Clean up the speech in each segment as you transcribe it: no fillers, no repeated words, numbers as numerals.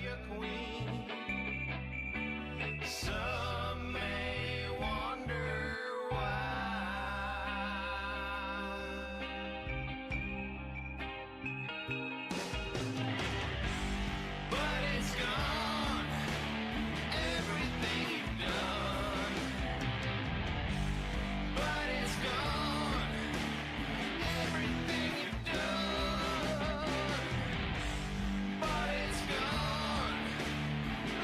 your queen. Some may wonder why, but it's gone, everything you've done. But it's gone, everything you've done. But it's gone,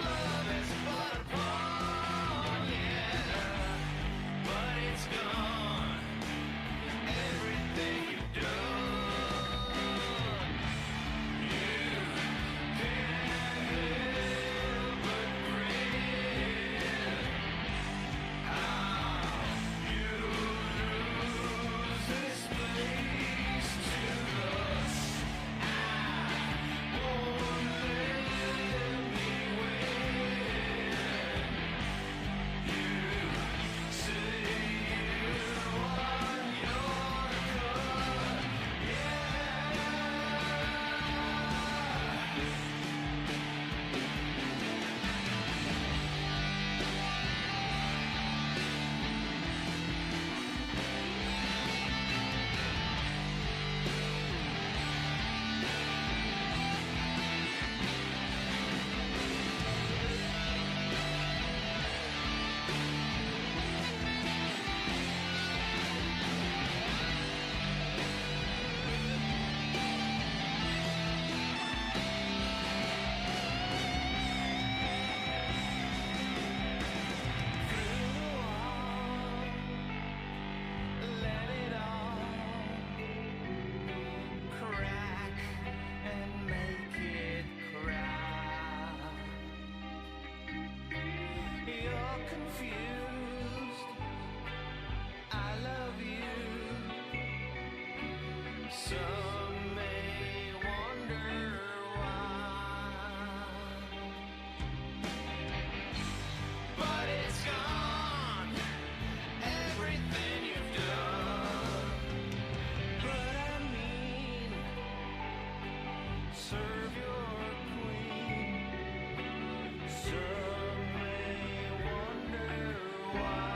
love is but a pawn, yeah. But it's gone, everything you've done. You can't help but grin. How you lose this place to us, I won't let me win. You say you want your cut, yeah. Let it all crack and make it cry. You're confused, I love you. Some may wonder why, but it's gone, everything you've done. But I mean, serve your queen. Some may wonder why.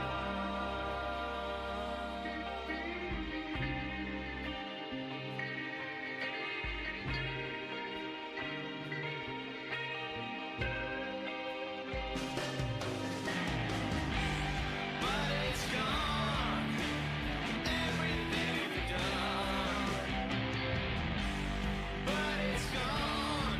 But it's gone, everything you've done. But it's gone,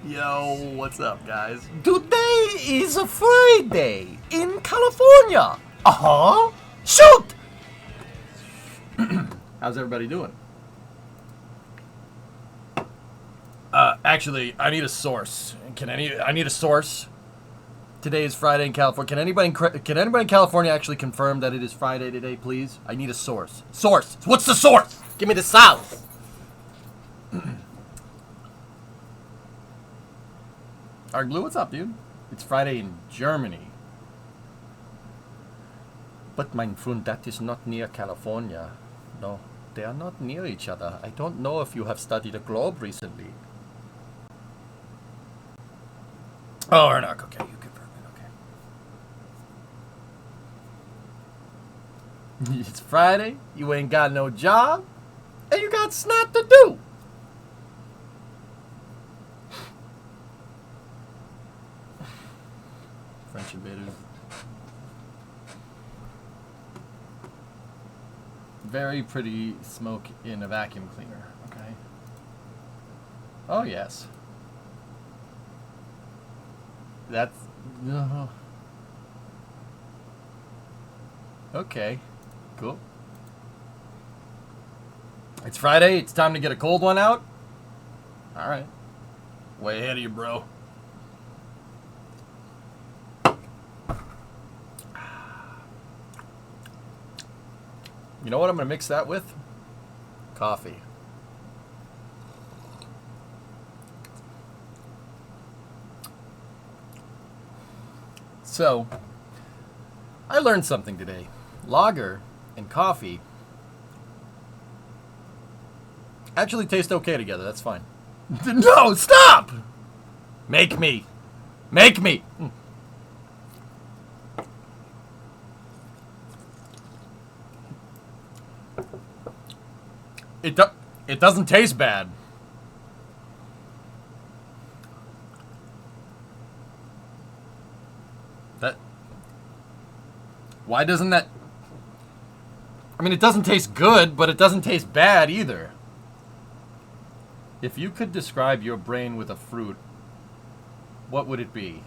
Yo, what's up, guys? Today is a Friday in California. Uh-huh. Shoot! How's everybody doing? Actually, I need a source. I need a source. Today is Friday in California. Can anybody in California actually confirm that it is Friday today, please? I need a source. Source. What's the source? Give me the source. Arg Blue, what's up, dude? It's Friday in Germany. But mein Freund, that is not near California. No, they are not near each other. I don't know if you have studied a globe recently. Oh, Ernock, okay, you confirm it, okay. It's Friday, you ain't got no job, and you got snot to do. French invaders. Very pretty smoke in a vacuum cleaner, okay. Oh, yes. That's... Okay, cool. It's Friday, it's time to get a cold one out. Alright. Way ahead of you, bro. You know what I'm going to mix that with? Coffee. So, I learned something today. Lager and coffee actually taste okay together. That's fine. No, stop! Make me. Make me. It doesn't taste bad. Why doesn't that... I mean, it doesn't taste good, but it doesn't taste bad either. If you could describe your brain with a fruit, what would it be?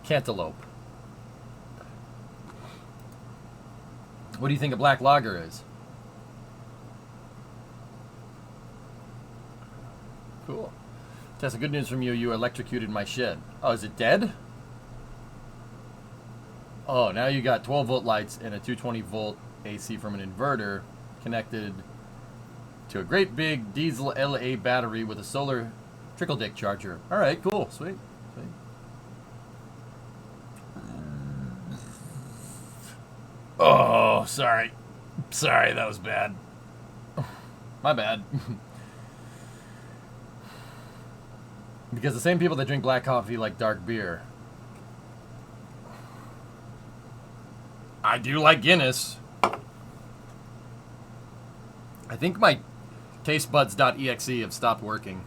Cantaloupe. What do you think a black lager is? Cool. Tessa, good news from you. You electrocuted my shed. Oh, is it dead? Oh, now you got 12-volt lights and a 220-volt AC from an inverter connected to a great big diesel LA battery with a solar trickle-dick charger. All right, cool. Sweet. Sweet. Oh, sorry. Sorry, that was bad. My bad. Because the same people that drink black coffee like dark beer. I do like Guinness. I think my tastebuds.exe have stopped working.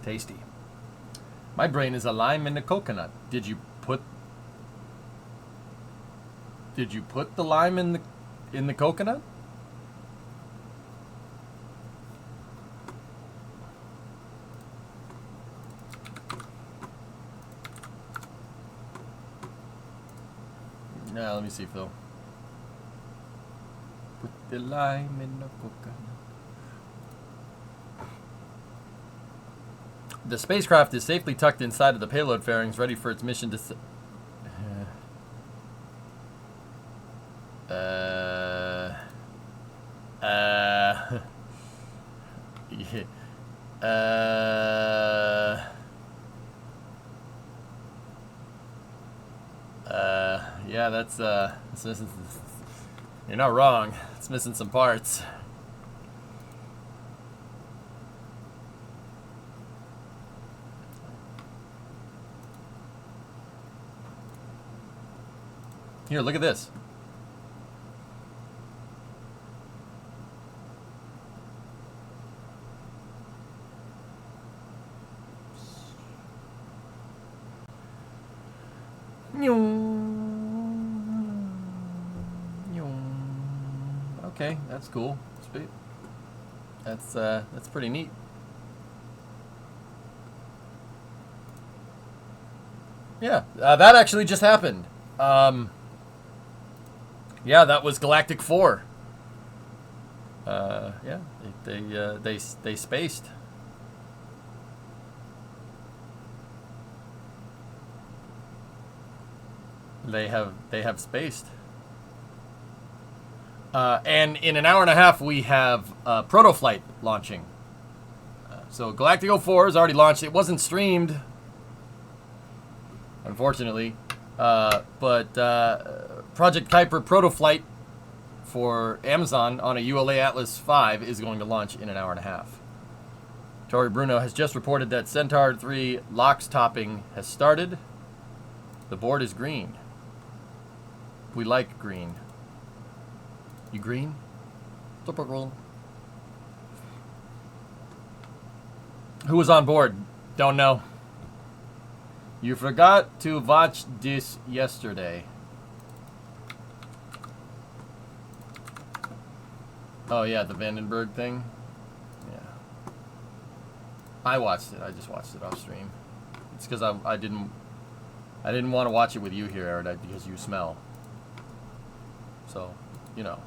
Tasty. My brain is a lime in a coconut. Did you put the lime in the coconut? Yeah, let me see, Phil. Put the lime in the coconut. The spacecraft is safely tucked inside of the payload fairings, ready for its mission to... yeah, that's missing, you're not wrong. It's missing some parts. Here, look at this. Okay, that's cool. Sweet. That's pretty neat. Yeah, that actually just happened. Yeah, that was Galactic 4. Yeah, they spaced. They have spaced. And in an hour and a half, we have Protoflight launching. So Galactic 04 is already launched. It wasn't streamed, unfortunately. But Project Kuiper Protoflight for Amazon on a ULA Atlas 5 is going to launch in an hour and a half. Tori Bruno has just reported that Centaur 3 LOX topping has started. The board is green. We like green. You green? Super green. Who was on board? Don't know. You forgot to watch this yesterday. Oh yeah, the Vandenberg thing. Yeah. I watched it. I just watched it off stream. It's because I didn't want to watch it with you here, Eric, because you smell. So, you know.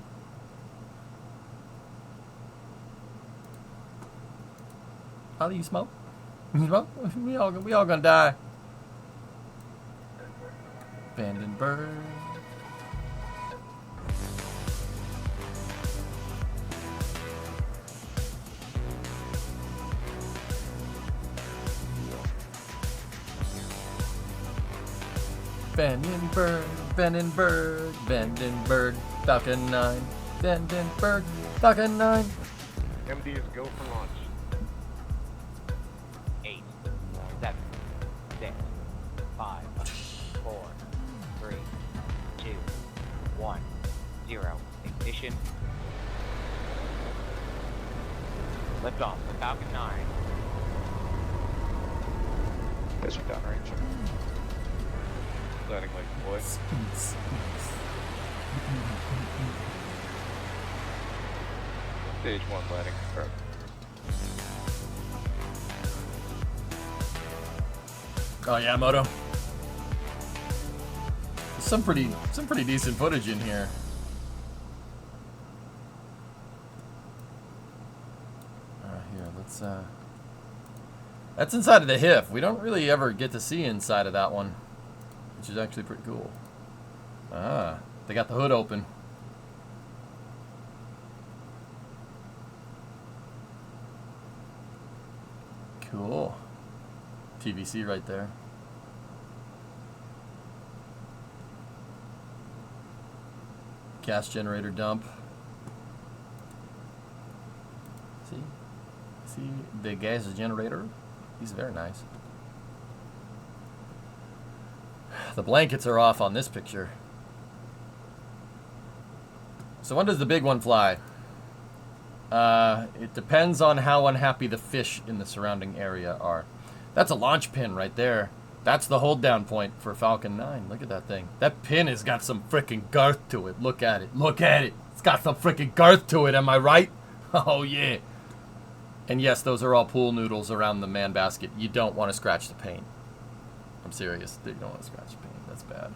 How do you smoke? You smoke? We all gonna die. Vandenberg. Vandenberg, Falcon 9. Vandenberg, Falcon 9. MDs go for launch. 8, 7, 6, 5, 4, 3, 2, 1, 0. Ignition. Lift off the Falcon 9. Guys are downrange. Landing like boy. Stage 1 landing confirmed. Oh yeah, Moto. There's some pretty decent footage in here. Here, let's that's inside of the HIF. We don't really ever get to see inside of that one, which is actually pretty cool. Ah, they got the hood open. Cool. TVC right there. Gas generator dump. See the gas generator? He's very nice. The blankets are off on this picture. So when does the big one fly? It depends on how unhappy the fish in the surrounding area are. That's a launch pin right there. That's the hold down point for Falcon 9. Look at that thing. That pin has got some freaking girth to it. Look at it. Look at it. It's got some freaking girth to it. Am I right? Oh, yeah. And yes, those are all pool noodles around the man basket. You don't want to scratch the paint. I'm serious. You don't want to scratch the paint. That's bad.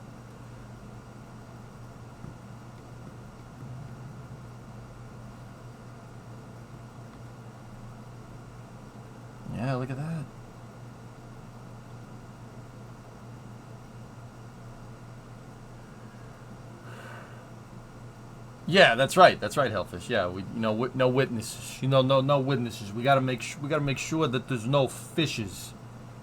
Yeah, look at that. Yeah, that's right. That's right, Hellfish. Yeah, we no witnesses. No witnesses. We gotta make sure that there's no fishes,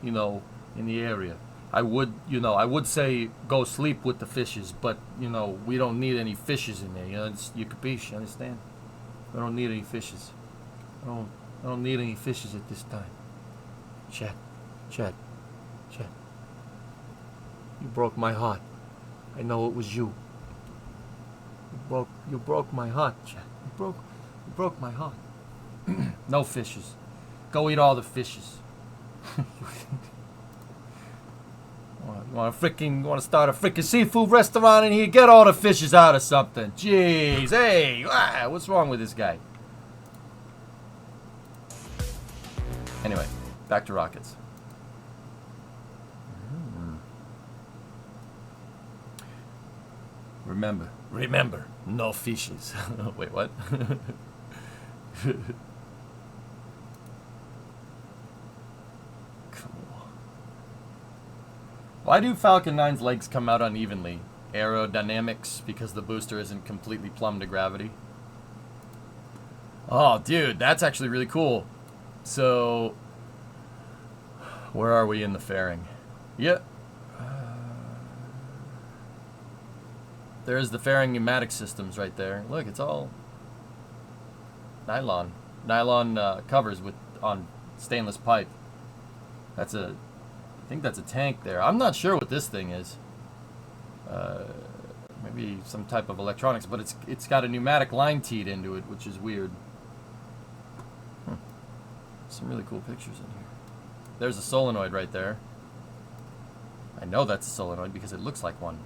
in the area. I would say go sleep with the fishes, but we don't need any fishes in there. You capiche? Understand? We don't need any fishes. I don't need any fishes at this time. Chad. You broke my heart. I know it was you. You broke my heart, Chad. You broke my heart. No fishes. Go eat all the fishes. You want to start a freaking seafood restaurant in here? Get all the fishes out or something. Jeez, hey, what's wrong with this guy? Anyway, back to rockets. Remember, no fishes. Wait, what? Cool. Why do Falcon 9's legs come out unevenly? Aerodynamics, because the booster isn't completely plumb to gravity. Oh, dude, that's actually really cool. So, where are we in the fairing? Yep. There's the fairing pneumatic systems right there. Look, it's all nylon. Nylon covers on stainless pipe. I think that's a tank there. I'm not sure what this thing is. Maybe some type of electronics, but it's got a pneumatic line teed into it, which is weird. Some really cool pictures in here. There's a solenoid right there. I know that's a solenoid because it looks like one.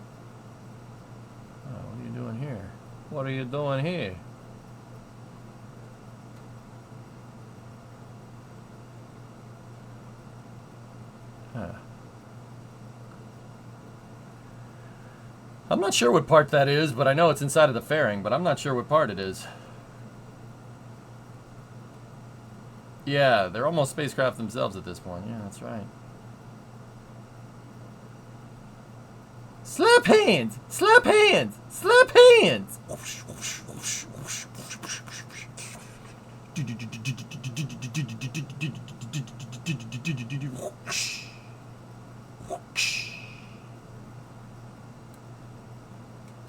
Oh, what are you doing here? What are you doing here? Huh. I'm not sure what part that is, but I know it's inside of the fairing, but I'm not sure what part it is. Yeah, they're almost spacecraft themselves at this point. Yeah, that's right. Slap hands! Slap hands! Slap hands!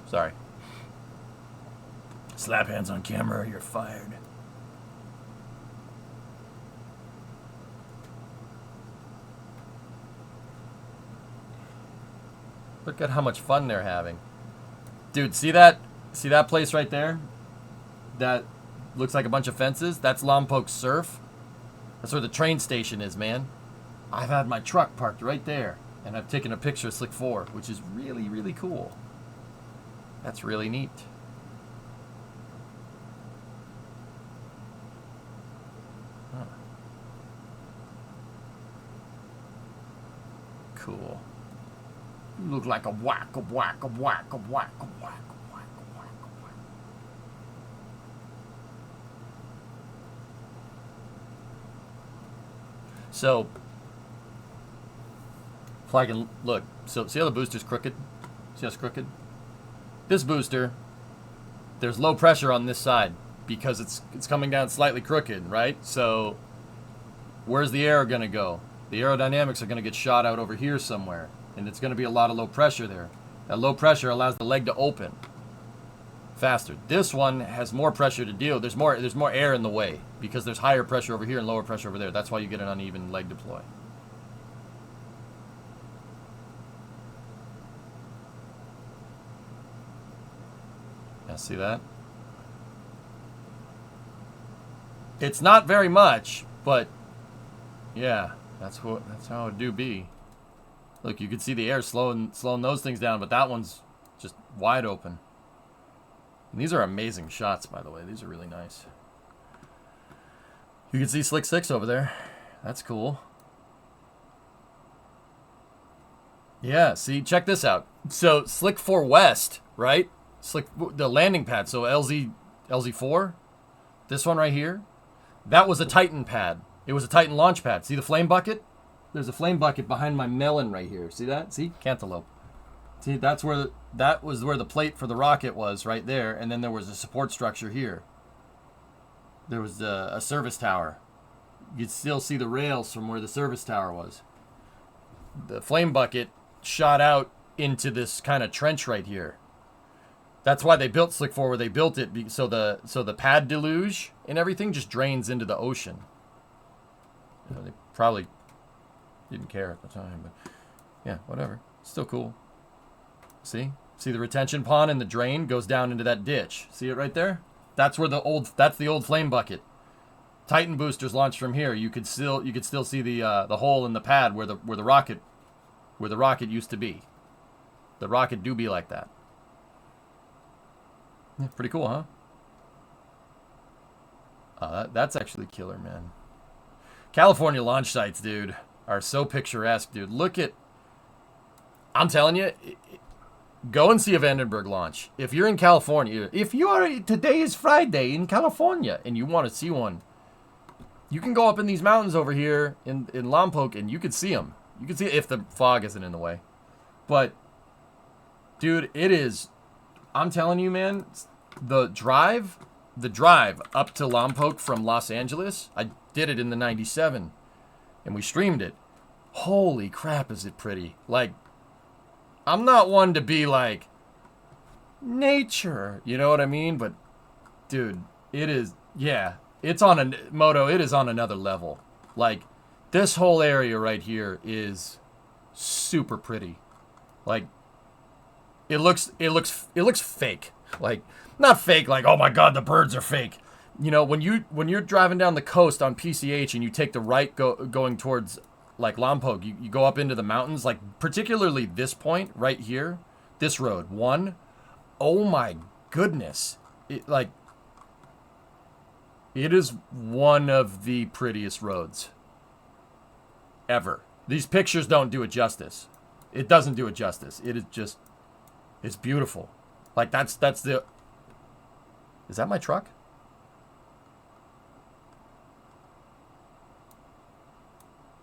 Sorry. Slap hands on camera or you're fired. Look at how much fun they're having. Dude, see that place right there? That looks like a bunch of fences? That's Lompoc Surf. That's where the train station is, man. I've had my truck parked right there, and I've taken a picture of Slick 4, which is really, really cool. That's really neat. Huh. Cool. You look like a whack, a whack, a whack, a whack, a whack, a whack, a whack, a whack. So, if I can look, so see how the booster's crooked? See how it's crooked? This booster, there's low pressure on this side because it's coming down slightly crooked, right? So, where's the air going to go? The aerodynamics are going to get shot out over here somewhere. And it's going to be a lot of low pressure there. That low pressure allows the leg to open faster. This one has more pressure to deal. There's more air in the way because there's higher pressure over here and lower pressure over there. That's why you get an uneven leg deploy. Now see that? It's not very much, but yeah, that's how it do be. Look, you can see the air slowing those things down, but that one's just wide open. And these are amazing shots, by the way. These are really nice. You can see Slick 6 over there. That's cool. Yeah, see, check this out. So, Slick 4 West, right? The landing pad, so LZ4. This one right here. That was a Titan pad. It was a Titan launch pad. See the flame bucket? There's a flame bucket behind my melon right here. See that? See? Cantaloupe. See, that was where the plate for the rocket was, right there. And then there was a support structure here. There was a service tower. You'd still see the rails from where the service tower was. The flame bucket shot out into this kind of trench right here. That's why they built Slick 4 where they built it, so the pad deluge and everything just drains into the ocean. You know, they probably didn't care at the time, but yeah, whatever. Still cool. See the retention pond and the drain goes down into that ditch. See it right there? That's where that's the old flame bucket. Titan boosters launched from here. You could still see the hole in the pad where the rocket where the rocket used to be. The rocket do be like that. Yeah, pretty cool, huh? That's actually killer, man. California launch sites, dude, are so picturesque, dude. Look at... I'm telling you, go and see a Vandenberg launch. If you're in California, today is Friday in California, and you want to see one, you can go up in these mountains over here in Lompoc, and you can see them. You can see it if the fog isn't in the way. But, dude, it is... I'm telling you, man, the drive up to Lompoc from Los Angeles, I did it in the 97, and we streamed it. Holy crap, is it pretty. Like, I'm not one to be like, nature, you know what I mean? But, dude, it is, yeah, it's on a, Moto, it is on another level. Like, this whole area right here is super pretty. Like, it looks fake. Like, not fake, like, oh my god, the birds are fake. You know, when you're driving down the coast on PCH and you take the right going towards, like, Lompoc, you go up into the mountains, like, particularly this point right here, this road, oh my goodness. It is one of the prettiest roads ever. These pictures don't do it justice. It doesn't do it justice. It is just, it's beautiful. Like, that's the... Is that my truck?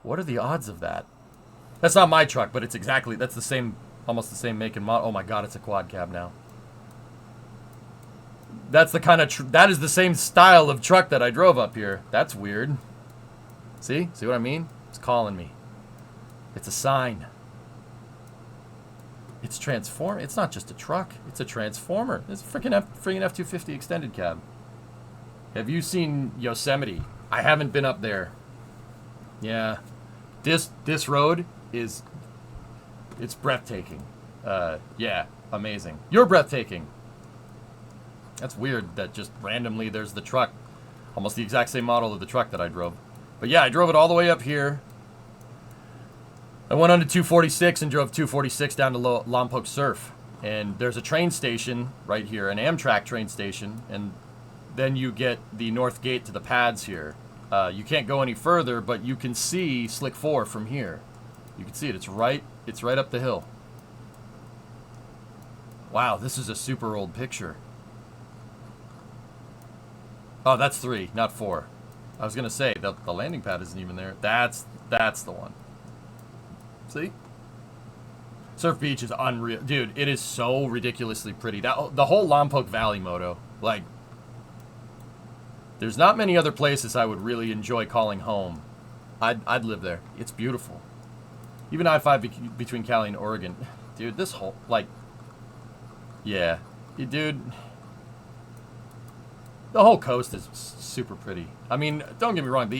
What are the odds of that? That's not my truck, but it's exactly... That's the same... Almost the same make and model. Oh my god, it's a quad cab now. That's the kind of... That is the same style of truck that I drove up here. That's weird. See? See what I mean? It's calling me. It's a sign. It's transform. It's not just a truck. It's a transformer. It's a freaking F-250 extended cab. Have you seen Yosemite? I haven't been up there. Yeah, this road is, it's breathtaking. Yeah, amazing. You're breathtaking. That's weird that just randomly there's the truck, almost the exact same model of the truck that I drove. But yeah, I drove it all the way up here. I went on to 246 and drove 246 down to Lompoc Surf. And there's a train station right here, an Amtrak train station. And then you get the north gate to the pads here. You can't go any further, but you can see Slick 4 from here. You can see it. It's right up the hill. Wow, this is a super old picture. Oh, that's 3, not 4. I was going to say, the landing pad isn't even there. That's the one. See? Surf Beach is unreal. Dude, it is so ridiculously pretty. The whole Lompoc Valley moto, like, there's not many other places I would really enjoy calling home. I'd live there. It's beautiful. Even I-5 between Cali and Oregon. Dude, this whole, like, yeah. Dude, the whole coast is super pretty. I mean, don't get me wrong.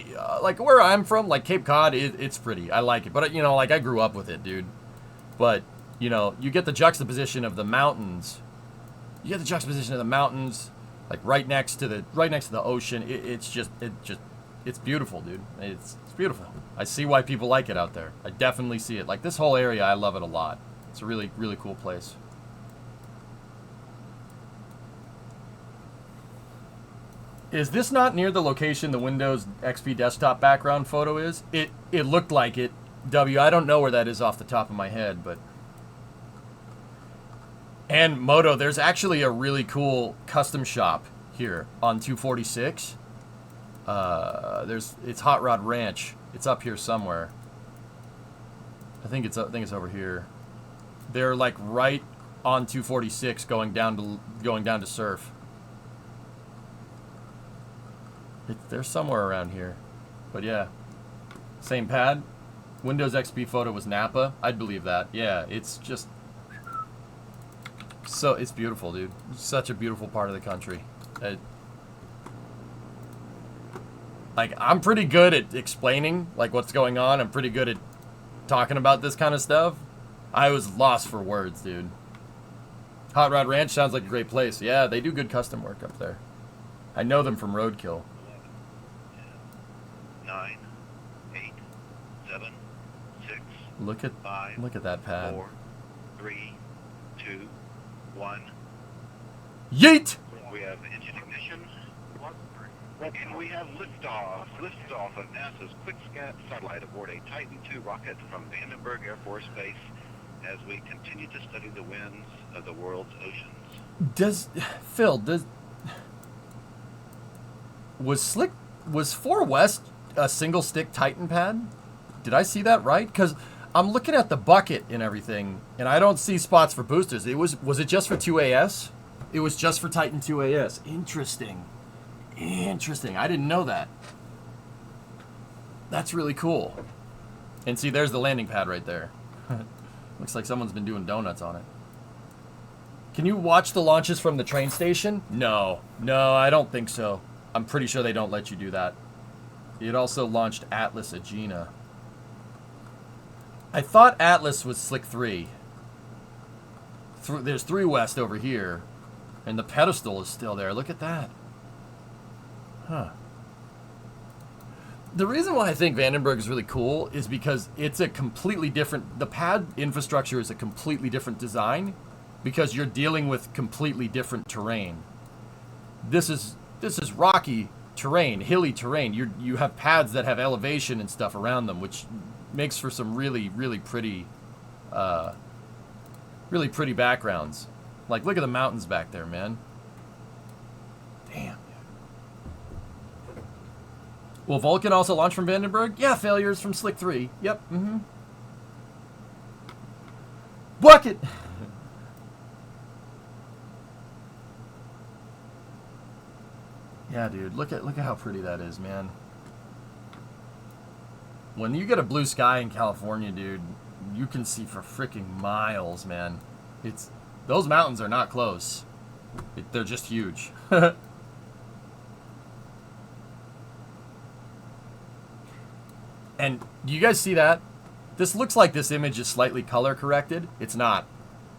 Like, where I'm from, like, Cape Cod, it's pretty. I like it. But, you know, like, I grew up with it, dude. But, you know, you get the juxtaposition of the mountains. You get the juxtaposition of the mountains, like, right next to the ocean. It's beautiful, dude. It's beautiful. I see why people like it out there. I definitely see it. Like, this whole area, I love it a lot. It's a really, really cool place. Is this not near the location the Windows XP desktop background photo is? It looked like it. I don't know where that is off the top of my head, but... And Moto, there's actually a really cool custom shop here on 246. It's Hot Rod Ranch. It's up here somewhere. I think it's over here. They're like right on 246 going down to Surf. They're somewhere around here. But yeah. Same pad. Windows XP photo was Napa. I'd believe that. Yeah, it's just... So, it's beautiful, dude. Such a beautiful part of the country. Like, I'm pretty good at explaining, like, what's going on. I'm pretty good at talking about this kind of stuff. I was lost for words, dude. Hot Rod Ranch sounds like a great place. Yeah, they do good custom work up there. I know them from Roadkill. 9, 8, 7, 6, Look at 5, that pad. 4, 3, 2, 1. Yeet! We have engine ignition. And we have liftoff. Liftoff of NASA's QuickSat satellite aboard a Titan II rocket from Vandenberg Air Force Base as we continue to study the winds of the world's oceans. Was 4 West a single stick Titan pad? Did I see that right? Because I'm looking at the bucket and everything, and I don't see spots for boosters. Was it just for 2AS? It was just for Titan 2AS. Interesting. I didn't know that. That's really cool. And see, there's the landing pad right there. Looks like someone's been doing donuts on it. Can you watch the launches from the train station? No, I don't think so. I'm pretty sure they don't let you do that. It also launched Atlas Agena. I thought Atlas was Slick 3. There's 3 West over here. And the pedestal is still there. Look at that. Huh. The reason why I think Vandenberg is really cool is because it's a completely different... The pad infrastructure is a completely different design because you're dealing with completely different terrain. This is rocky terrain, hilly terrain. You have pads that have elevation and stuff around them, which makes for some really pretty backgrounds. Like, look at the mountains back there, man. Damn. Will Vulcan also launch from Vandenberg? Yeah, failures from Slick 3. Yep, Bucket! Yeah, dude, look at how pretty that is, man. When you get a blue sky in California, dude, you can see for freaking miles, man. Those mountains are not close. They're just huge. And do you guys see that? This looks like this image is slightly color corrected. It's not.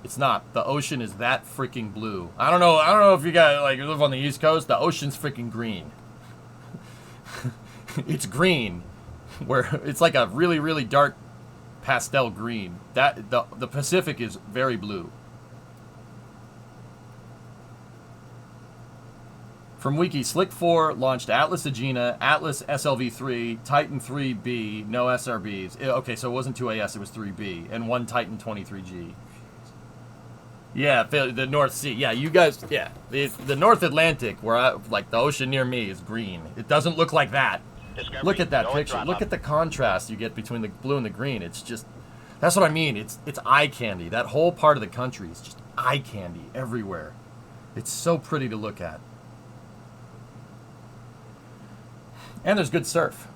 It's not. The ocean is that freaking blue. I don't know if you guys live on the East Coast. The ocean's freaking green. It's green, where it's like a really dark pastel green. That the Pacific is very blue. From Wiki, Slick 4 launched Atlas Agena, Atlas SLV-3, Titan 3B, no SRBs. Okay, so it wasn't 2AS, it was 3B, and 1 Titan 23G. Yeah, the North Sea. Yeah, you guys, yeah. The North Atlantic, where the ocean near me is green. It doesn't look like that. Look at that picture. Look at the contrast you get between the blue and the green. It's just, that's what I mean. It's eye candy. That whole part of the country is just eye candy everywhere. It's so pretty to look at. And there's good surf.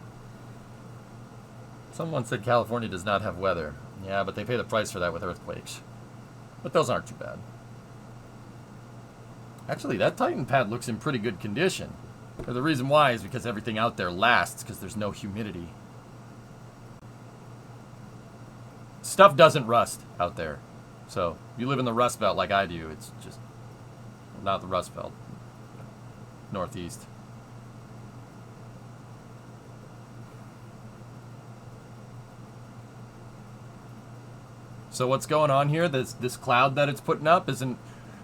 Someone said California does not have weather. Yeah, but they pay the price for that with earthquakes. But those aren't too bad. Actually, that Titan pad looks in pretty good condition. And the reason why is because everything out there lasts, because there's no humidity. Stuff doesn't rust out there. So, if you live in the Rust Belt like I do, it's just not the Rust Belt. Northeast. So what's going on here? This cloud that it's putting up isn't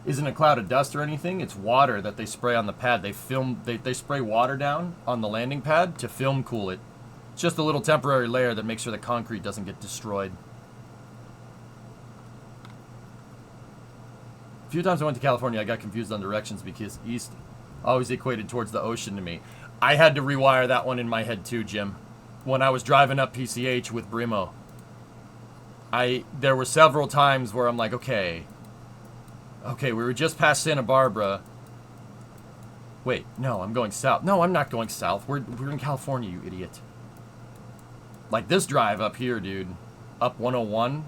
a cloud of dust or anything. It's water that they spray on the pad. They spray water down on the landing pad to film cool it. It's just a little temporary layer that makes sure the concrete doesn't get destroyed. A few times I went to California, I got confused on directions because east always equated towards the ocean to me. I had to rewire that one in my head too, Jim. When I was driving up PCH with Brimo. There were several times where I'm like, okay, we were just past Santa Barbara. Wait, no, I'm going south. No, I'm not going south. We're in California, you idiot. Like this drive up here, dude, up 101.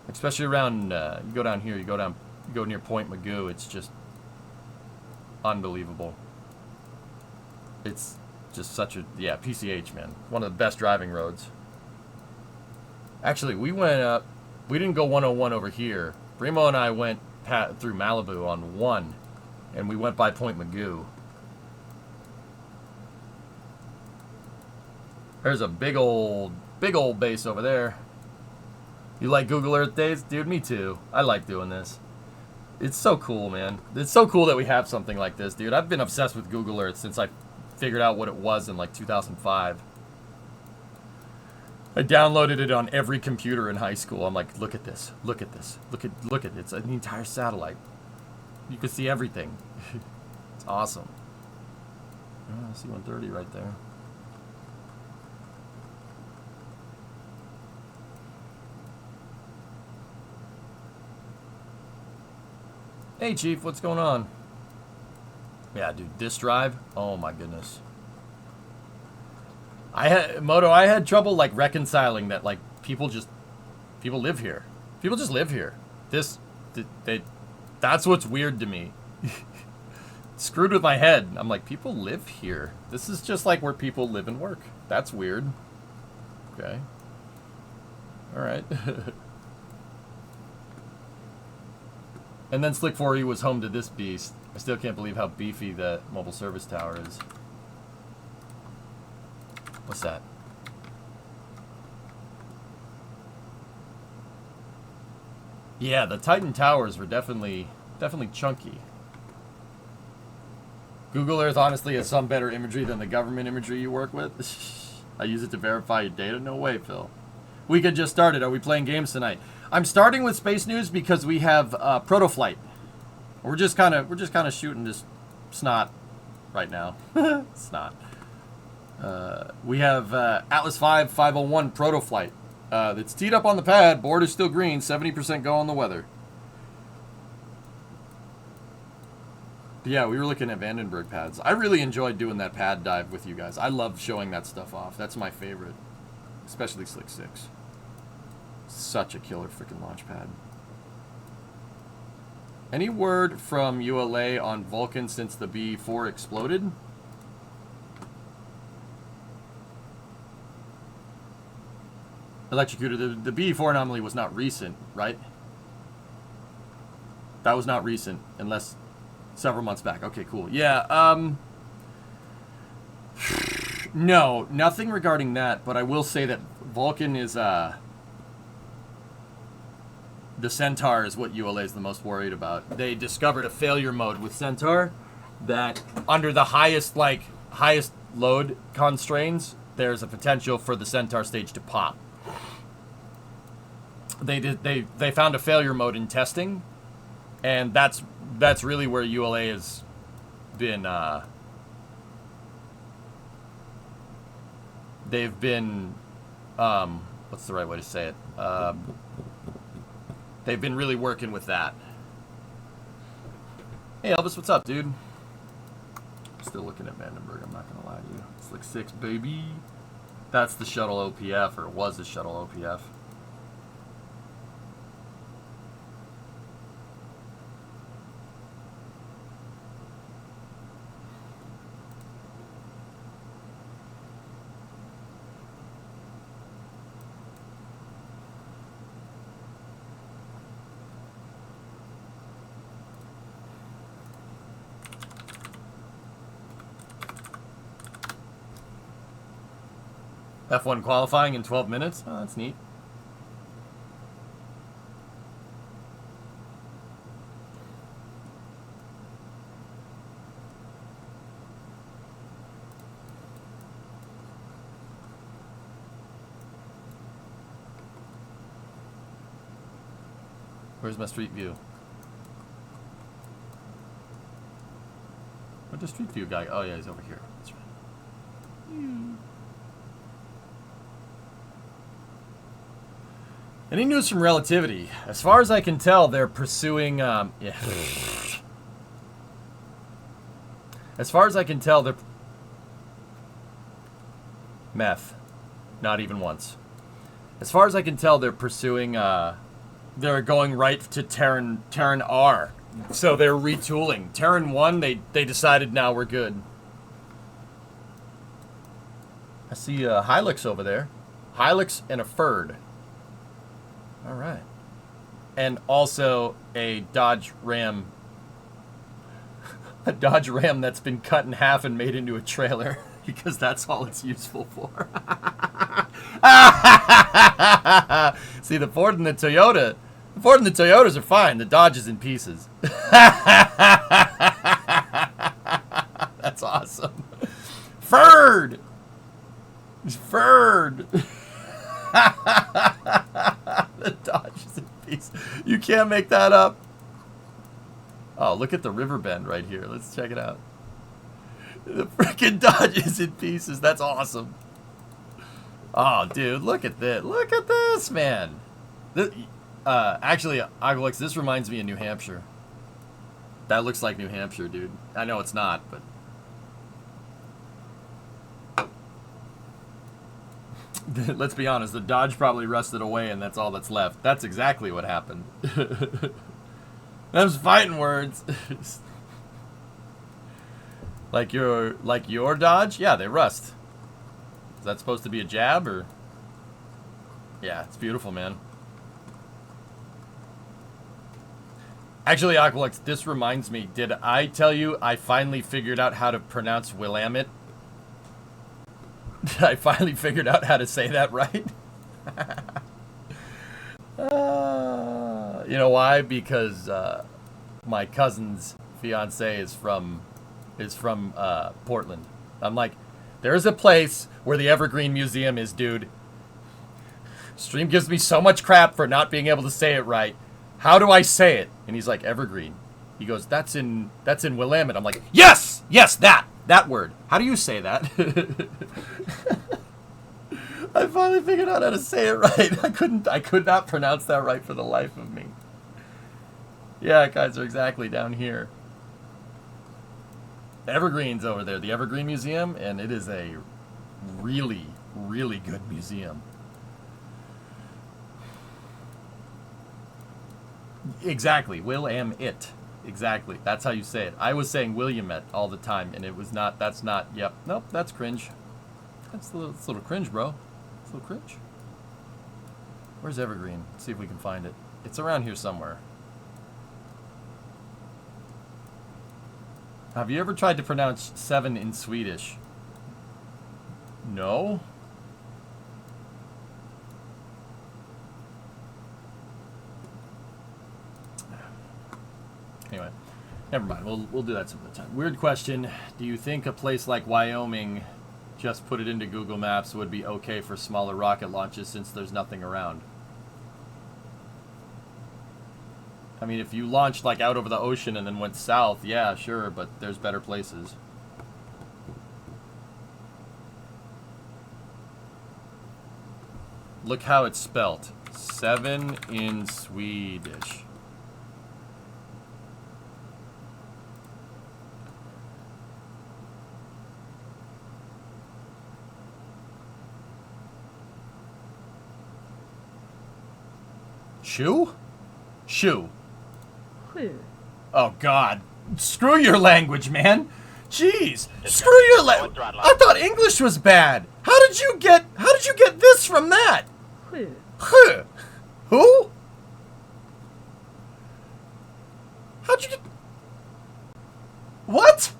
Especially around, you go down here, you go near Point Magoo. It's just unbelievable. It's just such a, yeah, PCH, man. One of the best driving roads. Actually, we went up, we didn't go 101 over here. Brimo and I went through Malibu on 1, and we went by Point Magoo. There's a big old big old base over there. You like Google Earth days? Dude, me too. I like doing this. It's so cool, man. It's so cool that we have something like this, dude. I've been obsessed with Google Earth since I figured out what it was in like 2005. I downloaded it on every computer in high school. I'm like, look at this. Look at this. Look at it. It's an entire satellite. You can see everything. It's awesome. Oh, C-130 right there. Hey, Chief, what's going on? Yeah, dude, disk drive. Oh my goodness. I had trouble like reconciling that like people live here. People just live here. That's what's weird to me. Screwed with my head. I'm like, people live here. This is just like where people live and work. That's weird. Okay. All right. And then Slick 4E was home to this beast. I still can't believe how beefy that mobile service tower is. What's that? Yeah, the Titan towers were definitely chunky. Google Earth honestly has some better imagery than the government imagery you work with. I use it to verify your data. No way, Phil. We could just start it. Are we playing games tonight? I'm starting with space news because we have Protoflight. We're just kind of shooting just snot right now. Snot. We have Atlas 5 501 Protoflight. It's teed up on the pad. Board is still green. 70% go on the weather. But yeah, we were looking at Vandenberg pads. I really enjoyed doing that pad dive with you guys. I love showing that stuff off. That's my favorite. Especially Slick 6. Such a killer freaking launch pad. Any word from ULA on Vulcan since the B4 exploded? Electrocuted. The B4 anomaly was not recent, right? That was not recent, unless several months back. Okay, cool. Yeah, no, nothing regarding that, but I will say that Vulcan is, the Centaur is what ULA is the most worried about. They discovered a failure mode with Centaur that under the highest load constraints, there's a potential for the Centaur stage to pop. They found a failure mode in testing, and that's really where ULA has been they've been what's the right way to say it? They've been really working with that. Hey Elvis, what's up, dude? Still looking at Vandenberg, I'm not gonna lie to you. It's like 6, baby. That's the shuttle OPF, or it was the shuttle OPF. F1 qualifying in 12 minutes? Oh, that's neat. Where's my street view? Where'd the street view guy? Oh yeah, he's over here. That's right. Any news from Relativity? As far as I can tell, they're pursuing, yeah. As far as I can tell, they're... Meth. Not even once. As far as I can tell, they're pursuing, they're going right to Terran R. So they're retooling. Terran 1, they decided now we're good. I see Hilux over there. Hilux and a Ferd. All right. And also a Dodge Ram. A Dodge Ram that's been cut in half and made into a trailer because that's all it's useful for. See, the Ford and the Toyotas are fine. The Dodge is in pieces. That's awesome. Ferd! Ferd! The Dodge is in pieces. You can't make that up. Oh, look at the river bend right here. Let's check it out. The freaking Dodge is in pieces. That's awesome. Oh, dude, look at this. Look at this, man. Actually, Agolix, this reminds me of New Hampshire. That looks like New Hampshire, dude. I know it's not, but... Let's be honest, the Dodge probably rusted away and that's all that's left. That's exactly what happened. Them's fighting words. Like your Dodge? Yeah, they rust. Is that supposed to be a jab or? Yeah, it's beautiful, man. Actually, Aqualux, this reminds me. Did I tell you I finally figured out how to pronounce Willamette? I finally figured out how to say that right. You know why? Because my cousin's fiance is from Portland. I'm like, there's a place where the Evergreen Museum is, dude. Stream gives me so much crap for not being able to say it right. How do I say it? And he's like, Evergreen. He goes, that's in Willamette. I'm like, yes, that word. How do you say that? I finally figured out how to say it right. I could not pronounce that right for the life of me. Yeah, guys are exactly down here. Evergreen's over there, the Evergreen Museum, and it is a really, really good museum. Exactly, Willamette. Exactly, that's how you say it. I was saying Williamette all the time, and it was not, that's not, yep. Nope, that's cringe. That's a little cringe, bro. It's a little cringe. Where's Evergreen? Let's see if we can find it. It's around here somewhere. Have you ever tried to pronounce 7 in Swedish? No? Anyway, never mind. We'll do that some other time. Weird question. Do you think a place like Wyoming, just put it into Google Maps, would be okay for smaller rocket launches since there's nothing around? I mean, if you launched like out over the ocean and then went south, yeah, sure, but there's better places. Look how it's spelt. 7 in Swedish. Shoe? Shoe. Oh, God. Screw your language, man. Jeez. Screw your language. I thought English was bad. How did you get this from that? Who? How'd you get... What?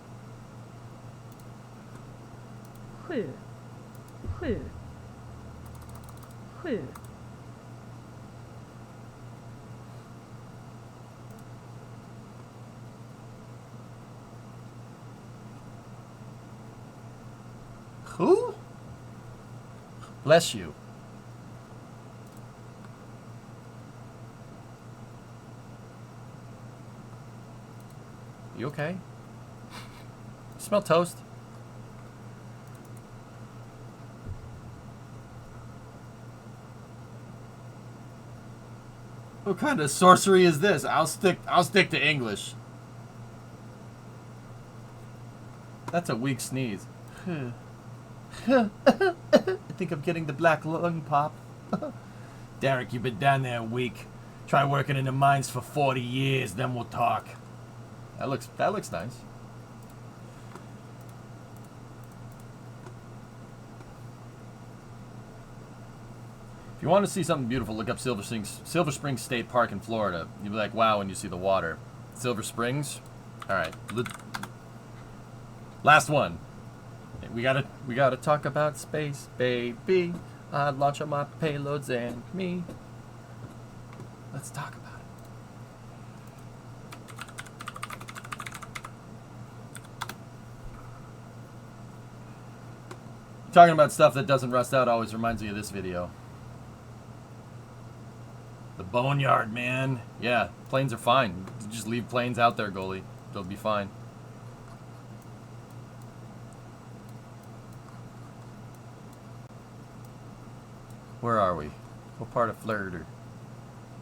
Who? Bless you. You okay? You smell toast? What kind of sorcery is this? I'll stick to English. That's a weak sneeze. I think I'm getting the black lung pop. Derek, you've been down there a week. Try working in the mines for 40 years, then we'll talk. That looks nice. If you want to see something beautiful, look up Silver Springs State Park in Florida. You'll be like, wow, when you see the water. Silver Springs? Alright. Last one. We gotta talk about space, baby. I'd launch on my payloads and me. Let's talk about it. Talking about stuff that doesn't rust out always reminds me of this video. The boneyard, man. Yeah, planes are fine. Just leave planes out there, goalie. They'll be fine. Where are we? What part of Florida?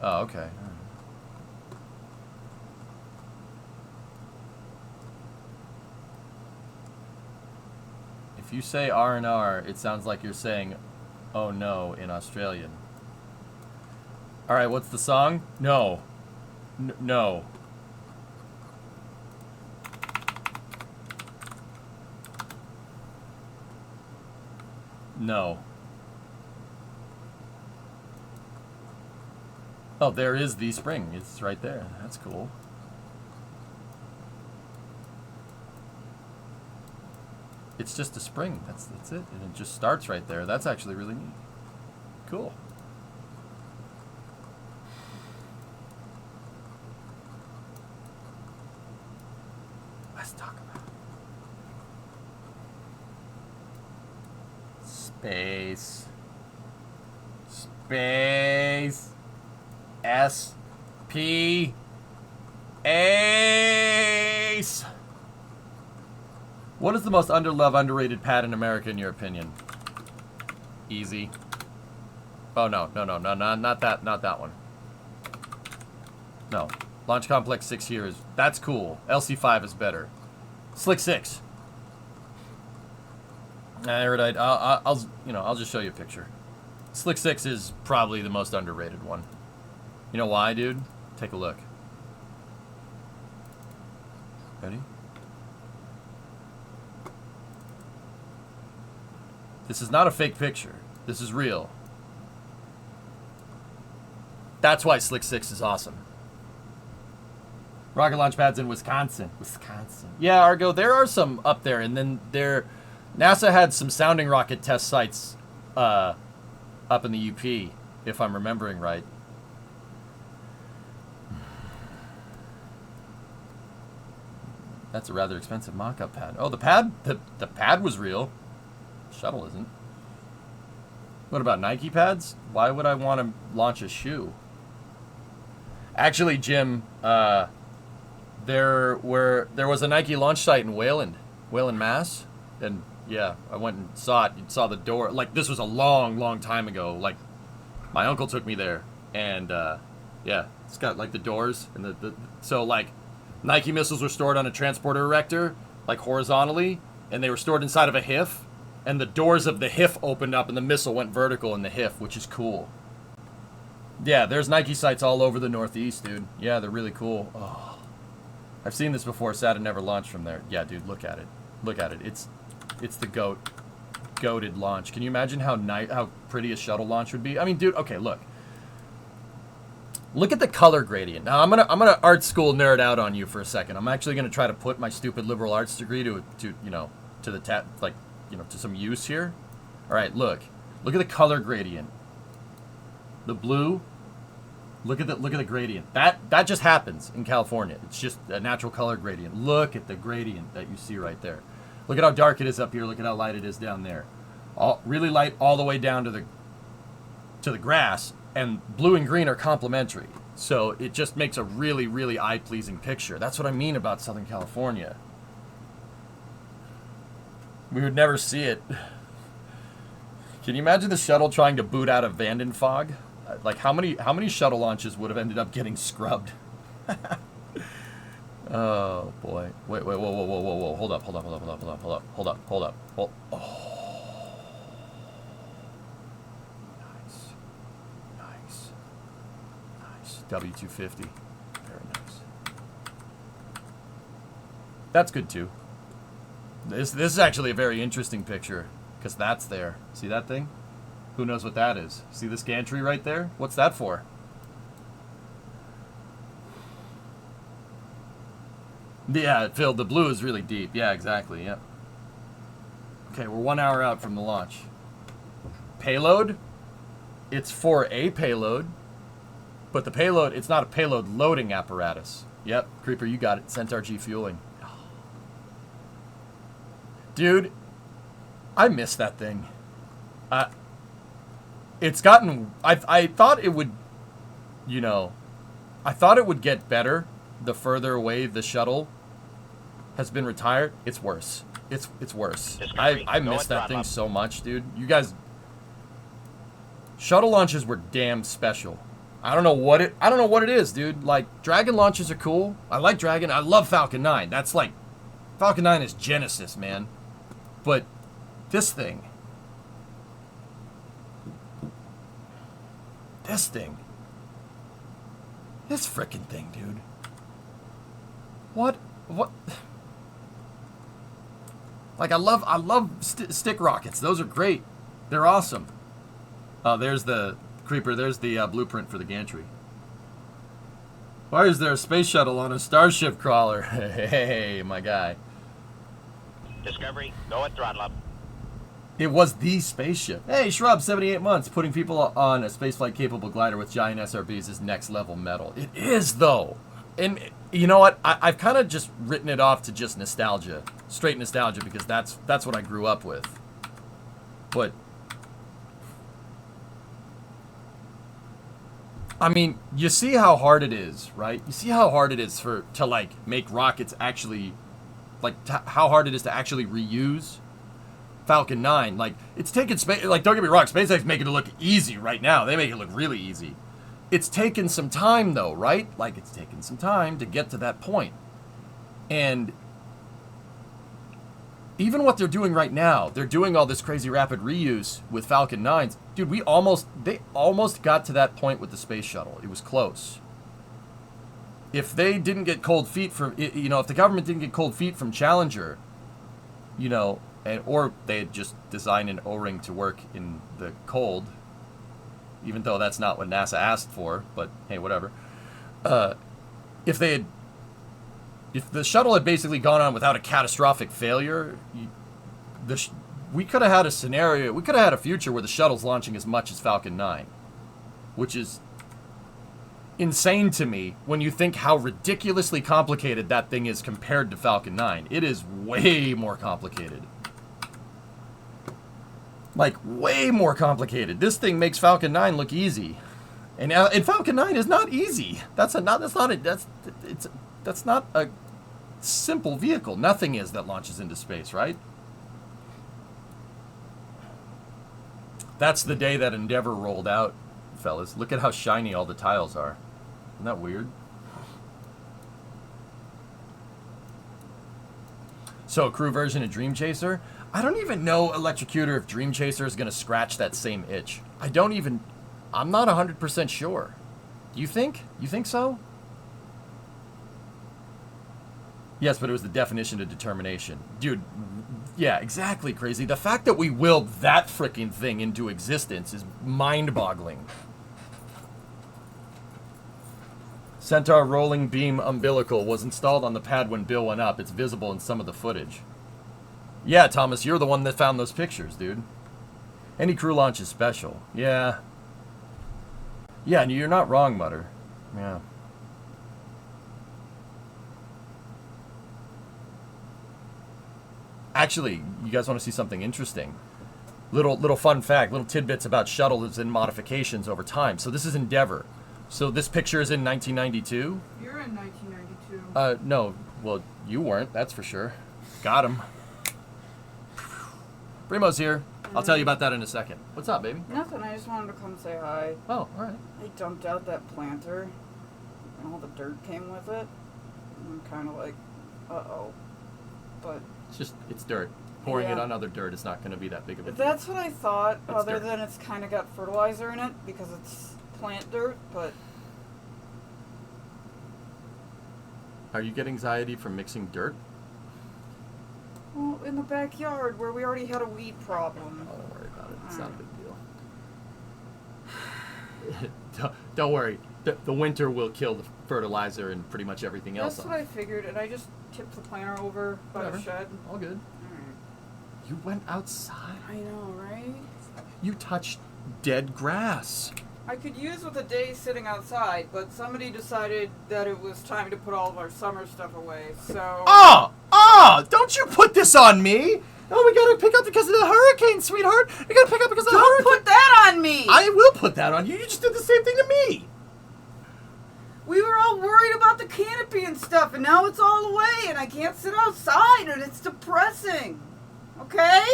Oh, okay. If you say R&R, it sounds like you're saying, oh no, in Australian. Alright, what's the song? No. No. No. Oh, there is the spring. It's right there. That's cool. It's just a spring. That's it. And it just starts right there. That's actually really neat. Cool. Let's talk about it. Space. Space. S-P Ace. What is the most underloved, underrated pad in America in your opinion? Easy. Oh no, not that one. No. Launch Complex 6 here is, that's cool. LC5 is better. Slick 6. Erudite, I'll just show you a picture. Slick 6 is probably the most underrated one. You know why, dude? Take a look. Ready? This is not a fake picture. This is real. That's why Slick 6 is awesome. Rocket launch pads in Wisconsin. Yeah, Argo, there are some up there, and then NASA had some sounding rocket test sites up in the UP, if I'm remembering right. That's a rather expensive mock-up pad. Oh, the pad was real. Shuttle isn't. What about Nike pads? Why would I want to launch a shoe? Actually, Jim, there was a Nike launch site in Wayland, Mass, and yeah, I went and saw it. You saw the door. Like, this was a long time ago. Like, my uncle took me there, and yeah, it's got like the doors and so like Nike missiles were stored on a transporter erector, like horizontally, and they were stored inside of a HIF, and the doors of the HIF opened up and the missile went vertical in the HIF, which is cool. Yeah, there's Nike sites all over the Northeast, dude. Yeah, they're really cool. Oh, I've seen this before. Sad it never launched from there. Yeah, dude, look at it. Look at it. It's the goated launch. Can you imagine how pretty a shuttle launch would be? I mean, dude, okay, look. Look at the color gradient. Now, I'm gonna art school nerd out on you for a second. I'm actually gonna try to put my stupid liberal arts degree to some use here. All right, look at the color gradient. The blue. Look at the gradient. That just happens in California. It's just a natural color gradient. Look at the gradient that you see right there. Look at how dark it is up here. Look at how light it is down there. Really light all the way down to the grass. And blue and green are complementary. So it just makes a really, really eye-pleasing picture. That's what I mean about Southern California. We would never see it. Can you imagine the shuttle trying to boot out of Vanden fog? Like, how many shuttle launches would have ended up getting scrubbed? Oh, boy. Wait, whoa. Hold up. Oh. Nice. W250. Very nice. That's good, too. This is actually a very interesting picture, because that's there. See that thing? Who knows what that is? See this gantry right there? What's that for? Yeah, Phil, the blue is really deep. Yeah, exactly, yeah. Okay, we're 1 hour out from the launch. payload, it's for a payload, but the payload, it's not a payload loading apparatus. Yep, Creeper, you got it. Centaur G fueling. Dude, I miss that thing. It's gotten... I thought it would, you know... I thought it would get better the further away the shuttle has been retired. It's worse. It's worse. I miss that thing so much, dude. You guys... Shuttle launches were damn special. I don't know what it is, dude. Like, Dragon launches are cool. I like Dragon. I love Falcon 9. That's like... Falcon 9 is Genesis, man. But this thing... This frickin' thing, dude. What? Like, I love stick rockets. Those are great. They're awesome. Oh, there's the Creeper. There's the blueprint for the gantry. Why is there a space shuttle on a starship crawler? Hey, my guy. Discovery, go at throttle up. It was the spaceship. Hey, Shrub, 78 months. Putting people on a spaceflight capable glider with giant SRBs is next level metal. It is, though. And you know what? I've kind of just written it off to just nostalgia. Straight nostalgia, because that's what I grew up with. But I mean, you see how hard it is, right? You see how hard it is to like make rockets actually, like how hard it is to actually reuse Falcon 9. Like, it's taken space. Like, don't get me wrong, SpaceX making it look easy right now. They make it look really easy. It's taken some time, though, right? Like, it's taken some time to get to that point. And even what they're doing right now, they're doing all this crazy rapid reuse with Falcon 9s. Dude, they almost got to that point with the space shuttle. It was close. If they didn't get cold feet from, you know, if the government didn't get cold feet from Challenger, you know, or they had just designed an O-ring to work in the cold, even though that's not what NASA asked for, but hey, whatever. If the shuttle had basically gone on without a catastrophic failure, we could have had a scenario, we could have had a future where the shuttle's launching as much as Falcon 9, which is insane to me when you think how ridiculously complicated that thing is compared to Falcon 9. It is way more complicated. Like, way more complicated. This thing makes Falcon 9 look easy. And Falcon 9 is not easy. That's not a simple vehicle. Nothing is that launches into space, right? That's the day that Endeavour rolled out, fellas. Look at how shiny all the tiles are. Isn't that weird? So, a crew version of Dream Chaser? I don't even know, Electrocutor, if Dream Chaser is going to scratch that same itch. I'm not 100% sure. Do you think? You think so? Yes, but it was the definition of determination. Dude, yeah, exactly, Crazy. The fact that we willed that frickin' thing into existence is mind-boggling. Centaur rolling beam umbilical was installed on the pad when Bill went up. It's visible in some of the footage. Yeah, Thomas, you're the one that found those pictures, dude. Any crew launch is special. Yeah. Yeah, and you're not wrong, Mutter. Yeah. Actually, you guys want to see something interesting? Little fun fact, little tidbits about shuttles and modifications over time. So this is Endeavour. So this picture is in 1992. You're in 1992. No. Well, you weren't, that's for sure. Got him. Primo's here. I'll tell you about that in a second. What's up, baby? Nothing, I just wanted to come say hi. Oh, alright. I dumped out that planter, and all the dirt came with it. I'm kind of like, uh-oh. But It's dirt. Pouring it Yeah. on other dirt is not going to be that big of a deal. that's what I thought, It's other dirt. than it's kind of got fertilizer in it, because it's plant dirt, but Are you getting anxiety from mixing dirt? well, in the backyard where we already had a weed problem. Oh, don't worry about it. It's not a big deal. Don't worry. The winter will kill the fertilizer and pretty much everything else. That's what I figured, and I just tipped the planter over by Whatever. the shed. All good. Alright. You went outside? I know, right? You touched dead grass. I could use with a day sitting outside, but somebody decided that it was time to put all of our summer stuff away, so... Don't you put this on me! Oh, we gotta pick up because of the hurricane, sweetheart! We gotta pick up because of the hurricane! Don't put that on me! I will put that on you. You just did the same thing to me. We were all worried about the canopy and stuff, and now it's all away, and I can't sit outside, and it's depressing. Okay?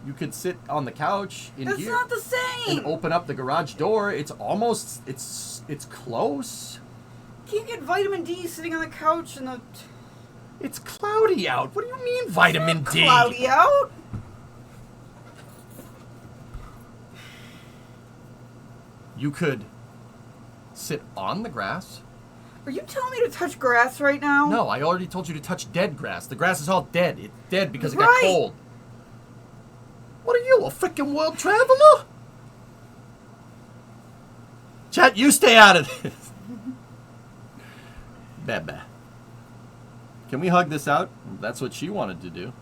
You could sit on the couch in That's here not the same. and open up the garage door. It's almost, it's close. Can't get vitamin D sitting on the couch in the... It's cloudy out. What do you mean vitamin D? Cloudy out? You could sit on the grass. Are you telling me to touch grass right now? No, I already told you to touch dead grass. The grass is all dead. It's dead because it Right. got cold. What are you, a freaking world traveler? Chat, you stay out of this. Baba. Can we hug this out? That's what she wanted to do.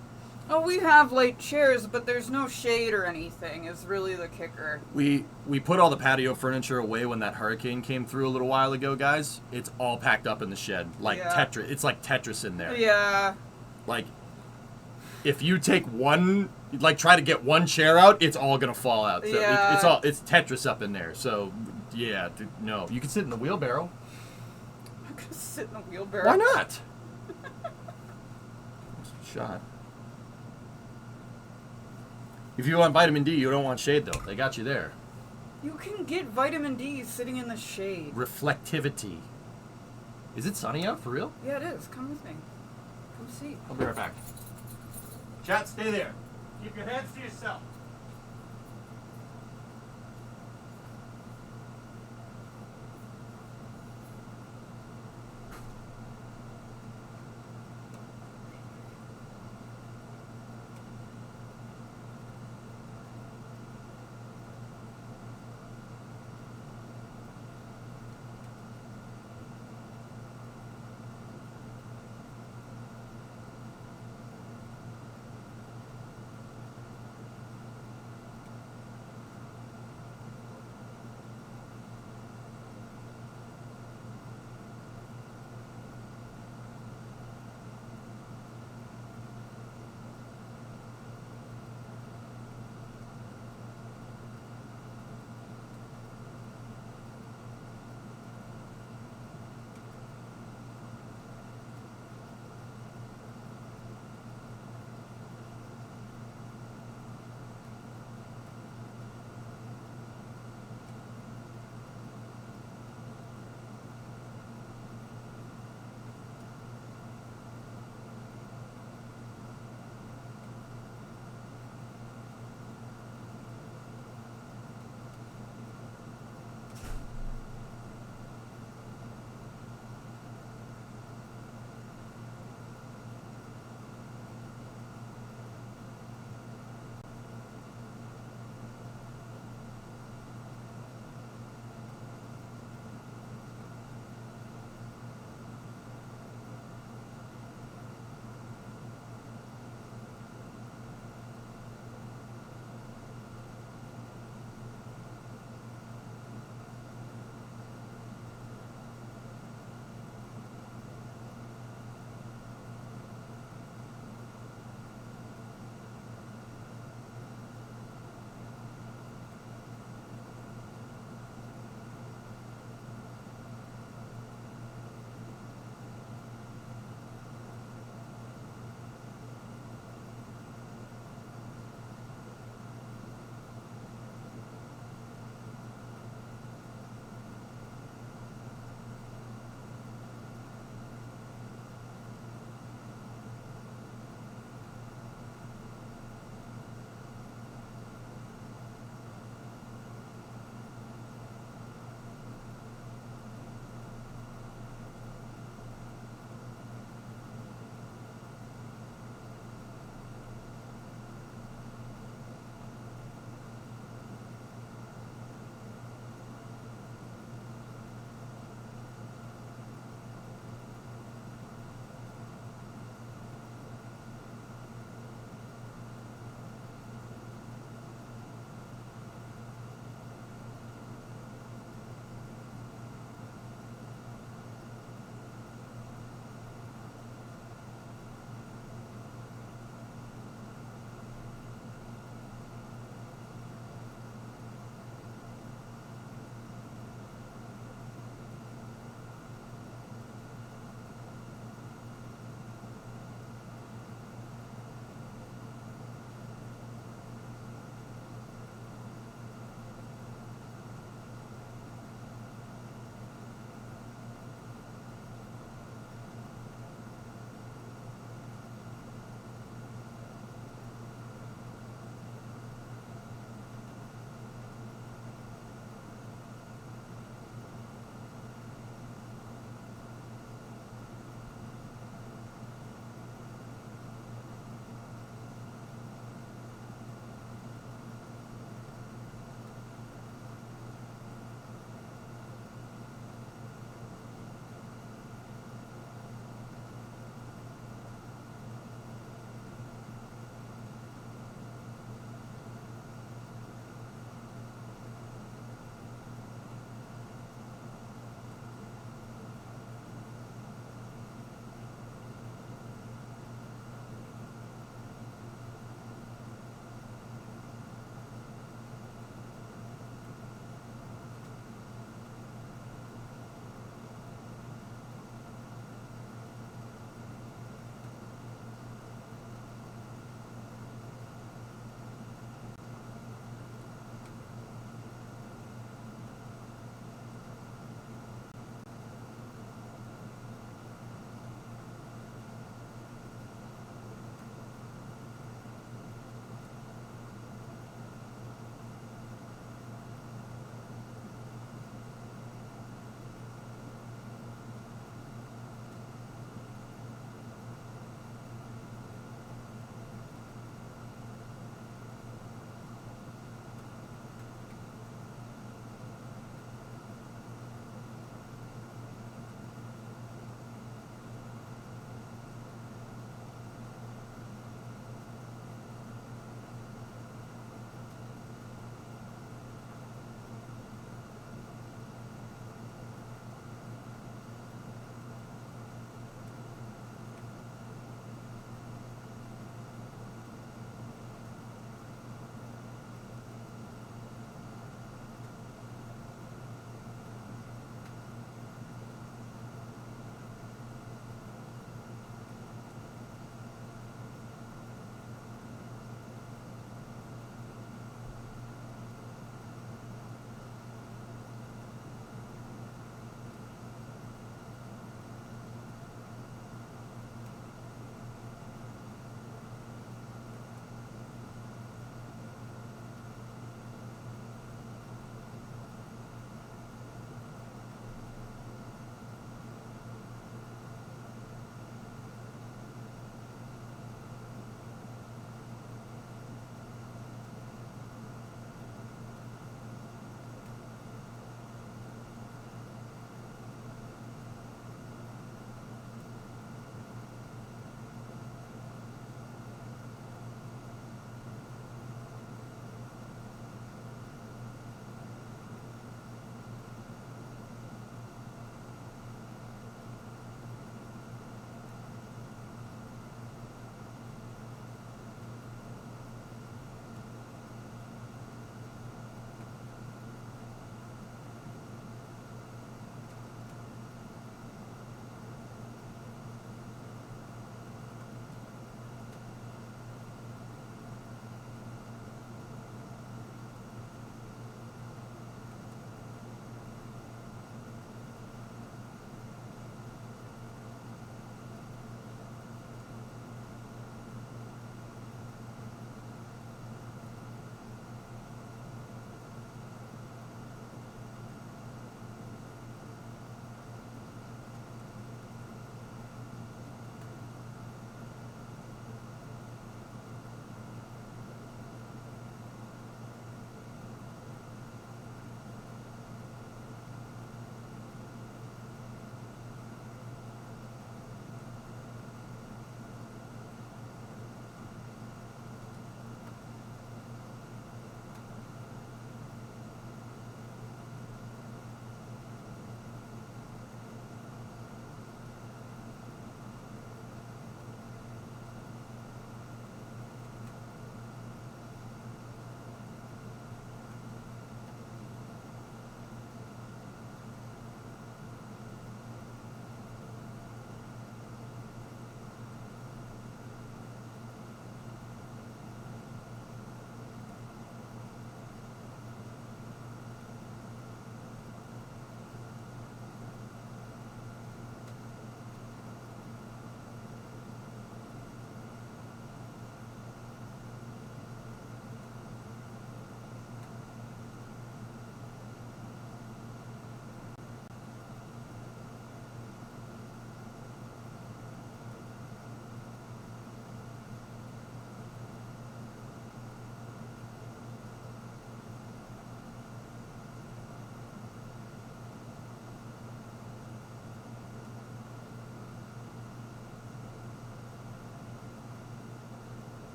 Oh, we have light chairs, but there's no shade or anything, is really the kicker. We put all the patio furniture away when that hurricane came through a little while ago, guys. It's all packed up in the shed. Like Yeah. Tetris. It's like Tetris in there. Yeah. Like, if you take one, like try to get one chair out, it's all gonna fall out. So Yeah. it's Tetris up in there. So yeah, no. You can sit in the wheelbarrow. I'm gonna sit in the wheelbarrow. Why not? Shot. If you want vitamin D, you don't want shade though. They got you there. You can get vitamin D sitting in the shade. Reflectivity. Is it sunny out for real? Yeah, it is. Come with me. Come see. I'll be right back. Chat, stay there. Keep your hands to yourself.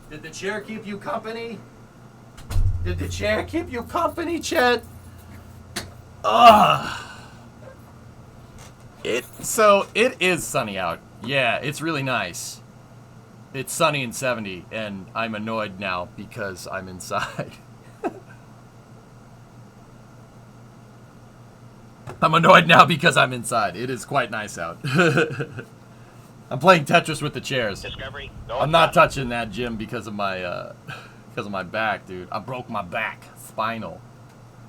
Did the chair keep you company? Did the chair keep you company, Chet? Ugh. So it is sunny out. Yeah, it's really nice. It's sunny and 70, and I'm annoyed now because I'm inside. I'm annoyed now because I'm inside. It is quite nice out. I'm playing Tetris with the chairs. Discovery, go I'm on not throttle. touching that gym because of my back, dude. I broke my back, spinal.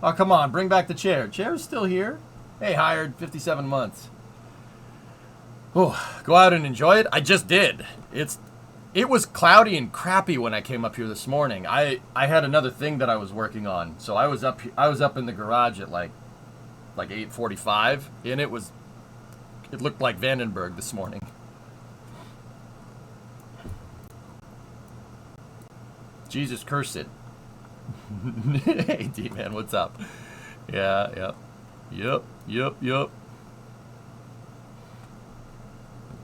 Oh, come on, bring back the chair. Chair's still here. Hey, hired, 57 months. Oh, go out and enjoy it. I just did. It was cloudy and crappy when I came up here this morning. I had another thing that I was working on, so I was up in the garage at like 8:45, and it looked like Vandenberg this morning. Jesus curse it. Hey D-Man, what's up? Yeah. Yep.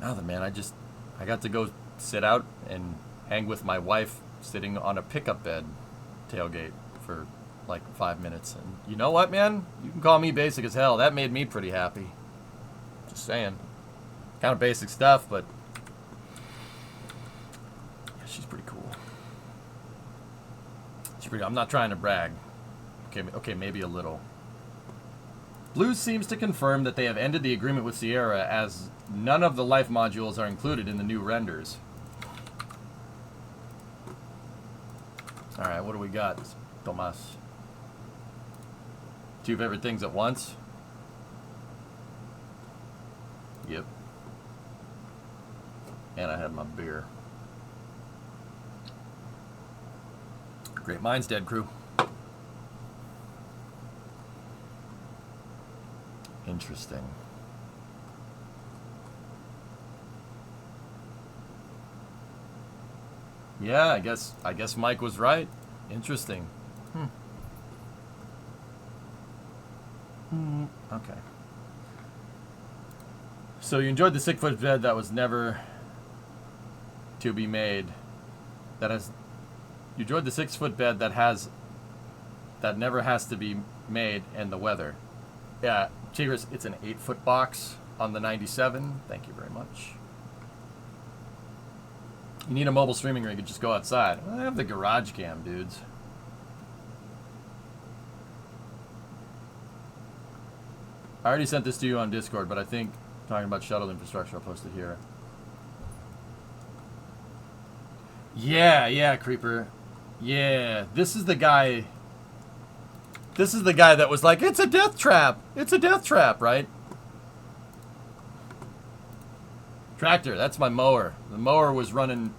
Now then, man, I got to go sit out and hang with my wife sitting on a pickup bed tailgate for like 5 minutes. And you know what, man? You can call me basic as hell. That made me pretty happy. Just saying. Kind of basic stuff, but yeah, she's pretty cool. I'm not trying to brag. Okay, maybe a little. Blue seems to confirm that they have ended the agreement with Sierra as none of the life modules are included in the new renders. Alright, what do we got, Tomas? 2 favorite things at once? Yep. And I had my beer. Great minds, dead crew. Interesting. Yeah, I guess Mike was right. Interesting. Okay. So you enjoyed the 6-foot bed that was never to be made. You enjoyed the 6-foot bed that never has to be made, and the weather. Yeah, Tigris, it's an 8-foot box on the 97. Thank you very much. You need a mobile streaming rig, just go outside. I have the garage cam, dudes. I already sent this to you on Discord, but I think talking about shuttle infrastructure, I'll post it here. Yeah, Creeper. Yeah, this is the guy that was like, it's a death trap. It's a death trap, right? Tractor, that's my mower. The mower was running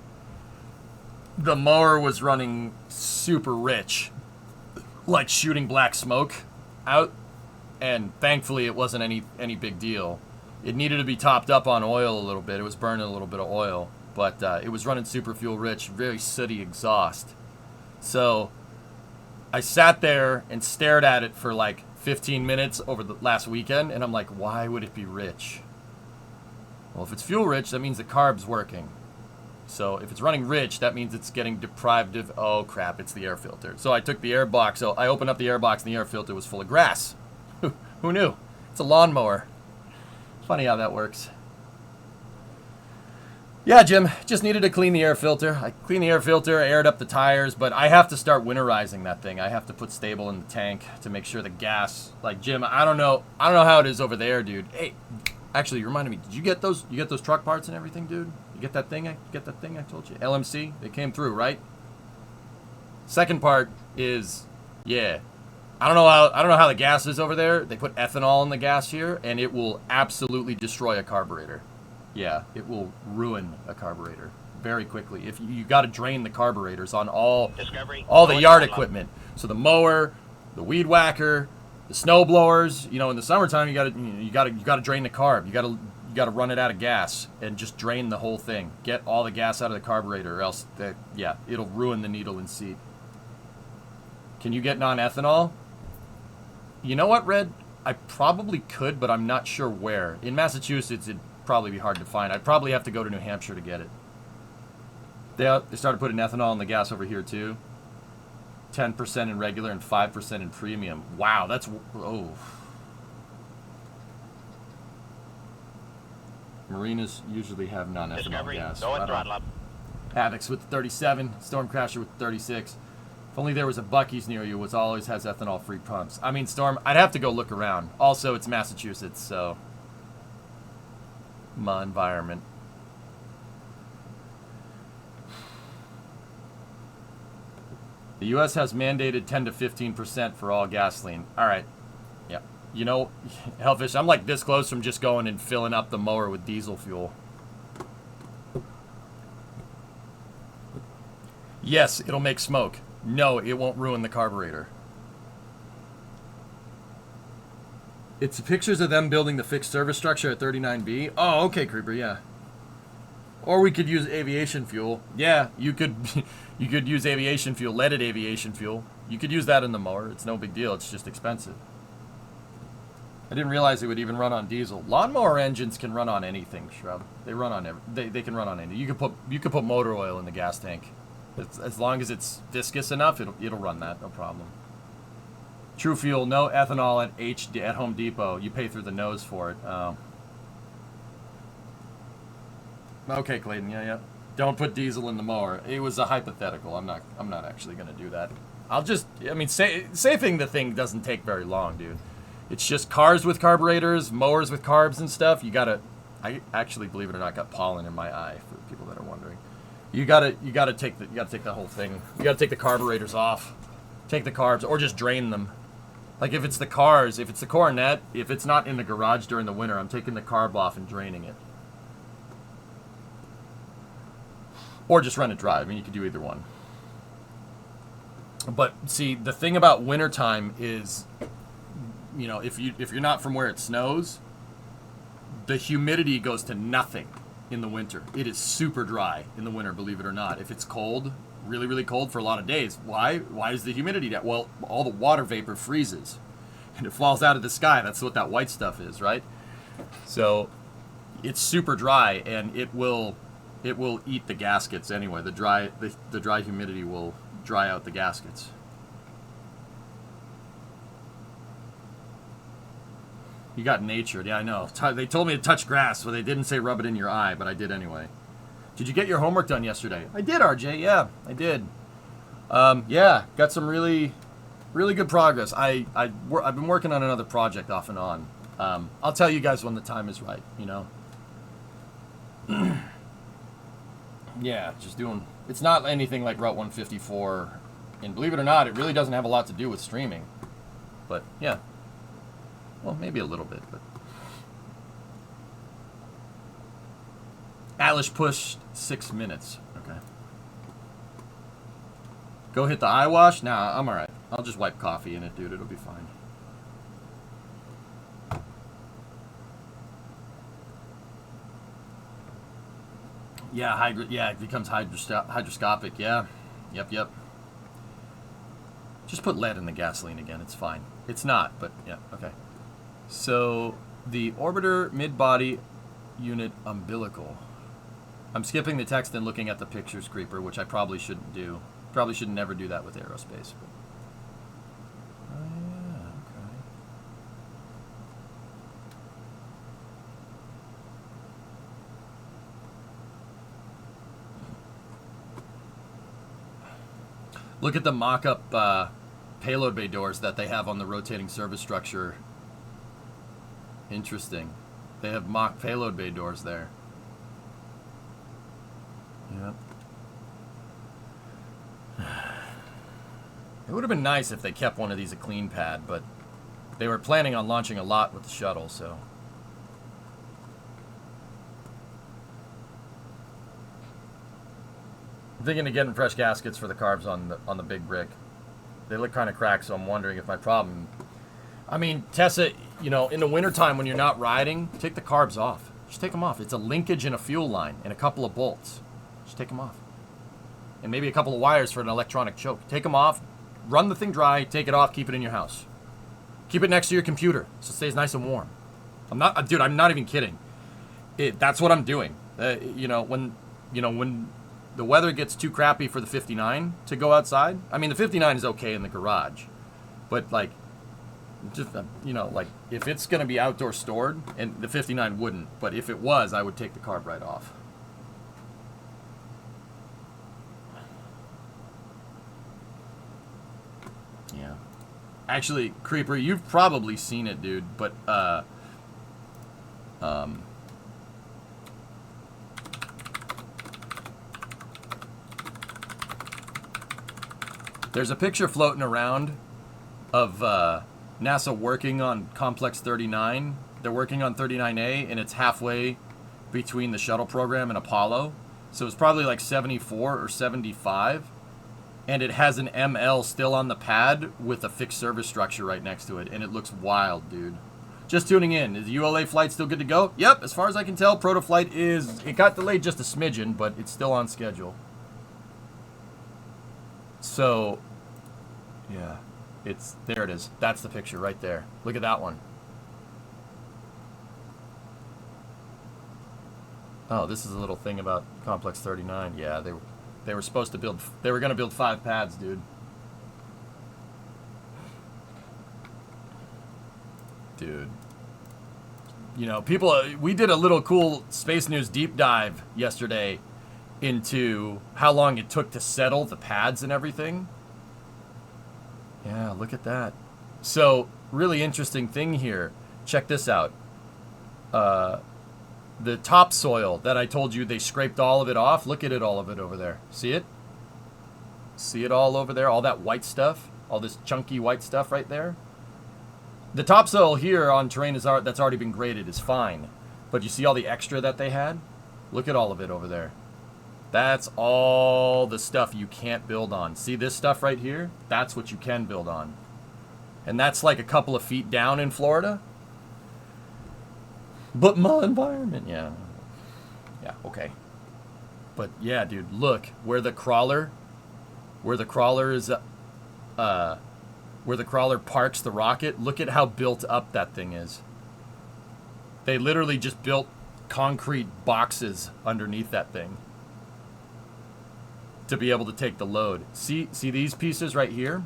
super rich. Like shooting black smoke out. And thankfully it wasn't any big deal. It needed to be topped up on oil a little bit. It was burning a little bit of oil. But it was running super fuel rich, very sooty exhaust. So I sat there and stared at it for like 15 minutes over the last weekend, and I'm like, why would it be rich? Well, if it's fuel rich, that means the carb's working. So if it's running rich, that means it's getting deprived of, oh crap, it's the air filter. So I took the air box, so I opened up the air box and the air filter was full of grass. Who knew? It's a lawnmower. Funny how that works. Yeah, Jim, just needed to clean the air filter. I cleaned the air filter, aired up the tires, but I have to start winterizing that thing. I have to put stable in the tank to make sure the gas, like Jim, I don't know how it is over there, dude. Hey, actually, you reminded me, did you get those truck parts and everything, dude? You get that thing I told you? LMC, they came through, right? Second part is, yeah. I don't know how the gas is over there. They put ethanol in the gas here, and it will absolutely destroy a carburetor. Yeah, it will ruin a carburetor very quickly. If you got to drain the carburetors on all the yard equipment. So the mower, the weed whacker, the snow blowers. You know, in the summertime, you got to drain the carb. You got to run it out of gas and just drain the whole thing. Get all the gas out of the carburetor, or else it'll ruin the needle and seat. Can you get non-ethanol? You know what, Red? I probably could, but I'm not sure where. In Massachusetts, it'd probably be hard to find. I'd probably have to go to New Hampshire to get it. They started putting ethanol in the gas over here too. 10% in regular and 5% in premium. Wow, that's Marinas usually have non-ethanol Discovery, gas. go and Right on. throttle up. Havocs with 37, Stormcrasher with 36. If only there was a Buc-ee's near you, which always has ethanol-free pumps. I mean, Storm, I'd have to go look around. Also, it's Massachusetts, so my environment. The U.S. has mandated 10 to 15% for all gasoline. All right. Yeah. You know, Hellfish, I'm like this close from just going and filling up the mower with diesel fuel. Yes, it'll make smoke. No, it won't ruin the carburetor. It's pictures of them building the fixed service structure at 39B. Oh, okay, Creeper, yeah. Or we could use aviation fuel. Yeah, you could you could use aviation fuel, leaded aviation fuel. You could use that in the mower. It's no big deal. It's just expensive. I didn't realize it would even run on diesel. Lawnmower engines can run on anything, Shrub. They run on they can run on anything. You could put motor oil in the gas tank. As long as it's viscous enough, it'll run that, no problem. True Fuel, no ethanol at Home Depot. You pay through the nose for it. Okay, Clayton. Yeah. Don't put diesel in the mower. It was a hypothetical. I'm not actually gonna do that. Safing the thing doesn't take very long, dude. It's just cars with carburetors, mowers with carbs and stuff. I actually, believe it or not, got pollen in my eye, for people that are wondering. You gotta take the whole thing. You gotta take the carburetors off, take the carbs, or just drain them. Like if it's the cars, if it's the Coronet, if it's not in the garage during the winter, I'm taking the carb off and draining it. Or just run it dry. I mean, you could do either one. But see, the thing about wintertime is, you know, if you're not from where it snows, the humidity goes to nothing in the winter. It is super dry in the winter, believe it or not. If it's cold, really, really cold for a lot of days, why is the humidity down? Well, all the water vapor freezes and it falls out of the sky. That's what that white stuff is, right? So it's super dry, and it will eat the gaskets anyway. The dry humidity will dry out the gaskets. You got natured. Yeah, I know. They told me to touch grass, so they didn't say rub it in your eye, but I did anyway. Did you get your homework done yesterday? I did, RJ. Yeah, I did. Yeah, got some really, really good progress. I've been working on another project off and on. I'll tell you guys when the time is right, you know. Yeah, just doing... It's not anything like Route 154, and believe it or not, it really doesn't have a lot to do with streaming. But, yeah. Well, maybe a little bit, but... Alish pushed 6 minutes. Okay. Go hit the eye wash? Nah, I'm alright. I'll just wipe coffee in it, dude. It'll be fine. Yeah, it becomes hydroscopic. Yeah. Yep. Just put lead in the gasoline again. It's fine. It's not, but yeah, okay. So, the orbiter mid-body unit umbilical. I'm skipping the text and looking at the pictures, Creeper, which I probably shouldn't do. Probably should never do that with aerospace. But... Oh, yeah, okay. Look at the mock-up payload bay doors that they have on the rotating service structure. Interesting. They have mock payload bay doors there. Yep. It would have been nice if they kept one of these a clean pad, but they were planning on launching a lot with the shuttle, so... I'm thinking of getting fresh gaskets for the carbs on the big brick. They look kind of cracked, so I'm wondering if my problem... I mean, Tessa, you know, in the wintertime when you're not riding, take the carbs off. Just take them off. It's a linkage in a fuel line and a couple of bolts. Just take them off. And maybe a couple of wires for an electronic choke. Take them off, run the thing dry, take it off, keep it in your house. Keep it next to your computer so it stays nice and warm. I'm not even kidding. That's what I'm doing. When the weather gets too crappy for the 59 to go outside. I mean, the 59 is okay in the garage, but like, just you know, like if it's gonna be outdoor stored, and the 59 wouldn't, but if it was, I would take the carb right off. Yeah, actually, Creeper, you've probably seen it, dude, but there's a picture floating around of NASA working on Complex 39. They're working on 39A, and it's halfway between the shuttle program and Apollo. So it's probably like 74 or 75. And it has an ML still on the pad with a fixed service structure right next to it. And it looks wild, dude. Just tuning in. Is the ULA flight still good to go? Yep, as far as I can tell, Protoflight is... It got delayed just a smidgen, but it's still on schedule. So... yeah, there it is. That's the picture right there. Look at that one. Oh, this is a little thing about Complex 39. Yeah, they were supposed to build, they were going to build 5 pads, dude. Dude. You know, people, we did a little cool Space News deep dive yesterday into how long it took to settle the pads and everything. Yeah, look at that. So, really interesting thing here. Check this out. The topsoil that I told you they scraped all of it off. Look at it, all of it over there. See it? See it all over there? All that white stuff? All this chunky white stuff right there? The topsoil here on terrain that's already been graded is fine. But you see all the extra that they had? Look at all of it over there. That's all the stuff you can't build on. See this stuff right here? That's what you can build on. And that's like a couple of feet down in Florida. But my environment, yeah. Yeah, okay. But yeah, dude, look, where the crawler is, where the crawler parks the rocket, look at how built up that thing is. They literally just built concrete boxes underneath that thing to be able to take the load. See these pieces right here?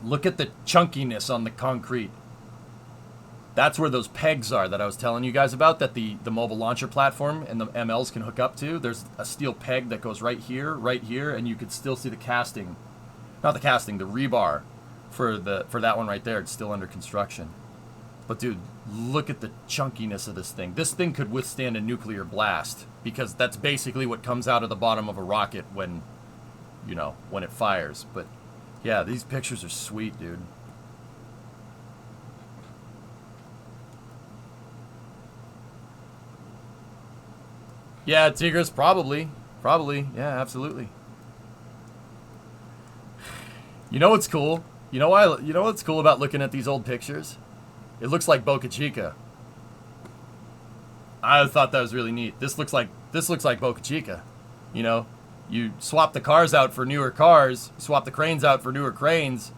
Look at the chunkiness on the concrete. That's where those pegs are that I was telling you guys about, that the mobile launcher platform and the MLs can hook up to. There's a steel peg that goes right here, and you could still see the casting. Not the casting, the rebar for that one right there. It's still under construction. But dude, look at the chunkiness of this thing. This thing could withstand a nuclear blast, because that's basically what comes out of the bottom of a rocket when, you know, when it fires. But yeah, these pictures are sweet, dude. Yeah, Tigris, probably. Yeah, absolutely. You know what's cool? You know what's cool about looking at these old pictures? It looks like Boca Chica. I thought that was really neat. This looks like Boca Chica. You know, you swap the cars out for newer cars, swap the cranes out for newer cranes.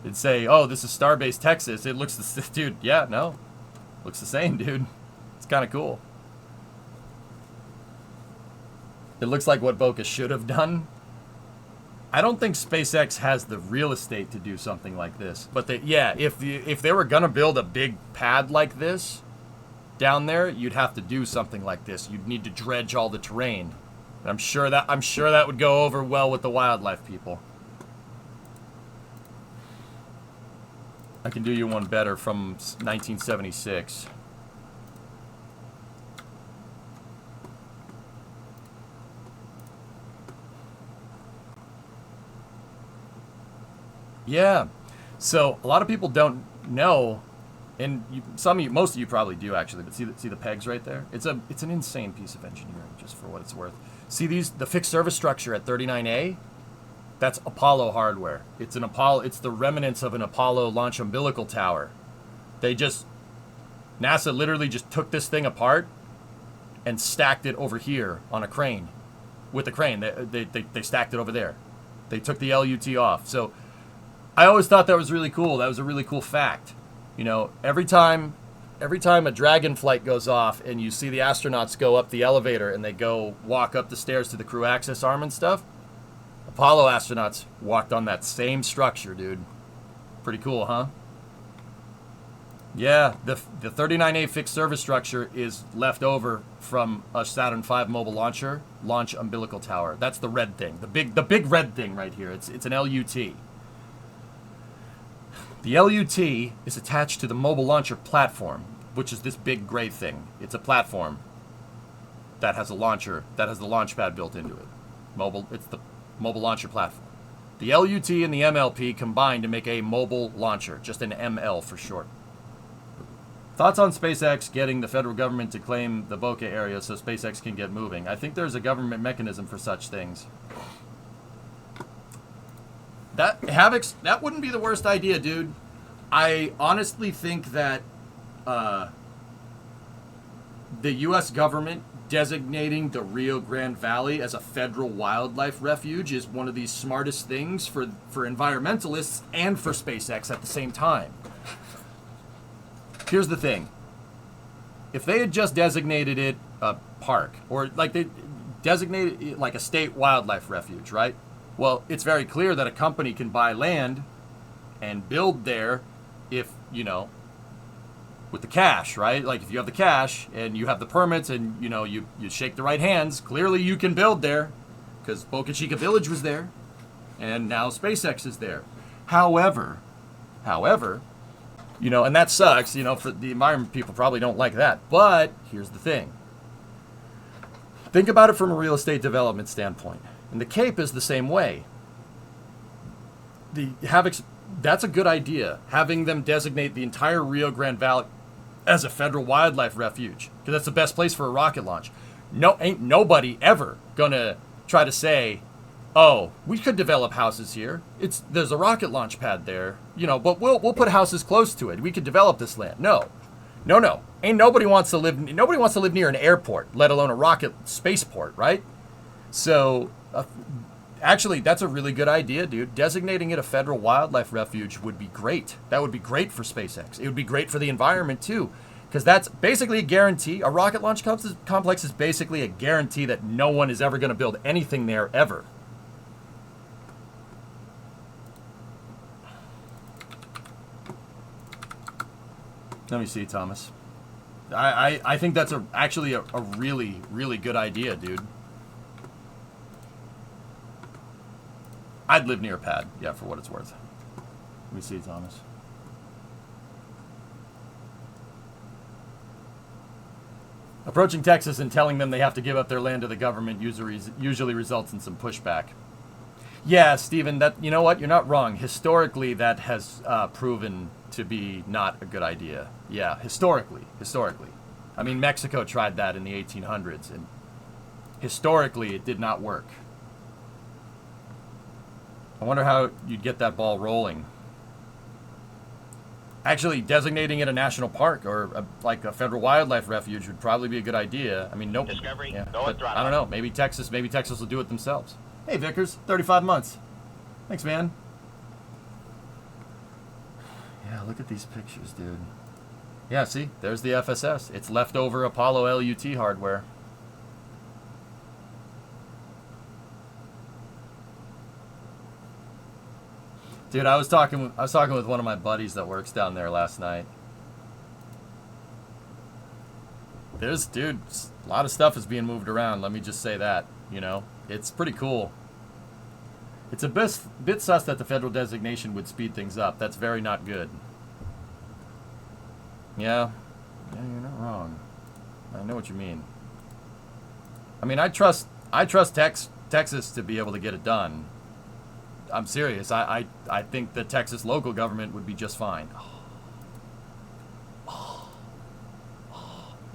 It'd say, "Oh, this is Starbase Texas." It looks the dude. Yeah, no, looks the same, dude. It's kind of cool. It looks like what Boca should have done. I don't think SpaceX has the real estate to do something like this. But if they were gonna build a big pad like this down there, you'd have to do something like this. You'd need to dredge all the terrain. And I'm sure that would go over well with the wildlife people. I can do you one better from 1976. Yeah, so a lot of people don't know, and most of you probably do actually. But see the pegs right there? It's an insane piece of engineering, just for what it's worth. See the fixed service structure at 39A? That's Apollo hardware. It's the remnants of an Apollo launch umbilical tower. NASA literally just took this thing apart and stacked it over here on a crane, with a crane. They stacked it over there. They took the LUT off. So I always thought that was really cool. That was a really cool fact. You know, every time every time a Dragon flight goes off and you see the astronauts go up the elevator and they go walk up the stairs to the crew access arm and stuff, Apollo astronauts walked on that same structure, dude. Pretty cool, huh? Yeah, the 39A fixed service structure is left over from a Saturn V mobile launcher launch umbilical tower. That's the red thing, the big red thing right here. It's an LUT. The LUT is attached to the mobile launcher platform, which is this big gray thing. It's a platform that has a launcher, that has the launch pad built into it. It's the mobile launcher platform. The LUT and the MLP combine to make a mobile launcher, just an ML for short. Thoughts on SpaceX getting the federal government to claim the Boca area so SpaceX can get moving? I think there's a government mechanism for such things. That wouldn't be the worst idea, dude. I honestly think that the U.S. government designating the Rio Grande Valley as a federal wildlife refuge is one of the smartest things for environmentalists and for SpaceX at the same time. Here's the thing. If they had just designated it a park, or like they designated it like a state wildlife refuge, right? Well, it's very clear that a company can buy land and build there if, you know, with the cash, right? Like if you have the cash and you have the permits and, you know, you shake the right hands, clearly you can build there because Boca Chica Village was there and now SpaceX is there. However, you know, and that sucks, you know, for the environment people probably don't like that. But here's the thing. Think about it from a real estate development standpoint. And the Cape is the same way. That's a good idea, having them designate the entire Rio Grande Valley as a federal wildlife refuge, because that's the best place for a rocket launch. Ain't nobody ever gonna try to say, oh, we could develop houses here. There's a rocket launch pad there, you know, but we'll put houses close to it. We could develop this land. No. Ain't nobody wants to live near an airport, let alone a rocket spaceport, right? So, actually, that's a really good idea, dude. Designating it a federal wildlife refuge would be great. That would be great for SpaceX. It would be great for the environment too, because that's basically a guarantee. A rocket launch complex is basically a guarantee that no one is ever going to build anything there ever. Let me see, Thomas. I think that's actually a really, really good idea, dude. I'd live near a pad, yeah, for what it's worth. Let me see, Thomas. Approaching Texas and telling them they have to give up their land to the government usually results in some pushback. Yeah, Stephen, you know what? You're not wrong. Historically, that has proven to be not a good idea. Yeah, historically. I mean, Mexico tried that in the 1800s, and historically, it did not work. I wonder how you'd get that ball rolling. Actually, designating it a national park or like a federal wildlife refuge would probably be a good idea. I mean, nope. Discovery, yeah, go and throttle. I don't know. Maybe Texas will do it themselves. Hey, Vickers, 35 months. Thanks, man. Yeah, look at these pictures, dude. Yeah, see? There's the FSS. It's leftover Apollo LUT hardware. Dude, I was talking with one of my buddies that works down there last night. Dude, a lot of stuff is being moved around, let me just say that, you know? It's pretty cool. It's a bit sus that the federal designation would speed things up. That's very not good. Yeah, you're not wrong. I know what you mean. I mean, I trust Texas to be able to get it done. I'm serious. I think the Texas local government would be just fine. Yeah,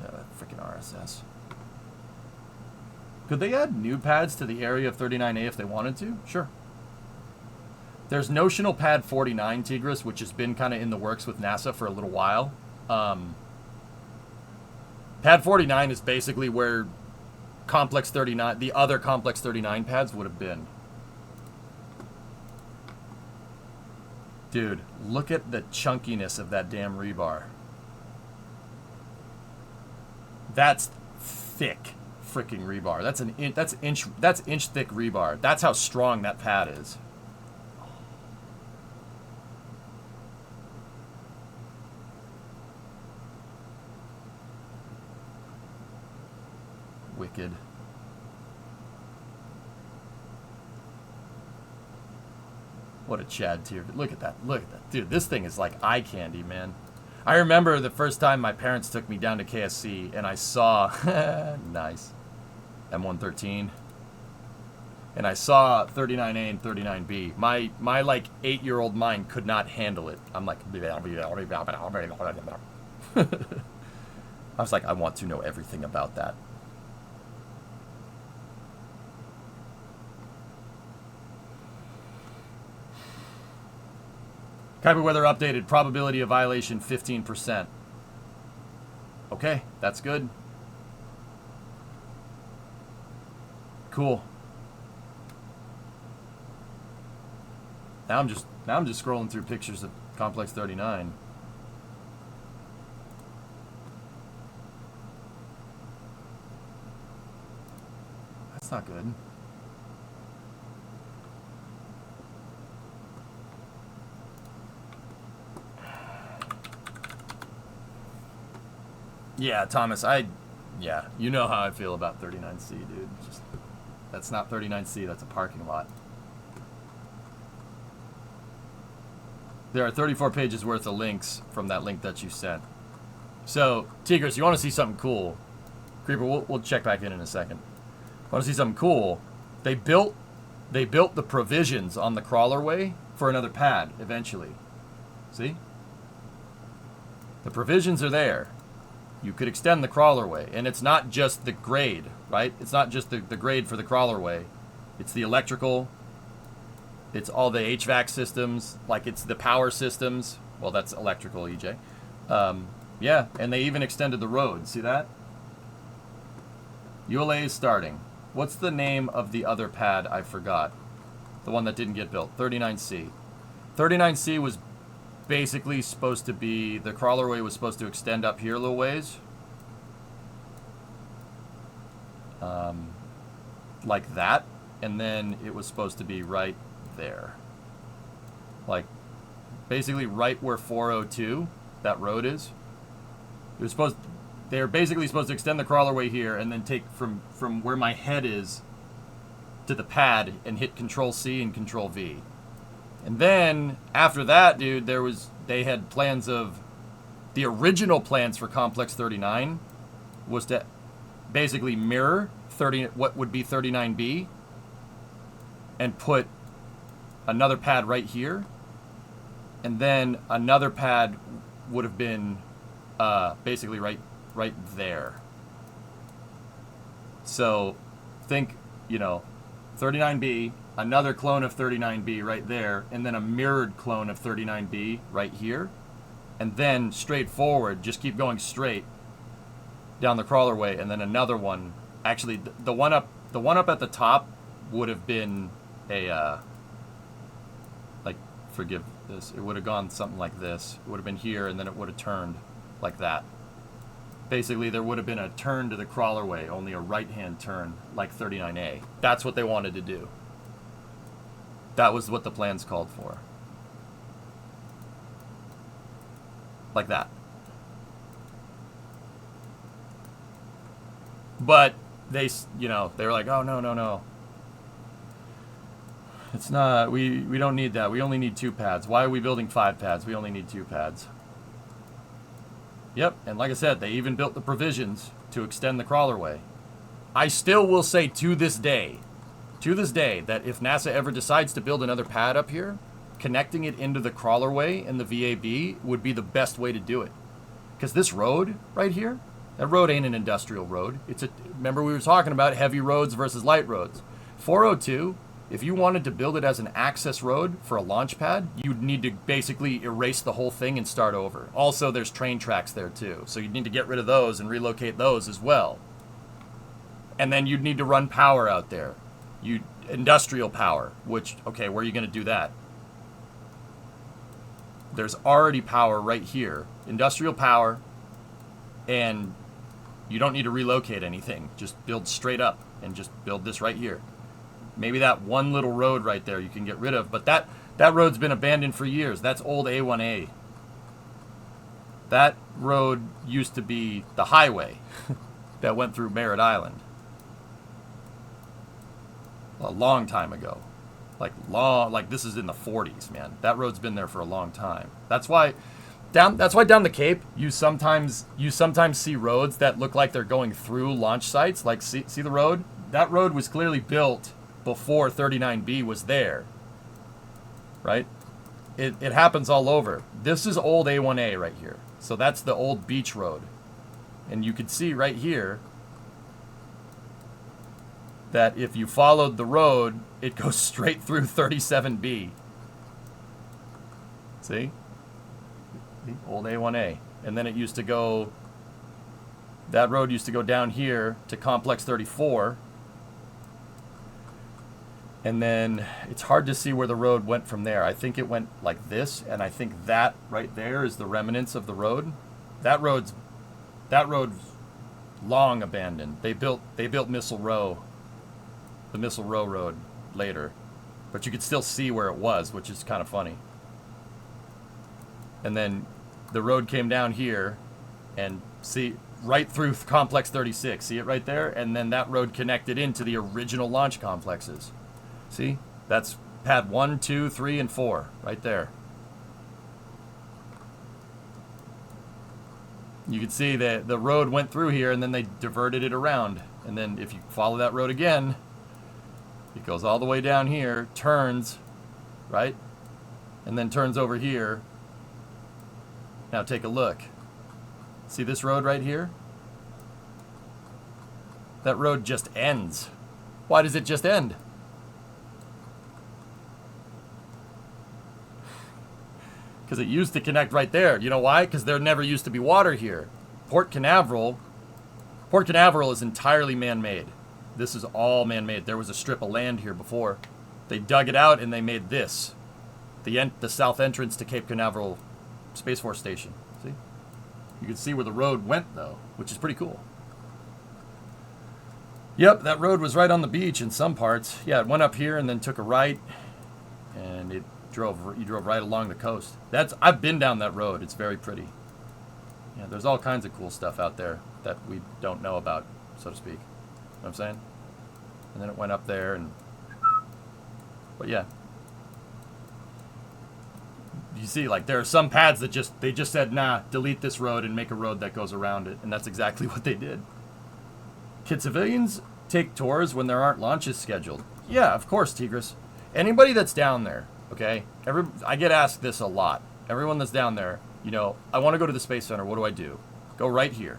that freaking RSS. Could they add new pads to the area of 39A if they wanted to? Sure. There's notional pad 49, Tigris, which has been kind of in the works with NASA for a little while. Pad 49 is basically where Complex 39, the other Complex 39 pads would have been. Dude, look at the chunkiness of that damn rebar. That's thick freaking rebar. That's inch thick rebar. That's how strong that pad is. Wicked. What a Chad tier. Look at that. Look at that. Dude, this thing is like eye candy, man. I remember the first time my parents took me down to KSC and I saw nice M113 and I saw 39A and 39B. My like 8-year-old mind could not handle it. I'm like I was like, I want to know everything about that. Kuiper weather updated. Probability of violation 15%. Okay, that's good. Cool. Now I'm just scrolling through pictures of Complex 39. That's not good. Yeah, Thomas, yeah, you know how I feel about 39C, dude. Just, that's not 39C, that's a parking lot. There are 34 pages worth of links from that link that you sent. So, Tigris, you want to see something cool? Creeper, we'll check back in a second. Want to see something cool? They built the provisions on the crawlerway for another pad eventually. See? The provisions are there. You could extend the crawlerway, and it's not just the grade, right? It's not just the grade for the crawlerway. It's the electrical. It's all the HVAC systems, like it's the power systems. Well, that's electrical, EJ. Yeah, and they even extended the road. See that? ULA is starting. What's the name of the other pad? I forgot. The one that didn't get built. 39C. 39C was basically supposed to be, the crawlerway was supposed to extend up here a little ways. Like that. And then it was supposed to be right there. Like, basically right where 402, that road is. It was supposed, they're basically supposed to extend the crawlerway here and then take from where my head is to the pad and hit Control C and Control V. And then after that, dude, they had plans of, the original plans for Complex 39 was to basically mirror what would be 39B and put another pad right here, and then another pad would have been basically right there. So think, 39B, another clone of 39B right there, and then a mirrored clone of 39B right here, and then straight forward, just keep going straight down the crawlerway, and then another one. Actually, the one up at the top would have been a forgive this. It would have gone something like this. It would have been here, and then it would have turned like that. Basically, there would have been a turn to the crawlerway, only a right-hand turn, like 39A. That's what they wanted to do. That was what the plans called for. Like that. But they were like, oh, no. It's not, we don't need that. We only need 2 pads. Why are we building 5 pads? We only need 2 pads. Yep, and like I said, they even built the provisions to extend the crawlerway. I still will say to this day, that if NASA ever decides to build another pad up here, connecting it into the crawlerway and the VAB would be the best way to do it. Because this road right here, that road ain't an industrial road. Remember we were talking about heavy roads versus light roads. 402, if you wanted to build it as an access road for a launch pad, you'd need to basically erase the whole thing and start over. Also, there's train tracks there too, so you'd need to get rid of those and relocate those as well. And then you'd need to run power out there. Industrial power, which, okay, where are you going to do that? There's already power right here. Industrial power, and You don't need to relocate anything. Just build straight up and just build this right here. Maybe that one little road right there you can get rid of, but that road's been abandoned for years. That's old A1A. That road used to be the highway that went through Merritt Island a long time ago. Like this is in the 40s, man. That road's been there for a long time. That's why down the Cape you sometimes see roads that look like they're going through launch sites. Like see the road? That road was clearly built before 39B was there. Right? It happens all over. This is old A1A right here. So that's the old beach road. And you can see right here that if you followed the road, it goes straight through 37B. See? Old A1A. And then it used to go, that road used to go down here to Complex 34. And then it's hard to see where the road went from there. I think it went like this, and I think that right there is the remnants of the road. That road's long abandoned. They built Missile Row, the Missile Row Road later, but you could still see where it was, which is kind of funny. And then the road came down here, and see right through Complex 36. See it right there, and then that road connected into the original launch complexes. See? That's pad 1, 2, 3, and 4 right there. You can see that the road went through here and then they diverted it around. And then if you follow that road again, it goes all the way down here, turns, right? And then turns over here. Now take a look. See this road right here? That road just ends. Why does it just end? Because it used to connect right there. You know why? Because there never used to be water here. Port Canaveral is entirely man-made. This is all man-made. There was a strip of land here before. They dug it out and they made this. The south entrance to Cape Canaveral Space Force Station. See? You can see where the road went, though, which is pretty cool. Yep, that road was right on the beach in some parts. Yeah, it went up here and then took a right, and you drove right along the coast. I've been down that road. It's very pretty. Yeah, there's all kinds of cool stuff out there that we don't know about, so to speak. You know what I'm saying? And then it went up there, and but yeah. You see, like, there are some pads that they just said, nah, delete this road and make a road that goes around it, and that's exactly what they did. Can civilians take tours when there aren't launches scheduled? Yeah, of course, Tigris. Anybody that's down there, okay? I get asked this a lot. Everyone that's down there, you know, I want to go to the Space Center. What do I do? Go right here.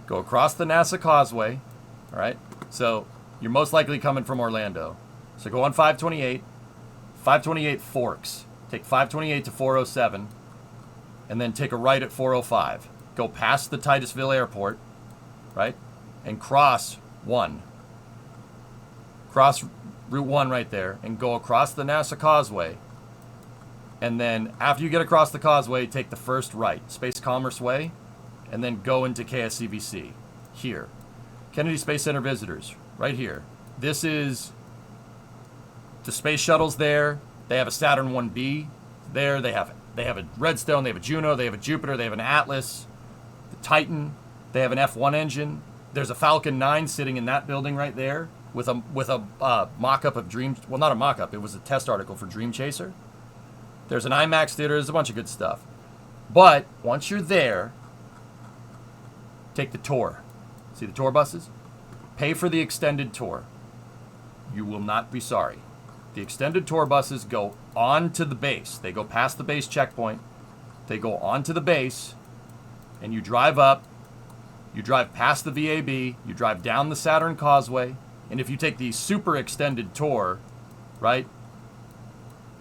Go across the NASA Causeway, all right? So you're most likely coming from Orlando. So go on 528. 528 forks. Take 528 to 407, and then take a right at 405. Go past the Titusville Airport, right? And cross 1. Cross Route 1 right there, and go across the NASA Causeway. And then after you get across the causeway, take the first right, Space Commerce Way, and then go into KSCVC. Here. Kennedy Space Center visitors, right here. This is the space shuttles there. They have a Saturn 1B there. They have a Redstone, they have a Juno, they have a Jupiter, they have an Atlas, the Titan, they have an F1 engine. There's a Falcon 9 sitting in that building right there with a mock-up of Dream. Well, not a mock-up. It was a test article for Dream Chaser. There's an IMAX theater. There's a bunch of good stuff. But once you're there, take the tour. See the tour buses? Pay for the extended tour. You will not be sorry. The extended tour buses go on to the base. They go past the base checkpoint. They go on to the base, and you drive up. You drive past the VAB. You drive down the Saturn Causeway. And if you take the super extended tour, right?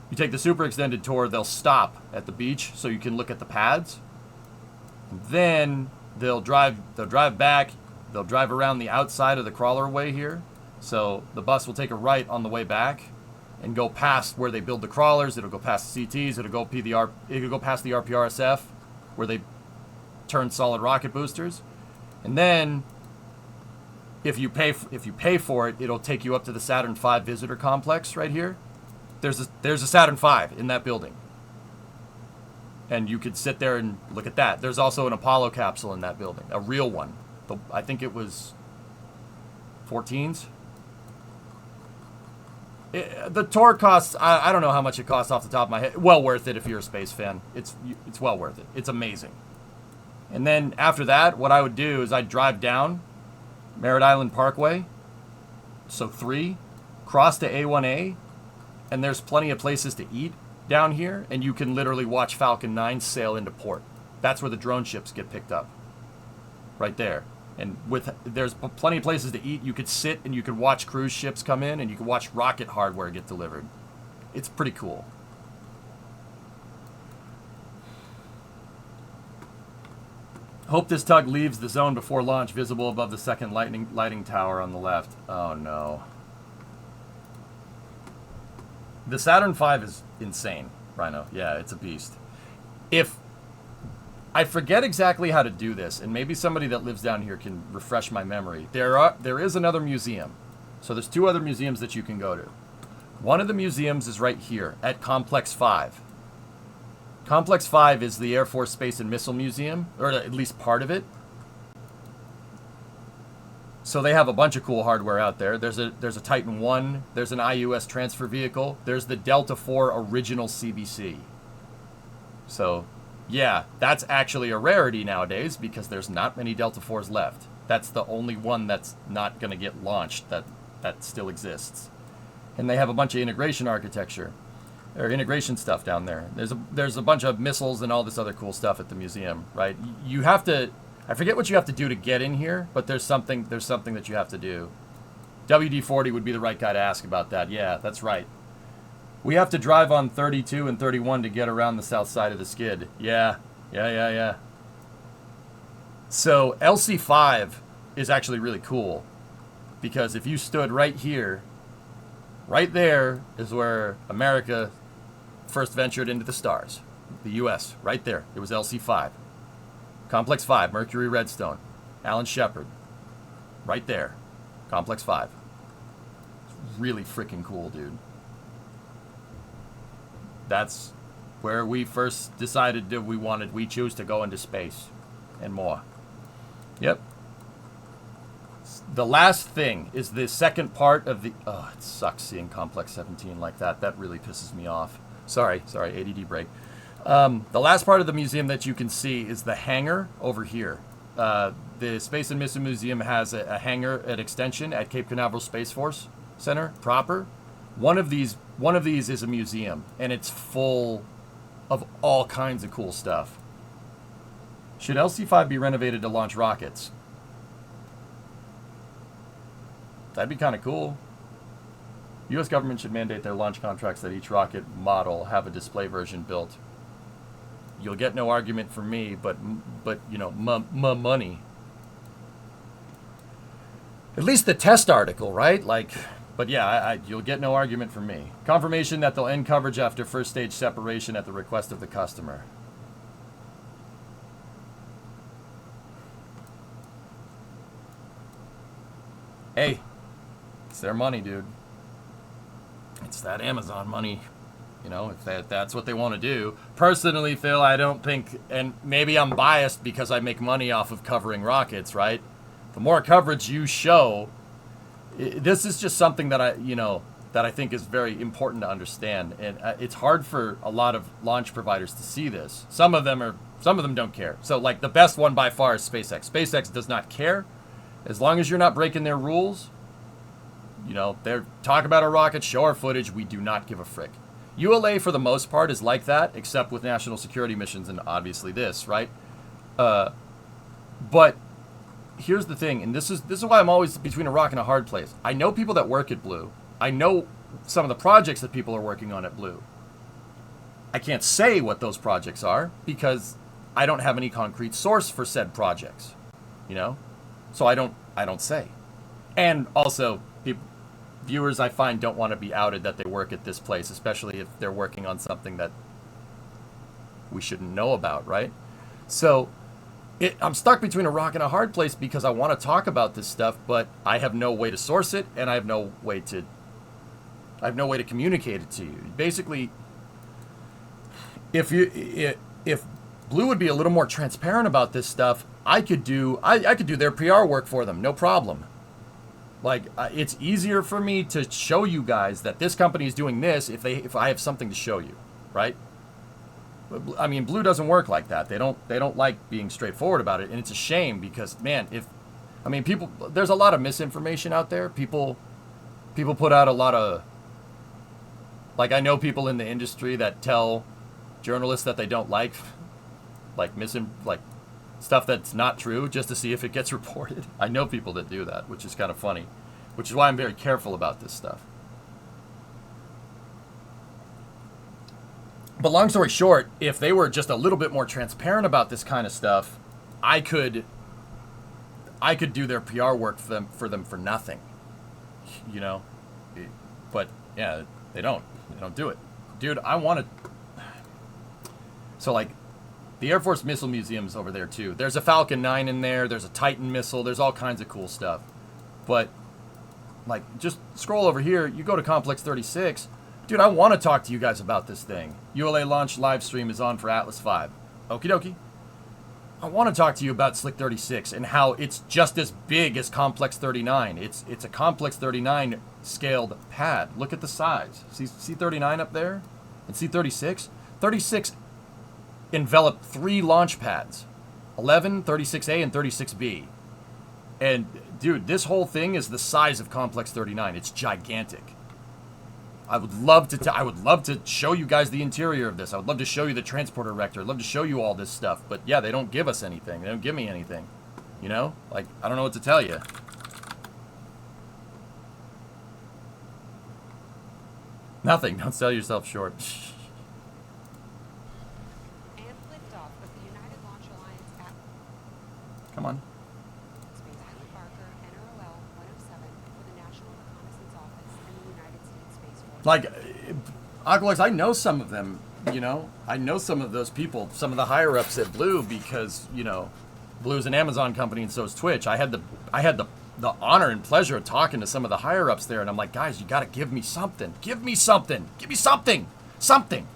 You take the super extended tour, they'll stop at the beach so you can look at the pads. And then they'll drive back. They'll drive around the outside of the crawlerway here. So the bus will take a right on the way back and go past where they build the crawlers. It'll go past the CTs. It'll go past the RPRSF where they turn solid rocket boosters. And then, if you pay for it, it'll take you up to the Saturn V visitor complex right here. There's a Saturn V in that building, and you could sit there and look at that. There's also an Apollo capsule in that building, a real one. I think it was 14s. The tour costs, I don't know how much it costs off the top of my head. Well worth it if you're a space fan. It's well worth it. It's amazing. And then after that, what I would do is I'd drive down Merritt Island Parkway, so 3, cross to A1A, and there's plenty of places to eat down here, and you can literally watch Falcon 9 sail into port. That's where the drone ships get picked up. Right there. And there's plenty of places to eat. You could sit and you could watch cruise ships come in, and you could watch rocket hardware get delivered. It's pretty cool. Hope this tug leaves the zone before launch, visible above the second lighting tower on the left. Oh no. The Saturn V is insane, Rhino. Yeah, it's a beast. If I forget exactly how to do this, and maybe somebody that lives down here can refresh my memory. There is another museum. So there's 2 other museums that you can go to. One of the museums is right here at Complex 5. Complex 5 is the Air Force Space and Missile Museum, or at least part of it. So they have a bunch of cool hardware out there. There's a Titan 1, there's an IUS transfer vehicle, there's the Delta IV original CBC. So yeah, that's actually a rarity nowadays because there's not many Delta IVs left. That's the only one that's not going to get launched that still exists. And they have a bunch of integration architecture, or integration stuff down there. There's a bunch of missiles and all this other cool stuff at the museum, right? You have to, I forget what you have to do to get in here, but there's something that you have to do. WD-40 would be the right guy to ask about that. Yeah, that's right. We have to drive on 32 and 31 to get around the south side of the skid. Yeah. So LC5 is actually really cool because if you stood right here, right there is where America first ventured into the stars. The U.S., right there. It was LC5. Complex 5, Mercury Redstone, Alan Shepard. Right there. Complex 5. It's really freaking cool, dude. That's where we first decided that we choose to go into space and more. Yep. The last thing is the second part of the... Oh, it sucks seeing Complex 17 like that. That really pisses me off. Sorry, ADD break. The last part of the museum that you can see is the hangar over here. The Space and Missile Museum has a hangar at Extension at Cape Canaveral Space Force Center proper. One of these is a museum, and it's full of all kinds of cool stuff. Should LC-5 be renovated to launch rockets? That'd be kind of cool. U.S. government should mandate their launch contracts that each rocket model have a display version built. You'll get no argument from me, but you know, money. At least the test article, right? Like, but yeah, you'll get no argument from me. Confirmation that they'll end coverage after first stage separation at the request of the customer. Hey, it's their money, dude. It's that Amazon money. You know, if that's what they want to do. Personally, Phil, I don't think, and maybe I'm biased because I make money off of covering rockets, right? The more coverage you show, this is just something that I think is very important to understand, and it's hard for a lot of launch providers to see this. Some of them don't care. So, like, the best one by far is SpaceX. SpaceX does not care. As long as you're not breaking their rules, you know, they're talk about our rockets, show our footage, we do not give a frick. ULA, for the most part, is like that, except with national security missions and obviously this, right? But here's the thing, and this is why I'm always between a rock and a hard place. I know people that work at Blue. I know some of the projects that people are working on at Blue. I can't say what those projects are because I don't have any concrete source for said projects, you know? So I don't say. And also, viewers, I find, don't want to be outed that they work at this place, especially if they're working on something that we shouldn't know about, right? So I'm stuck between a rock and a hard place because I want to talk about this stuff, but I have no way to source it, and I have no way to communicate it to you. Basically, if Blue would be a little more transparent about this stuff, I could do their PR work for them, no problem. Like, it's easier for me to show you guys that this company is doing this if I have something to show you, right? I mean, Blue doesn't work like that. They don't like being straightforward about it, and it's a shame because, man, people, there's a lot of misinformation out there. People put out a lot of, like, I know people in the industry that tell journalists that they don't like stuff that's not true just to see if it gets reported. I know people that do that, which is kind of funny, which is why I'm very careful about this stuff. But long story short, if they were just a little bit more transparent about this kind of stuff, I could do their PR work for them for nothing, you know. But yeah, they don't do it, dude. I want to. So, like, the Air Force Missile Museum's over there too. There's a Falcon 9 in there. There's a Titan missile. There's all kinds of cool stuff. But, like, just scroll over here. You go to Complex 36. Dude, I want to talk to you guys about this thing. ULA launch live stream is on for Atlas 5. Okie dokie. I want to talk to you about Slick 36 and how it's just as big as Complex 39. It's a Complex 39 scaled pad. Look at the size. See 39 up there? And see 36? 36 enveloped 3 launch pads. 11, 36A, and 36B. And, dude, this whole thing is the size of Complex 39. It's gigantic. I would love to show you guys the interior of this. I would love to show you the transporter rector. I'd love to show you all this stuff. But yeah, they don't give us anything. They don't give me anything. You know? Like, I don't know what to tell you. Nothing. Don't sell yourself short. And liftoff of the United Launch Alliance at Come on. Space Island Barker, NROL 107 for the National Reconnaissance Office and the United States Space Force. Like, Aqualux, I know some of them, you know. I know some of those people, some of the higher-ups at Blue because, you know, Blue's an Amazon company and so is Twitch. I had the honor and pleasure of talking to some of the higher-ups there, and I'm like, guys, you got to give me something. Give me something. Give me something. Something.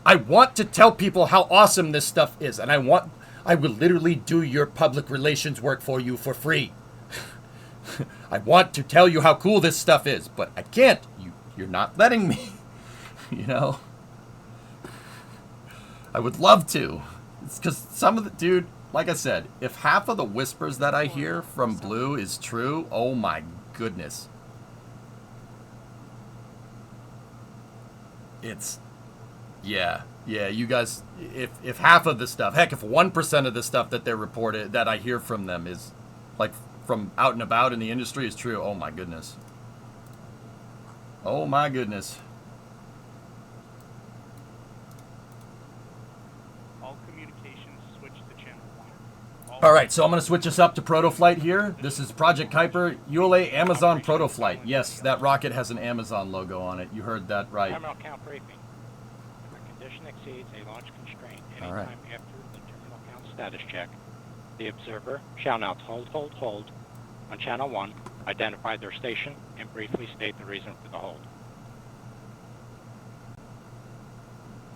I want to tell people how awesome this stuff is, and I will literally do your public relations work for you for free. I want to tell you how cool this stuff is, but I can't. You're not letting me, you know. I would love to. It's because some of the, dude, like I said, if half of the whispers that I hear from Blue is true, oh my goodness. It's, yeah, you guys, if half of the stuff, heck, if 1% of the stuff that they're reported, that I hear from them is, like, from out and about in the industry is true, oh my goodness. Oh my goodness. All communications switch to channel 1. All right, so I'm going to switch us up to Protoflight here. This is Project Kuiper, ULA Amazon Protoflight. Yes, that rocket has an Amazon logo on it. You heard that right. Terminal count briefing. If a condition exceeds a launch constraint anytime All right. after the terminal count status check, the observer shall now hold on channel 1, identify their station, and briefly state the reason for the hold.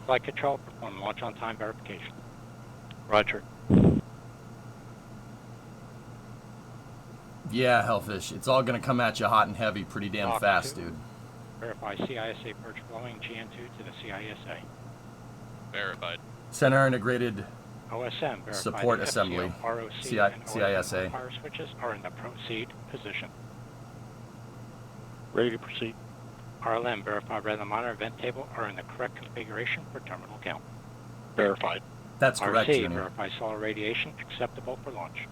Flight control, perform launch on time verification. Roger. Yeah, Hellfish, it's all going to come at you hot and heavy pretty damn Block fast, 2. dude. Verify CISA purge flowing GN2 to the CISA. Verified. Center Integrated OSM, verify Support the Assembly. FCO, ROC, CI and CISA. OSM power switches are in the proceed position. Ready to proceed. RLM, verify red monitor and vent table are in the correct configuration for terminal count. Verified. That's correct, RC, Junior. verify solar radiation acceptable for launch.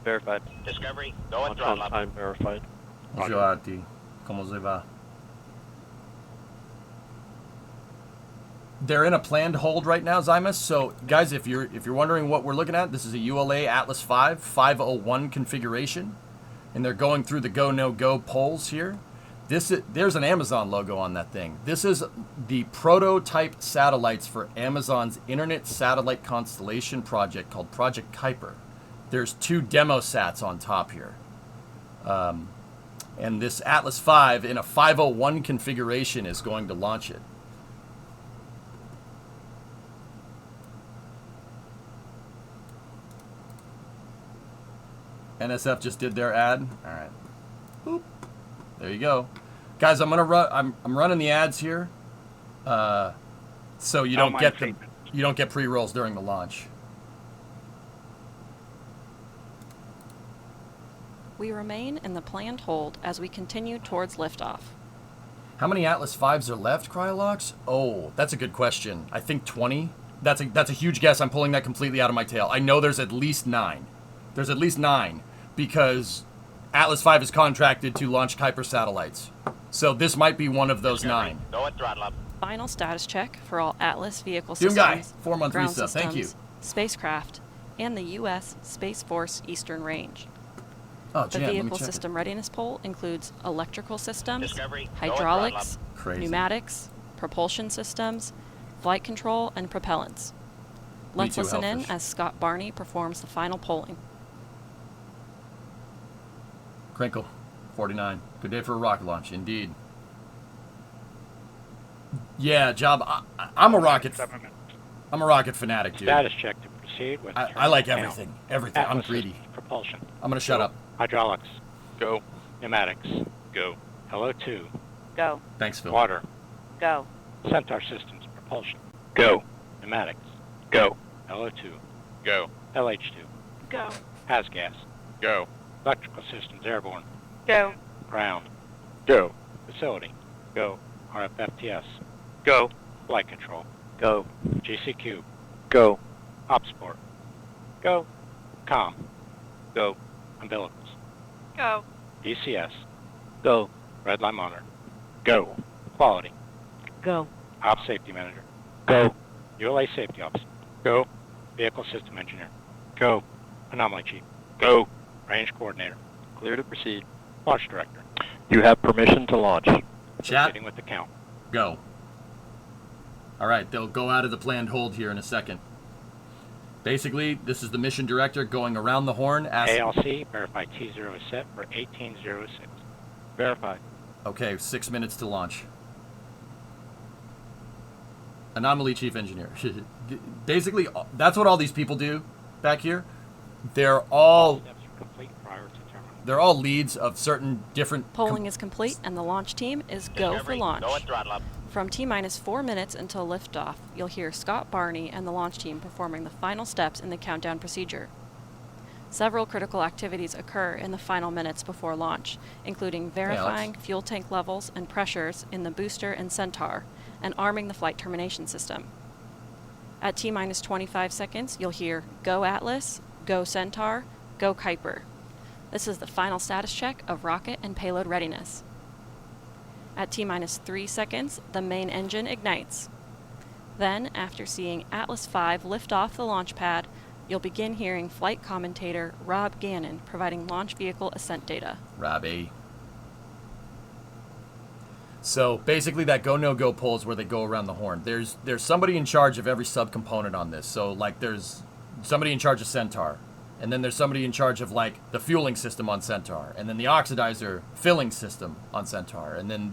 Verified. Discovery, go and Launch throttle on up. time. Verified. Bonjour a ti. ¿Cómo se va? They're in a planned hold right now, Zymus. So, guys, if you're wondering what we're looking at, this is a ULA Atlas 5 501 configuration, and they're going through the go no go polls here. There's an Amazon logo on that thing. This is the prototype satellites for Amazon's internet satellite constellation project called Project Kuiper. there's 2 demo sats on top here. And this Atlas V in a 501 configuration is going to launch it. NSF just did their ad. All right. Boop. There you go. Guys, I'm gonna run. I'm running the ads here, so you don't get them. You don't get pre-rolls during the launch. We remain in the planned hold as we continue towards liftoff. How many Atlas Vs are left, Cryolox? Oh, that's a good question. I think 20. That's a huge guess. I'm pulling that completely out of my tail. I know there's at least 9. There's at least 9 because Atlas V is contracted to launch Kuiper satellites. So this might be one of those 9. Go at throttle up. Final status check for all Atlas vehicle Doom systems, Guy, 4-month ground resub. Thank you. systems, spacecraft, and the U.S. Space Force Eastern Range. Oh, The Jan, let me vehicle check it. system readiness poll includes electrical systems, Discovery, go at hydraulics, Crazy. pneumatics, propulsion systems, flight control, and propellants. Let's too, listen in Hellfish. as Scott Barney performs the final polling. Crinkle, 49. Good day for a rocket launch, indeed. Yeah, Job. I'm a rocket. 7 minutes. I'm a rocket fanatic, dude. Status check to proceed with. I like terminal everything. count. Everything. I'm Atlas greedy. systems propulsion. I'm gonna shut up. Hydraulics. Go. Pneumatics. Go. LO2. Go. Thanks, Phil. Water. Go. Centaur systems propulsion. Go. Pneumatics. Go. LO2. Go. LH2. Go. HASGAS. Go. Electrical systems airborne. Go. Ground. Go. Facility. Go. RFFTS. Go. Flight control. Go. GCQ. Go. OpSport. Go. COM. Go. Umbilicals. Go. DCS. Go. Redline monitor. Go. Quality. Go. Op safety manager. Go. ULA safety officer. Go. Vehicle system engineer. Go. Anomaly chief. Go. Range coordinator. Clear to proceed. Launch director. You have permission to launch. Chat. Proceeding with the count. Go. All right, they'll go out of the planned hold here in a second. Basically, this is the mission director going around the horn asking... ALC, verify T0 is set for 1806. Verified. Okay, 6 minutes to launch. Anomaly chief engineer. Basically, that's what all these people do back here. They're all Steps are complete prior to terminal. they're all leads of certain different... Polling is complete and the launch team is go for Discovery, launch. go at throttle up. From T-minus 4 minutes until liftoff, you'll hear Scott Barney and the launch team performing the final steps in the countdown procedure. Several critical activities occur in the final minutes before launch, including verifying fuel tank levels and pressures in the booster and Centaur, and arming the flight termination system. At T-minus 25 seconds, you'll hear Go Atlas, Go Centaur, Go Kuiper. This is the final status check of rocket and payload readiness. At T-minus 3 seconds, the main engine ignites. Then, after seeing Atlas V lift off the launch pad, you'll begin hearing flight commentator Rob Gannon providing launch vehicle ascent data. Robbie. So basically that go no go poll is where they go around the horn. There's somebody in charge of every subcomponent on this. So like there's somebody in charge of Centaur, and then there's somebody in charge of like the fueling system on Centaur, and then the oxidizer filling system on Centaur, and then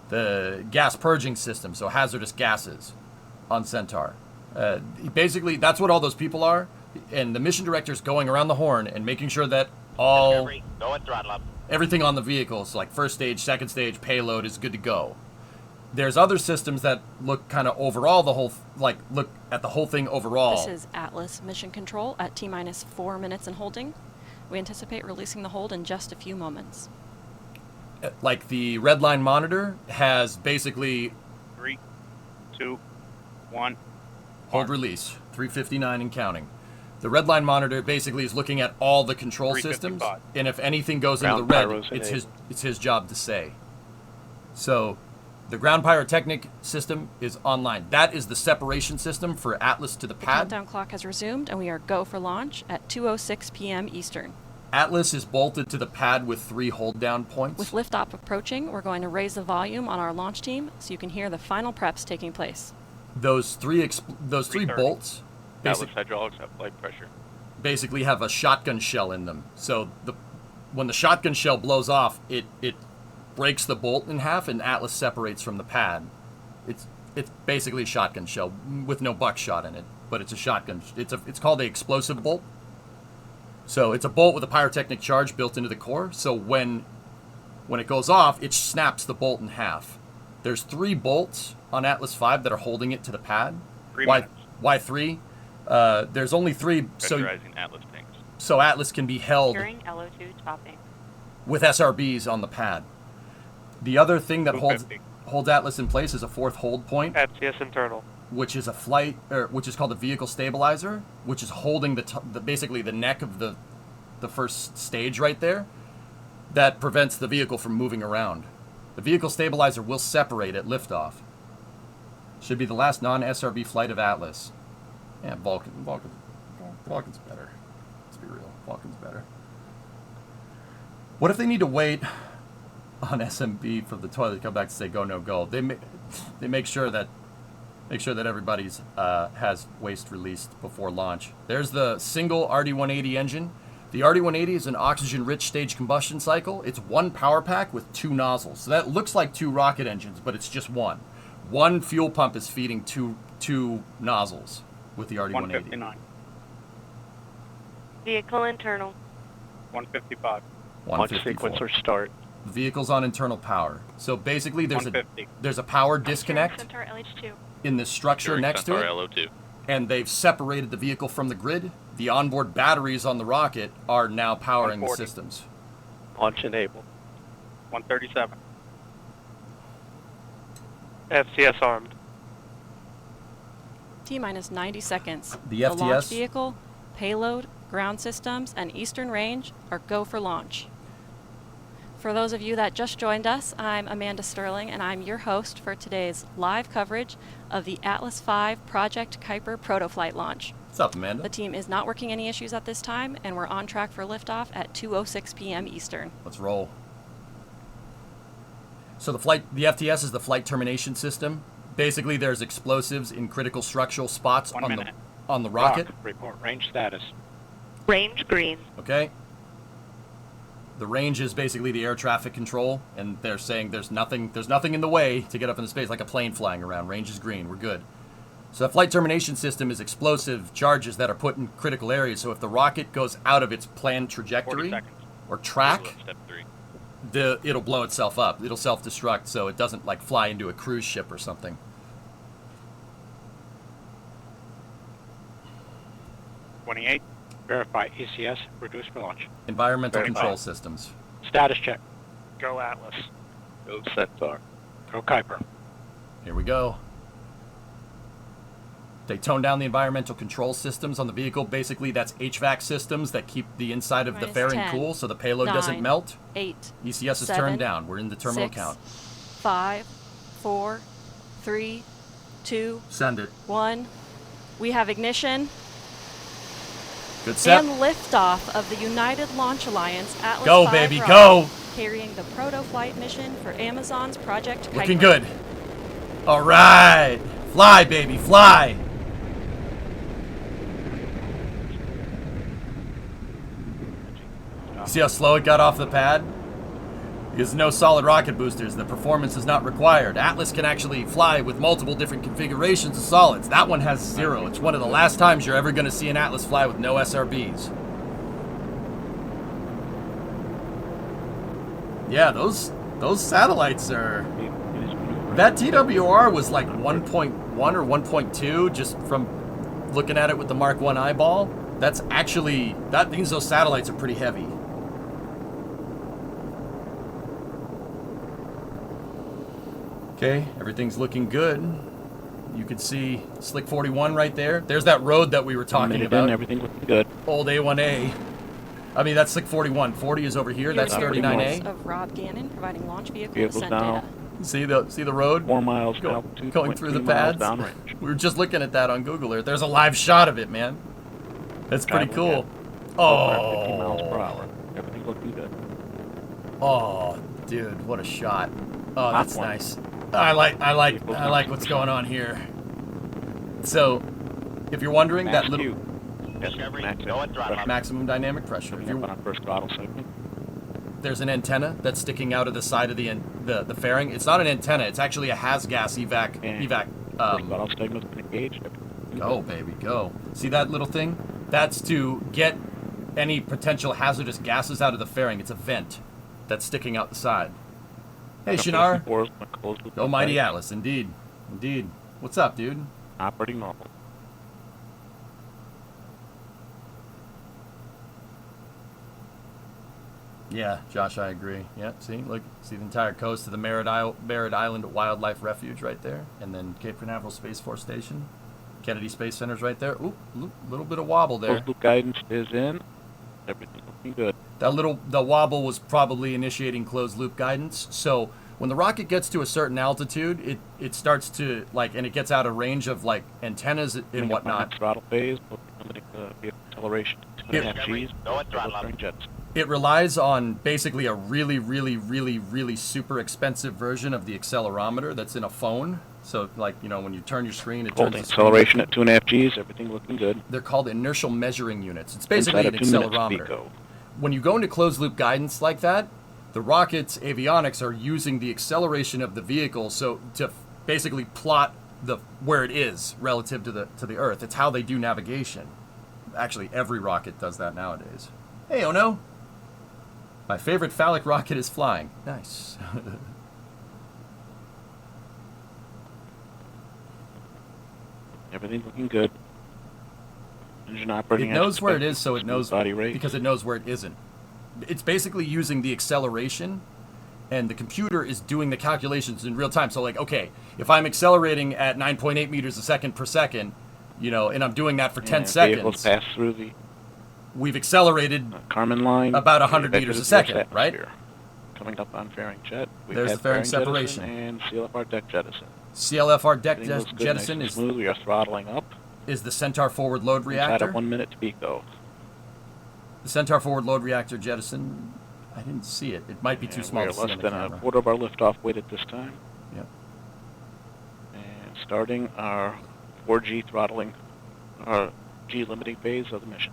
the gas purging system, so hazardous gases on Centaur. Basically that's what all those people are, and the mission director's going around the horn and making sure that all Discovery, go at throttle up. everything on the vehicle, so like first stage, second stage, payload is good to go. There's other systems that look kind of overall look at the whole thing overall. This is Atlas Mission Control at T-minus 4 minutes and holding. We anticipate releasing the hold in just a few moments. Like the red line monitor has basically 3, 2, 1. hold release 359 and counting. The red line monitor basically is looking at all the control systems, 355. and if anything goes into the Ground red, pyros it's his job to say. So the ground pyrotechnic system is online. That is the separation system for Atlas to the The pad. countdown clock has resumed and we are go for launch at 2:06 p.m. Eastern. Atlas is bolted to the pad with 3 hold down points. With liftoff approaching, we're going to raise the volume on our launch team so you can hear the final preps taking place. Those three 330. bolts, Atlas basic, hydraulics at flight pressure. basically have a shotgun shell in them. So when the shotgun shell blows off, it breaks the bolt in half, and Atlas separates from the pad. It's basically a shotgun shell with no buckshot in it, but it's a shotgun. It's called a explosive bolt. So it's a bolt with a pyrotechnic charge built into the core. So when it goes off, it snaps the bolt in half. There's 3 bolts on Atlas 5 that are holding it to the pad. 3 Why? minutes. Why 3? There's only 3. Pressurizing Atlas tanks. So Atlas can be held Securing LO2 topping. with SRBs on the pad. The other thing that holds 250. Atlas in place is a 4th hold point, FCS internal. which is which is called the vehicle stabilizer, which is holding basically the neck of the first stage right there, that prevents the vehicle from moving around. The vehicle stabilizer will separate at liftoff. Should be the last non-SRB flight of Atlas. Yeah, Vulcan's better. Let's be real, Vulcan's better. What if they need to wait on SMB for the toilet to come back to say go, no go? They make sure that everybody's has waste released before launch. There's the single RD-180 engine. The RD-180 is an oxygen-rich stage combustion cycle. It's 1 power pack with 2 nozzles. So that looks like 2 rocket engines, but it's just 1. 1 fuel pump is feeding two nozzles with the RD-180. 159. Vehicle internal. 155. Launch 154. sequencer start. The vehicle's on internal power. So basically there's 150. a power disconnect Centaur LH2. in this structure Securing next to Centaur it, LO2. and they've separated the vehicle from the grid. The onboard batteries on the rocket are now powering the 140. systems. Launch enabled. 137. FCS armed. T-minus 90 seconds. The launch FTS vehicle, payload, ground systems, and eastern range are go for launch. For those of you that just joined us, I'm Amanda Sterling, and I'm your host for today's live coverage of the Atlas V Project Kuiper Protoflight launch. What's up, Amanda? The team is not working any issues at this time, and we're on track for liftoff at 2:06 p.m. Eastern. Let's roll. So the FTS is the flight termination system. Basically, there's explosives in critical structural spots 1 minute. on the rocket. Report range status. Range green. Okay. The range is basically the air traffic control, and they're saying there's nothing in the way to get up into space, like a plane flying around. Range is green. We're good. So the flight termination system is explosive charges that are put in critical areas. So if the rocket goes out of its planned 40 trajectory seconds. or track, Step 3. it'll blow itself up. It'll self-destruct, so it doesn't like fly into a cruise ship or something. Verify ECS reduced for launch. Environmental Very control fine. systems. Status check. Go Atlas. Go Centaur. Go Kuiper. Here we go. They tone down the environmental control systems on the vehicle. Basically, that's HVAC systems that keep the inside of the Minus fairing 10, cool so the payload doesn't 9, melt. 8, ECS is 7, turned down. We're in the terminal 6, count. 5, 4, 3, 2, Send it. 1. We have ignition Good set. and liftoff of the United Launch Alliance Atlas Go, V baby, rocket, go. carrying the Protoflight mission for Amazon's Project Kuiper. Looking good. All right. Fly, baby, fly. See how slow it got off the pad? Because no solid rocket boosters, the performance is not required. Atlas can actually fly with multiple different configurations of solids. That one has 0. It's one of the last times you're ever going to see an Atlas fly with no SRBs. Yeah, those satellites are... That TWR was like 1.1 or 1.2 just from looking at it with the Mark 1 eyeball. That's actually... That means those satellites are pretty heavy. Okay, everything's looking good. You can see Slick 41 right there. There's that road that we were talking about. Everything looking good. Old A1A. I mean, that's Slick 41. 40 is over here. That's Here's 39A. of Rob Gannon providing launch vehicle Vehicles ascent down. data. See the road? 4 miles Go- altitude. going through the 0.3 miles pads. downrange. We were just looking at that on Google Earth. There's a live shot of it, man. That's pretty cool. 50 miles per Oh, hour. Everything looking good. oh, dude, what a shot. Oh, that's one. nice. I like what's going on here. So, if you're wondering, that Mass little Q. Discovery, Max go and throttle up. Maximum dynamic pressure. If Coming up you're on our first throttle segment. there's an antenna that's sticking out of the side of the fairing. It's not an antenna. It's actually a has gas evac. And Evac. First throttle segment's been engaged. Go, baby, go. See that little thing? That's to get any potential hazardous gases out of the fairing. It's a vent that's sticking out the side. Hey, Shinar. Go, Mighty Atlas. Indeed. Indeed. What's up, dude? Operating normal. Yeah, Josh, I agree. Yeah, see, look, see the entire coast of the Merritt Island Wildlife Refuge right there, and then Cape Canaveral Space Force Station, Kennedy Space Center's right there. Ooh, little bit of wobble there. Closed loop guidance is in. Everything's looking good. The wobble was probably initiating closed loop guidance. So when the rocket gets to a certain altitude, it starts to and it gets out of range of antennas and whatnot. Throttle phase, limiting the acceleration to 2.5 Gs. Go and throttle up. Jets. It relies on basically a really, really, really, really super expensive version of the accelerometer that's in a phone. So, when you turn your screen, it turns Holding the screen. acceleration at 2.5 Gs. Everything looking good. They're called inertial measuring units. It's basically an Inside of 2 minutes, accelerometer. Pico. When you go into closed loop guidance like that, the rocket's avionics are using the acceleration of the vehicle to basically plot where it is relative to the Earth. It's how they do navigation. Actually, every rocket does that nowadays. Hey, Ono. My favorite phallic rocket is flying. Nice. Everything looking good. Engine operating. It knows where it is, so it knows body rate. because it knows where it isn't. It's basically using the acceleration, and the computer is doing the calculations in real time. So, okay, if I'm accelerating at 9.8 meters a second per second, and I'm doing that for 10 Vehicles seconds, pass through the we've accelerated Kármán line. about 100 meters a second, right? Coming up on fairing jet. We've There's had the fairing jettison separation. And CLFR deck jettison. CLFR deck Everything looks good, jettison nice and smooth. We are throttling up. is the Centaur forward load Inside reactor. of 1 minute to Pico. The Centaur forward load reactor jettison. I didn't see it. It might be too And small we are to see less on the than camera. a quarter of our liftoff weight at this time. Yep. And starting our 4G throttling, our G limiting phase of the mission.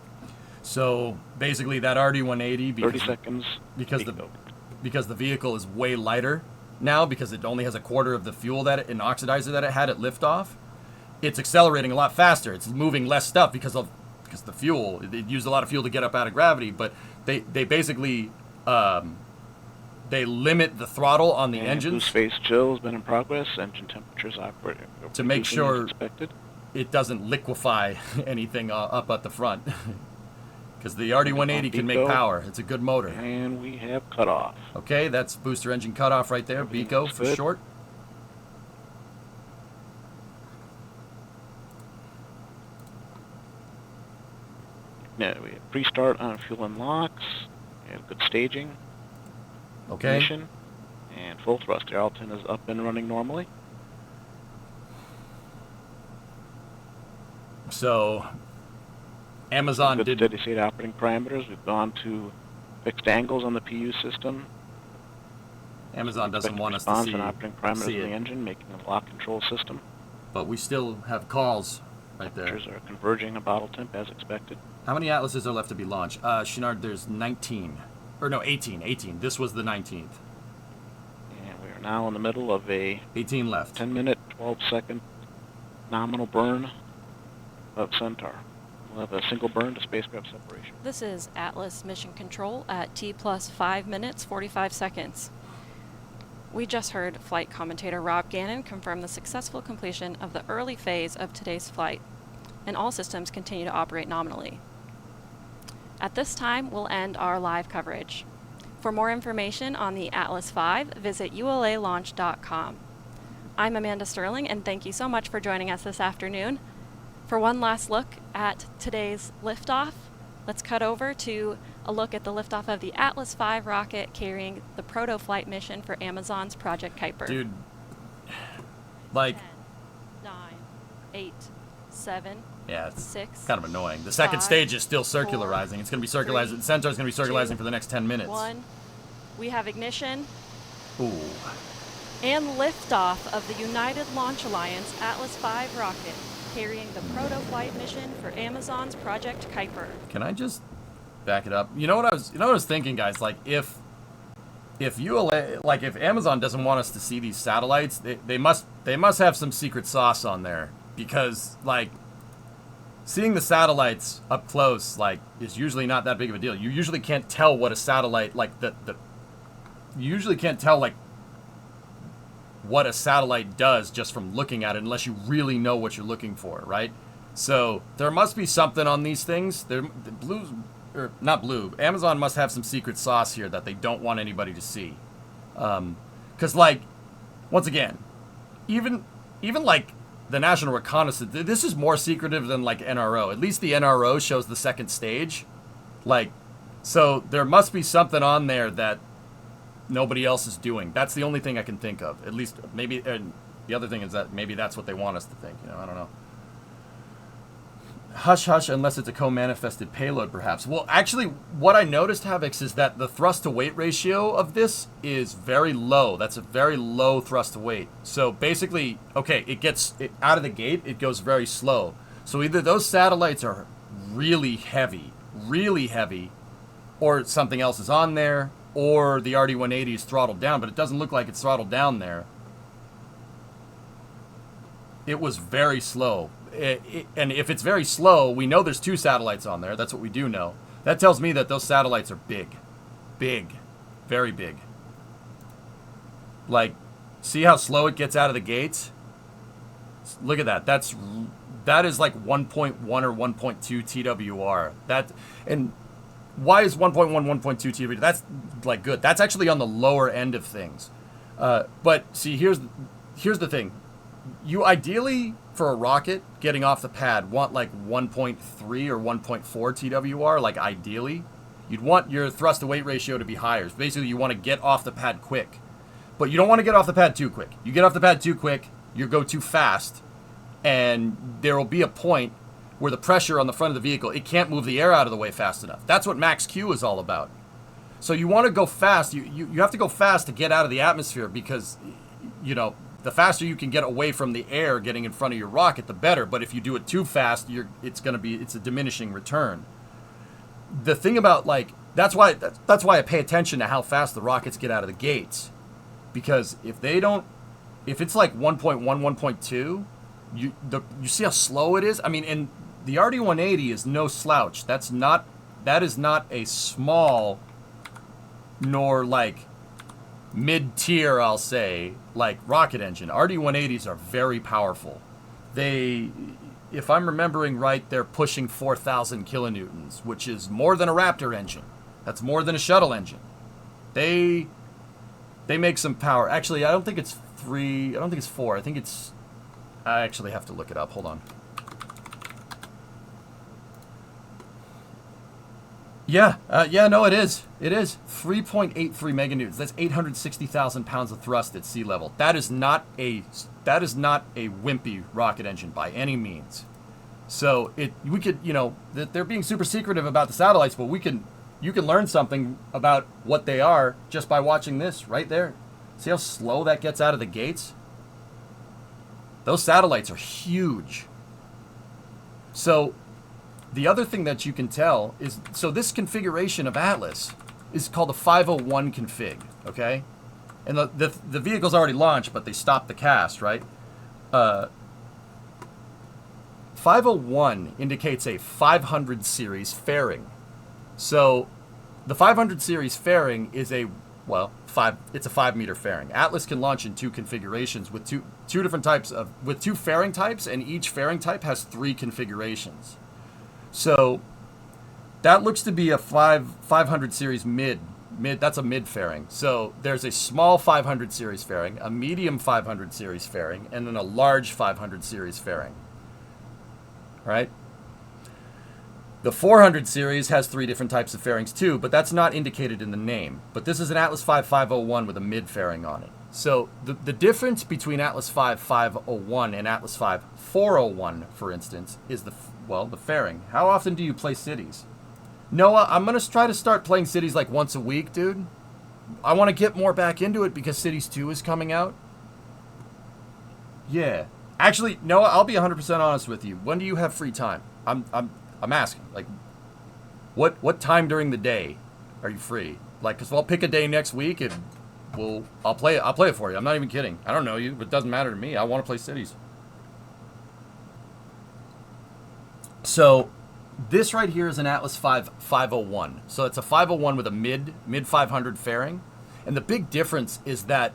So basically, that RD-180 30 seconds. because Pico. the vehicle is way lighter now because it only has a quarter of the fuel an oxidizer that it had at liftoff. It's accelerating a lot faster. It's moving less stuff because the fuel. It used a lot of fuel to get up out of gravity, but they basically they limit the throttle on the And engines boost phase chill has been in progress. Engine temperatures operating to make reducing sure as expected. it doesn't liquefy anything up at the front. Because the RD-180 can make power. It's a good motor. And we have cutoff. Okay, that's booster engine cutoff right there. Everything BECO looks for good. short. Now we have pre-start on fuel and locks. We have good staging. Okay. Ignition, and full thrust. The Arlton is up and running normally. So, Amazon Good did. steady state operating parameters. We've gone to fixed angles on the PU system. Amazon doesn't Expected want us to response see, and operating parameters see of the it, engine, making a lock control system. but we still have calls right there. Temperatures are converging to bottle temp as expected. How many Atlases are left to be launched? Chenard, there's 19. Or no, 18. 18. This was the 19th. And we are now in the middle of a 18 left. 10-minute, 12-second nominal burn of Centaur. We'll have a single burn to spacecraft separation. This is Atlas Mission Control at T plus 5 minutes, 45 seconds. We just heard flight commentator Rob Gannon confirm the successful completion of the early phase of today's flight, and all systems continue to operate nominally. At this time, we'll end our live coverage. For more information on the Atlas V, visit ulalaunch.com. I'm Amanda Sterling, and thank you so much for joining us this afternoon. For one last look at today's liftoff, let's cut over to a look at the liftoff of the Atlas V rocket carrying the Protoflight mission for Amazon's Project Kuiper. Dude, like, 10, 9, 8, 7, yeah, it's 6, kind of annoying. The second 5, stage is still circularizing. It's going to be circularizing. 3, Centaur's going to be circularizing 2, for the next 10 minutes. 1. We have ignition Ooh. and liftoff of the United Launch Alliance Atlas V rocket carrying the Protoflight mission for Amazon's Project Kuiper. Can I just back it up? You know what I was thinking, guys? Like if ULA, like if Amazon doesn't want us to see these satellites, they must have some secret sauce on there, because like seeing the satellites up close like is usually not that big of a deal. You usually can't tell what a satellite like you usually can't tell like what a satellite does just from looking at it unless you really know what you're looking for, right? So there must be something on these things. Amazon must have some secret sauce here that they don't want anybody to see. Because like, once again, even like the National Reconnaissance, this is more secretive than like NRO. At least the NRO shows the second stage. Like, so there must be something on there that nobody else is doing. That's the only thing I can think of. At least maybe, and the other thing is that maybe that's what they want us to think. You know, I don't know. Hush hush, unless it's a co-manifested payload, perhaps. Well, actually, what I noticed, Havix, is that the thrust-to-weight ratio of this is very low. That's a very low thrust-to-weight. So basically, okay, it out of the gate, it goes very slow. So either those satellites are really heavy, or something else is on there, or the RD-180 is throttled down, but it doesn't look like it's throttled down there. It was very slow. And if it's very slow, we know there's 2 satellites on there. That's what we do know. That tells me that those satellites are big. Big. Very big. Like, see how slow it gets out of the gates? Look at that. That is like 1.1 or 1.2 TWR. And why is 1.1, 1.2 TWR? That's like good. That's actually on the lower end of things. But see, here's the thing. You ideally, for a rocket getting off the pad, want like 1.3 or 1.4 TWR, like ideally. You'd want your thrust-to-weight ratio to be higher. So basically, you want to get off the pad quick. But you don't want to get off the pad too quick. You get off the pad too quick, you go too fast, and there will be a point where the pressure on the front of the vehicle, it can't move the air out of the way fast enough. That's what max Q is all about. So you want to go fast. You have to go fast to get out of the atmosphere because, you know, the faster you can get away from the air getting in front of your rocket, the better. But if you do it too fast, it's a diminishing return. The thing about like that's why I pay attention to how fast the rockets get out of the gates, because if it's like 1.1, 1.2, you see how slow it is. I mean, and the RD-180 is no slouch. That is not a small nor like mid-tier, I'll say, like rocket engine. RD-180s are very powerful. They, if I'm remembering right, they're pushing 4,000 kilonewtons, which is more than a Raptor engine. That's more than a shuttle engine. They make some power. Actually, I don't think it's 3. I don't think it's 4. I actually have to look it up. Hold on. Yeah, no, it is. It is 3.83 meganewtons. That's 860,000 pounds of thrust at sea level. That is not a wimpy rocket engine by any means. So we could, you know, they're being super secretive about the satellites, but you can learn something about what they are just by watching this right there. See how slow that gets out of the gates? Those satellites are huge. So the other thing that you can tell is, so this configuration of Atlas is called the 501 config, okay? And the vehicle's already launched, but they stopped the cast, right? 501 indicates a 500 series fairing. So the 500 series fairing is it's a 5-meter fairing. Atlas can launch in 2 configurations with two different types with 2 fairing types, and each fairing type has 3 configurations. So that looks to be a 500 series mid. That's a mid fairing. So there's a small 500 series fairing, a medium 500 series fairing, and then a large 500 series fairing. All right? The 400 series has 3 different types of fairings too, but that's not indicated in the name. But this is an Atlas V 501 with a mid fairing on it. So the difference between Atlas V 501 and Atlas V 401, for instance, is the fairing. How often do you play cities? Noah, I'm going to try to start playing cities like once a week, dude. I want to get more back into it because Cities 2 is coming out. Yeah. Actually, no, I'll be 100% honest with you. When do you have free time? I'm asking. Like, what time during the day are you free? Like, cause I'll pick a day next week and I'll play it for you. I'm not even kidding. I don't know you, but it doesn't matter to me. I want to play cities. So, this right here is an Atlas 5 501. So it's a 501 with a mid 500 fairing, and the big difference is that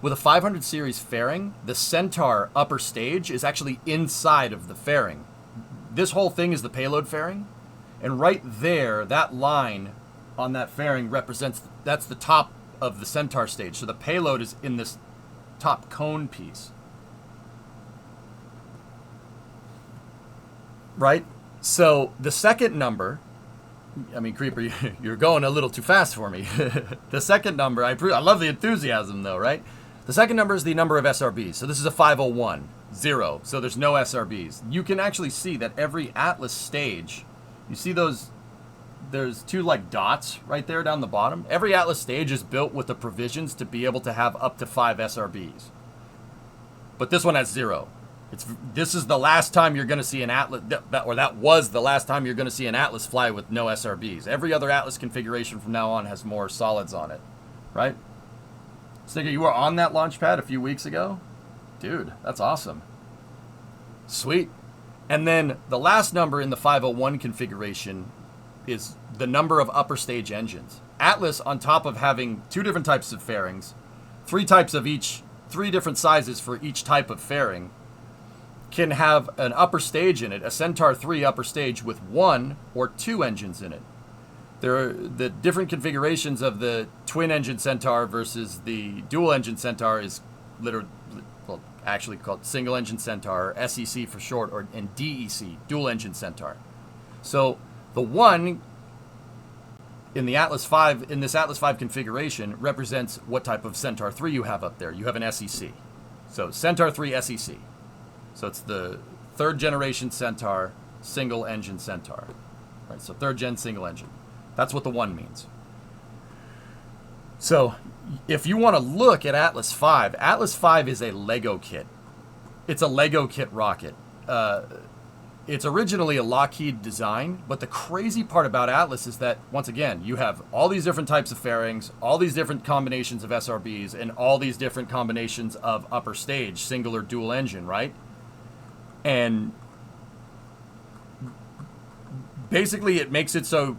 with a 500 series fairing, the Centaur upper stage is actually inside of the fairing. This whole thing is the payload fairing, and right there, that line on that fairing represents, that's the top of the Centaur stage. So the payload is in this top cone piece. Right? So the second number, I mean, Creeper, you're going a little too fast for me. The second number, I love the enthusiasm though, right? The second number is the number of SRBs. So this is a 501, 0. So there's no SRBs. You can actually see that every Atlas stage, you see those, there's two like dots right there down the bottom. Every Atlas stage is built with the provisions to be able to have up to 5 SRBs. But this one has 0. This is the last time you're going to see an Atlas, that was the last time you're going to see an Atlas fly with no SRBs. Every other Atlas configuration from now on has more solids on it, right? Snicker, you were on that launch pad a few weeks ago? Dude, that's awesome. Sweet. And then the last number in the 501 configuration is the number of upper stage engines. Atlas, on top of having 2 different types of fairings, 3 types of each, 3 different sizes for each type of fairing, can have an upper stage in it, a Centaur 3 upper stage with 1 or 2 engines in it. There are the different configurations of the twin engine Centaur versus the dual engine Centaur is literally, well, actually called single engine Centaur, or SEC for short, or and DEC, dual engine Centaur. So the 1 in the Atlas 5, in this Atlas 5 configuration, represents what type of Centaur 3 you have up there. You have an SEC. So Centaur 3 SEC. So it's the 3rd generation Centaur, single engine Centaur. Right, so 3rd gen single engine. That's what the 1 means. So if you want to look at Atlas 5 is a Lego kit. It's a Lego kit rocket. It's originally a Lockheed design, but the crazy part about Atlas is that, once again, you have all these different types of fairings, all these different combinations of SRBs, and all these different combinations of upper stage, single or dual engine, right? And basically it makes it so,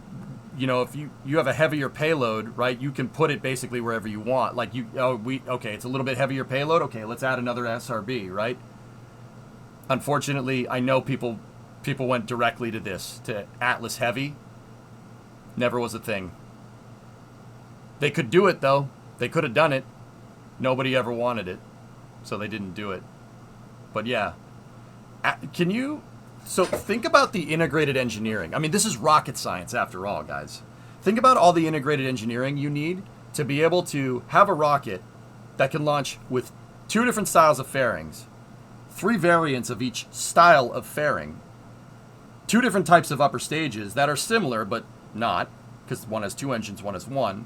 you know, if you have a heavier payload, right, you can put it basically wherever you want. Like okay, it's a little bit heavier payload. Okay, let's add another SRB, right? Unfortunately, I know people went directly to this, to Atlas Heavy. Never was a thing. They could do it though. They could have done it. Nobody ever wanted it, so they didn't do it. But yeah. So think about the integrated engineering. I mean, this is rocket science after all, guys. Think about all the integrated engineering you need to be able to have a rocket that can launch with 2 different styles of fairings, 3 variants of each style of fairing, 2 different types of upper stages that are similar but not, because one has 2 engines, one has 1,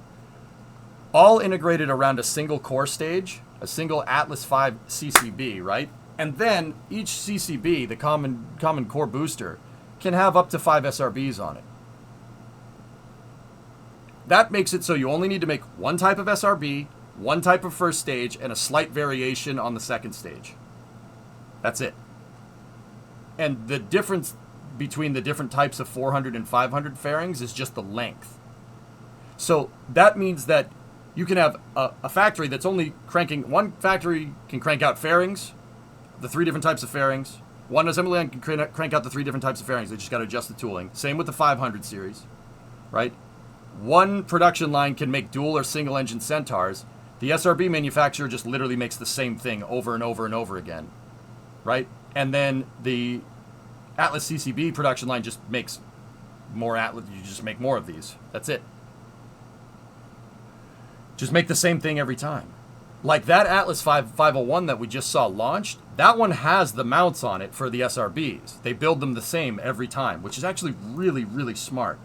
all integrated around a single core stage, a single Atlas 5 CCB, right? And then each CCB, the common core booster, can have up to 5 SRBs on it. That makes it so you only need to make 1 type of SRB, 1 type of first stage, and a slight variation on the second stage. That's it. And the difference between the different types of 400 and 500 fairings is just the length. So that means that you can have a factory that's only cranking, one factory can crank out fairings, the 3 different types of fairings. One assembly line can crank out the 3 different types of fairings. They just got to adjust the tooling. Same with the 500 series, right? One production line can make dual or single engine Centaurs. The SRB manufacturer just literally makes the same thing over and over and over again, right? And then the Atlas CCB production line just makes more Atlas. You just make more of these. That's it. Just make the same thing every time. Like that Atlas 501 that we just saw launched, that one has the mounts on it for the SRBs. They build them the same every time, which is actually really, really smart.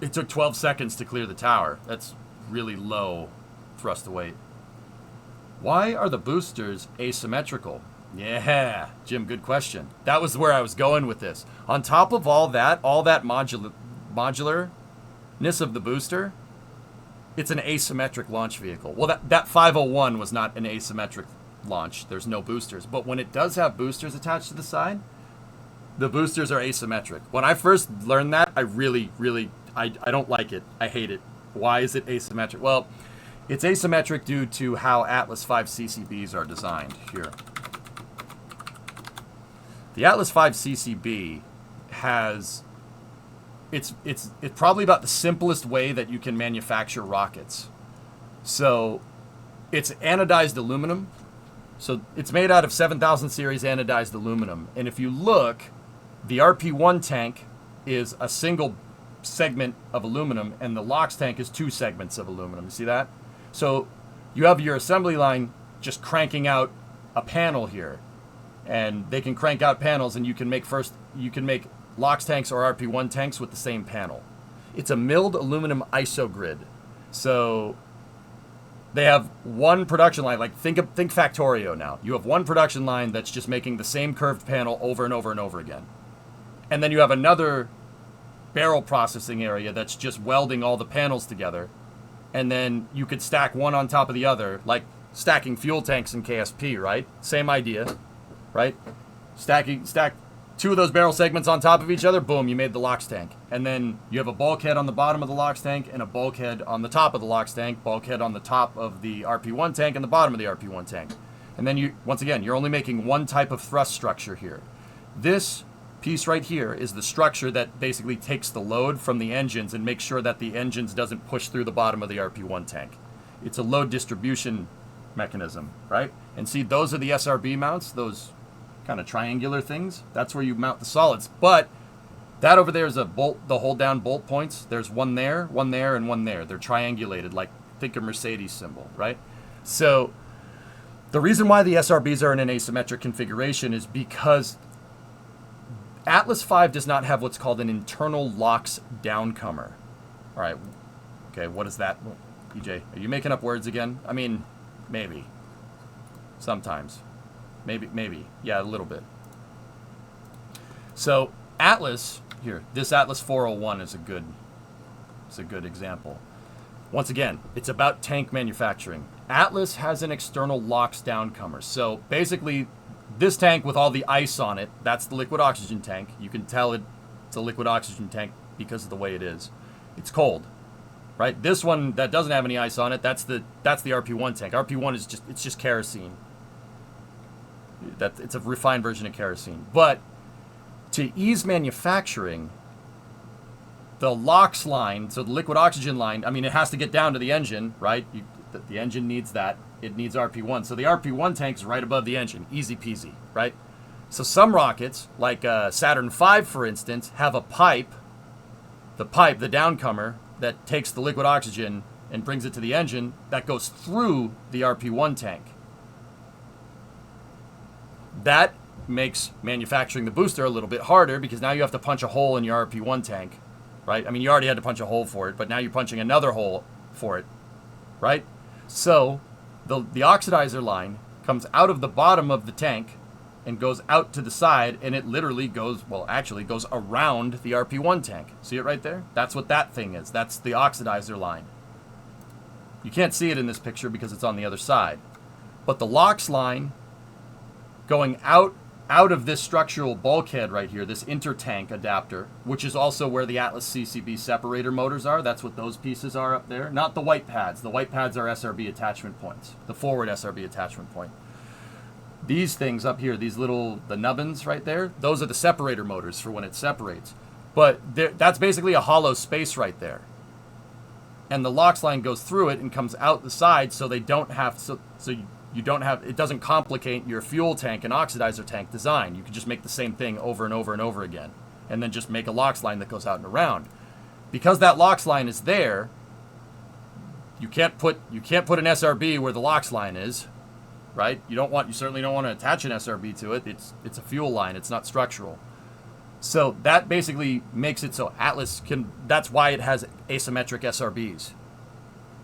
It took 12 seconds to clear the tower. That's really low thrust to weight. Why are the boosters asymmetrical? Yeah, Jim, good question. That was where I was going with this. On top of all that modularness of the booster, it's an asymmetric launch vehicle. Well, that 501 was not an asymmetric launch. There's no boosters. But when it does have boosters attached to the side, the boosters are asymmetric. When I first learned that, I really, I don't like it. I hate it. Why is it asymmetric? Well, it's asymmetric due to how Atlas 5 CCBs are designed here. The Atlas 5 CCB has, it's probably about the simplest way that you can manufacture rockets. So it's anodized aluminum. So it's made out of 7000 series anodized aluminum. And if you look, the RP1 tank is a single segment of aluminum and the LOX tank is 2 segments of aluminum. You see that? So you have your assembly line just cranking out a panel here. And they can crank out panels, and you can make LOX tanks or RP1 tanks with the same panel. It's a milled aluminum isogrid. So they have one production line. Like think Factorio now. You have one production line that's just making the same curved panel over and over and over again. And then you have another barrel processing area that's just welding all the panels together. And then you could stack one on top of the other, like stacking fuel tanks in KSP, right? Same idea. Right? Stack 2 of those barrel segments on top of each other, boom, you made the LOX tank. And then you have a bulkhead on the bottom of the LOX tank and a bulkhead on the top of the LOX tank, bulkhead on the top of the RP1 tank and the bottom of the RP1 tank. And then once again, you're only making one type of thrust structure here. This piece right here is the structure that basically takes the load from the engines and makes sure that the engines doesn't push through the bottom of the RP1 tank. It's a load distribution mechanism, right? And see, those are the SRB mounts, those kind of triangular things. That's where you mount the solids. But that over there is a bolt, the hold down bolt points. There's one there, and one there. They're triangulated, like think a Mercedes symbol, right? So the reason why the SRBs are in an asymmetric configuration is because Atlas 5 does not have what's called an internal LOX downcomer. All right. Okay, what is that? EJ, are you making up words again? I mean, maybe. Sometimes. Maybe. Yeah, a little bit. So Atlas, here, this Atlas 401 is a good example. Once again, it's about tank manufacturing. Atlas has an external LOX downcomer. So basically, this tank with all the ice on it, that's the liquid oxygen tank. You can tell it's a liquid oxygen tank because of the way it is. It's cold, right? This one that doesn't have any ice on it, that's the RP1 tank. RP1 is just kerosene. It's a refined version of kerosene. But to ease manufacturing, the LOX line, so the liquid oxygen line, I mean, it has to get down to the engine, right? The engine needs that. It needs RP1. So the RP1 tank's right above the engine. Easy peasy, right? So some rockets, like Saturn V, for instance, have a pipe, the downcomer, that takes the liquid oxygen and brings it to the engine, that goes through the RP1 tank. That makes manufacturing the booster a little bit harder because now you have to punch a hole in your RP1 tank, right? I mean, you already had to punch a hole for it, but now you're punching another hole for it, right? So the oxidizer line comes out of the bottom of the tank and goes out to the side, and it literally goes around the RP1 tank. See it right there? That's what that thing is. That's the oxidizer line. You can't see it in this picture because it's on the other side. But the LOX line going out of this structural bulkhead right here, this intertank adapter, which is also where the Atlas CCB separator motors are. That's what those pieces are up there. Not the white pads. The white pads are SRB attachment points, the forward SRB attachment point. These things up here, the nubbins right there, those are the separator motors for when it separates. But that's basically a hollow space right there. And the LOX line goes through it and comes out the side, so they don't have it doesn't complicate your fuel tank and oxidizer tank design. You can just make the same thing over and over and over again, and then just make a LOX line that goes out and around. Because that LOX line is there, you can't put an SRB where the LOX line is, right? You certainly don't want to attach an SRB to it. It's a fuel line. It's not structural. So that basically makes it so Atlas that's why it has asymmetric SRBs.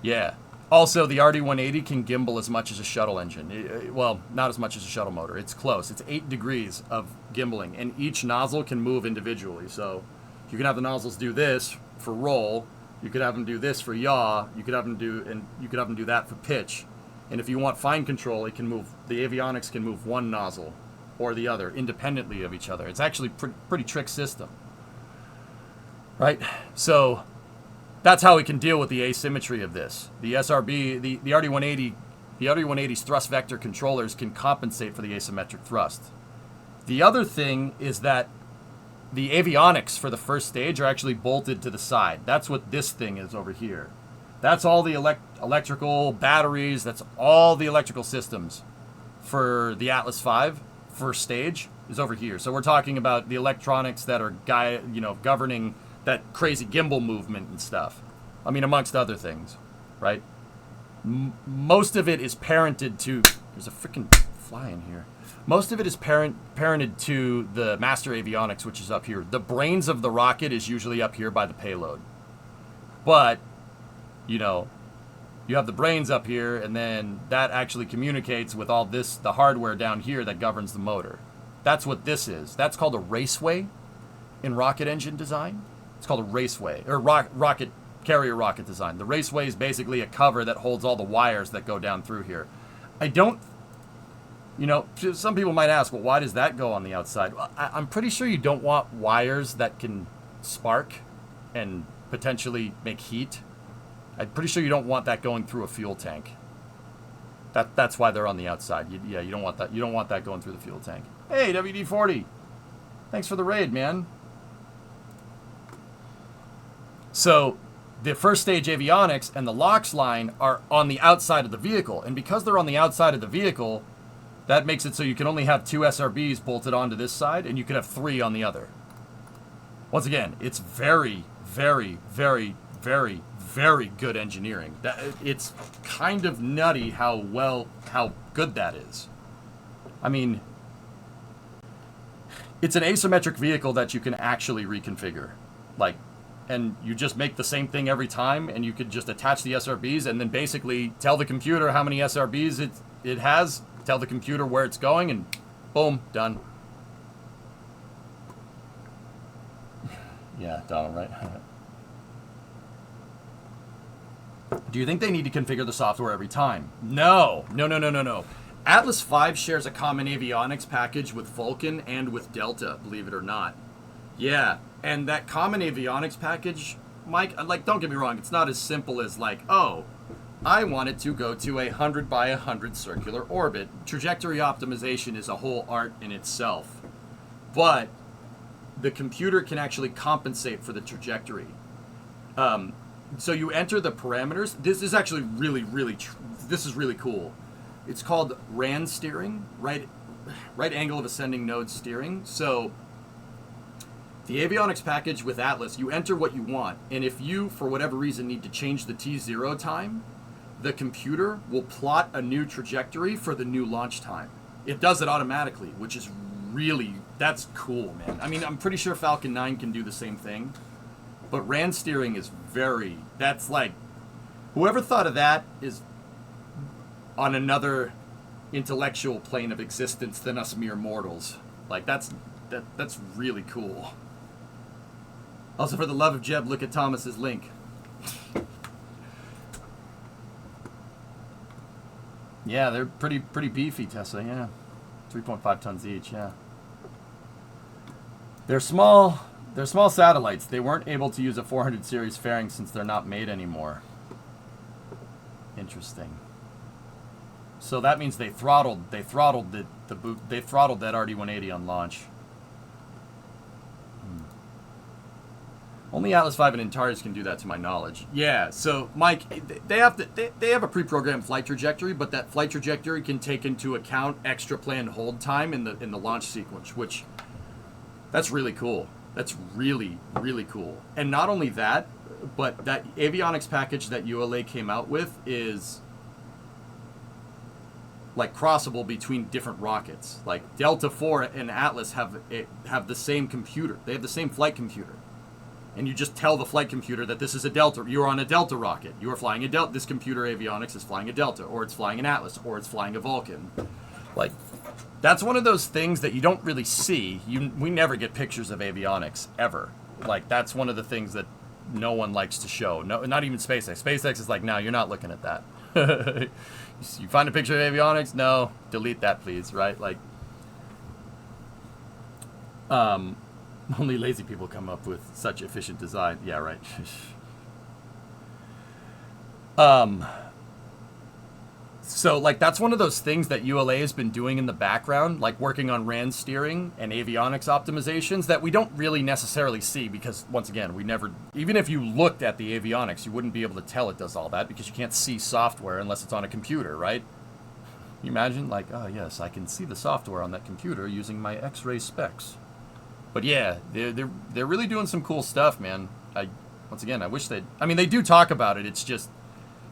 Yeah. Also, the RD-180 can gimbal as much as a shuttle engine. Well, not as much as a shuttle motor. It's close. It's 8 degrees of gimbaling, and each nozzle can move individually. So you can have the nozzles do this for roll. You could have them do this for yaw. You could have them do that for pitch. And if you want fine control, it can move. The avionics can move one nozzle or the other independently of each other. It's actually pretty trick system, right? So that's how we can deal with the asymmetry of this. The SRB, the RD-180, the RD-180's thrust vector controllers can compensate for the asymmetric thrust. The other thing is that the avionics for the first stage are actually bolted to the side. That's what this thing is over here. That's all the electrical batteries. That's all the electrical systems for the Atlas V first stage is over here. So we're talking about the electronics that are governing that crazy gimbal movement and stuff. I mean, amongst other things, right? Most of it is parented to... There's a freaking fly in here. Most of it is parented to the master avionics, which is up here. The brains of the rocket is usually up here by the payload. But, you know, you have the brains up here, and then that actually communicates with all this, the hardware down here that governs the motor. That's what this is. That's called a raceway in rocket engine design. It's called a raceway, or rocket carrier rocket design. The raceway is basically a cover that holds all the wires that go down through here. I don't, you know, some people might ask, well, why does that go on the outside? Well, I'm pretty sure you don't want wires that can spark and potentially make heat. I'm pretty sure you don't want that going through a fuel tank. That's why they're on the outside. You don't want that. You don't want that going through the fuel tank. Hey, WD-40. Thanks for the raid, man. So the first stage avionics and the LOX line are on the outside of the vehicle. And because they're on the outside of the vehicle, that makes it so you can only have 2 SRBs bolted onto this side, and you could have 3 on the other. Once again, it's very, very, very, very, very good engineering. It's kind of nutty how good that is. I mean, it's an asymmetric vehicle that you can actually reconfigure. Like, and you just make the same thing every time, and you could just attach the SRBs and then basically tell the computer how many SRBs it has, tell the computer where it's going, and boom, done. Yeah, Donald, right? Do you think they need to configure the software every time? No. Atlas V shares a common avionics package with Vulcan and with Delta, believe it or not. Yeah, and that common avionics package, Mike, like, don't get me wrong, it's not as simple as like, oh, I want it to go to 100 by 100 circular orbit. Trajectory optimization is a whole art in itself. But the computer can actually compensate for the trajectory. So you enter the parameters. This is actually this is really cool. It's called RAN steering, right angle of ascending node steering. So the avionics package with Atlas, you enter what you want, and if you, for whatever reason, need to change the T0 time, the computer will plot a new trajectory for the new launch time. It does it automatically, which is that's cool, man. I mean, I'm pretty sure Falcon 9 can do the same thing, but RAN steering is that's like, whoever thought of that is on another intellectual plane of existence than us mere mortals. Like, that's really cool. Also, for the love of Jeb, look at Thomas's link. Yeah, they're pretty beefy, Tessa, yeah. 3.5 tons each, yeah. They're small satellites. They weren't able to use a 400 series fairing since they're not made anymore. Interesting. So that means they throttled that RD-180 on launch. Only Atlas V and Antares can do that, to my knowledge. Yeah. So, Mike, they have a pre-programmed flight trajectory, but that flight trajectory can take into account extra planned hold time in the launch sequence, which that's really cool. That's really, really cool. And not only that, but that avionics package that ULA came out with is like crossable between different rockets. Like Delta IV and Atlas have the same computer. They have the same flight computer. and you just tell the flight computer that this is a Delta. You're on a Delta rocket. You are flying a Delta. This computer avionics is flying a Delta, or it's flying an Atlas, or it's flying a Vulcan. Like, that's one of those things that you don't really see. We never get pictures of avionics ever. Like, that's one of the things that no one likes to show. No, not even SpaceX. SpaceX is like, no, you're not looking at that. You find a picture of avionics? No, delete that, please. Right? Like, only lazy people come up with such efficient design. Yeah, right. So, like, that's one of those things that ULA has been doing in the background, like working on RAN steering and avionics optimizations that we don't really necessarily see because, once again, we never, even if you looked at the avionics, you wouldn't be able to tell it does all that because you can't see software unless it's on a computer, right? You imagine, like, oh, yes, I can see the software on that computer using my X-ray specs. But yeah, they're really doing some cool stuff, man. Once again, I wish they do talk about it. It's just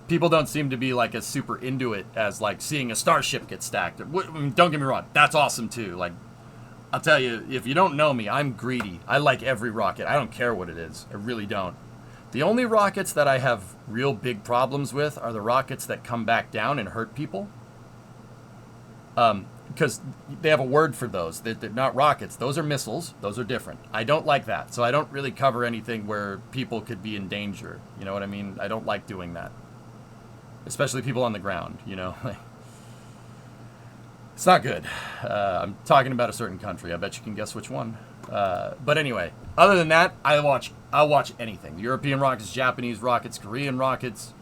people don't seem to be like as super into it as like seeing a starship get stacked. I mean, don't get me wrong, that's awesome too. Like, I'll tell you, if you don't know me, I'm greedy. I like every rocket. I don't care what it is. I really don't. The only rockets that I have real big problems with are the rockets that come back down and hurt people. Because they have a word for those. They're not rockets. Those are missiles. Those are different. I don't like that. So I don't really cover anything where people could be in danger. You know what I mean? I don't like doing that. Especially people on the ground, you know? It's not good. I'm talking about a certain country. I bet you can guess which one. But anyway, other than that, I'll watch anything. European rockets, Japanese rockets, Korean rockets,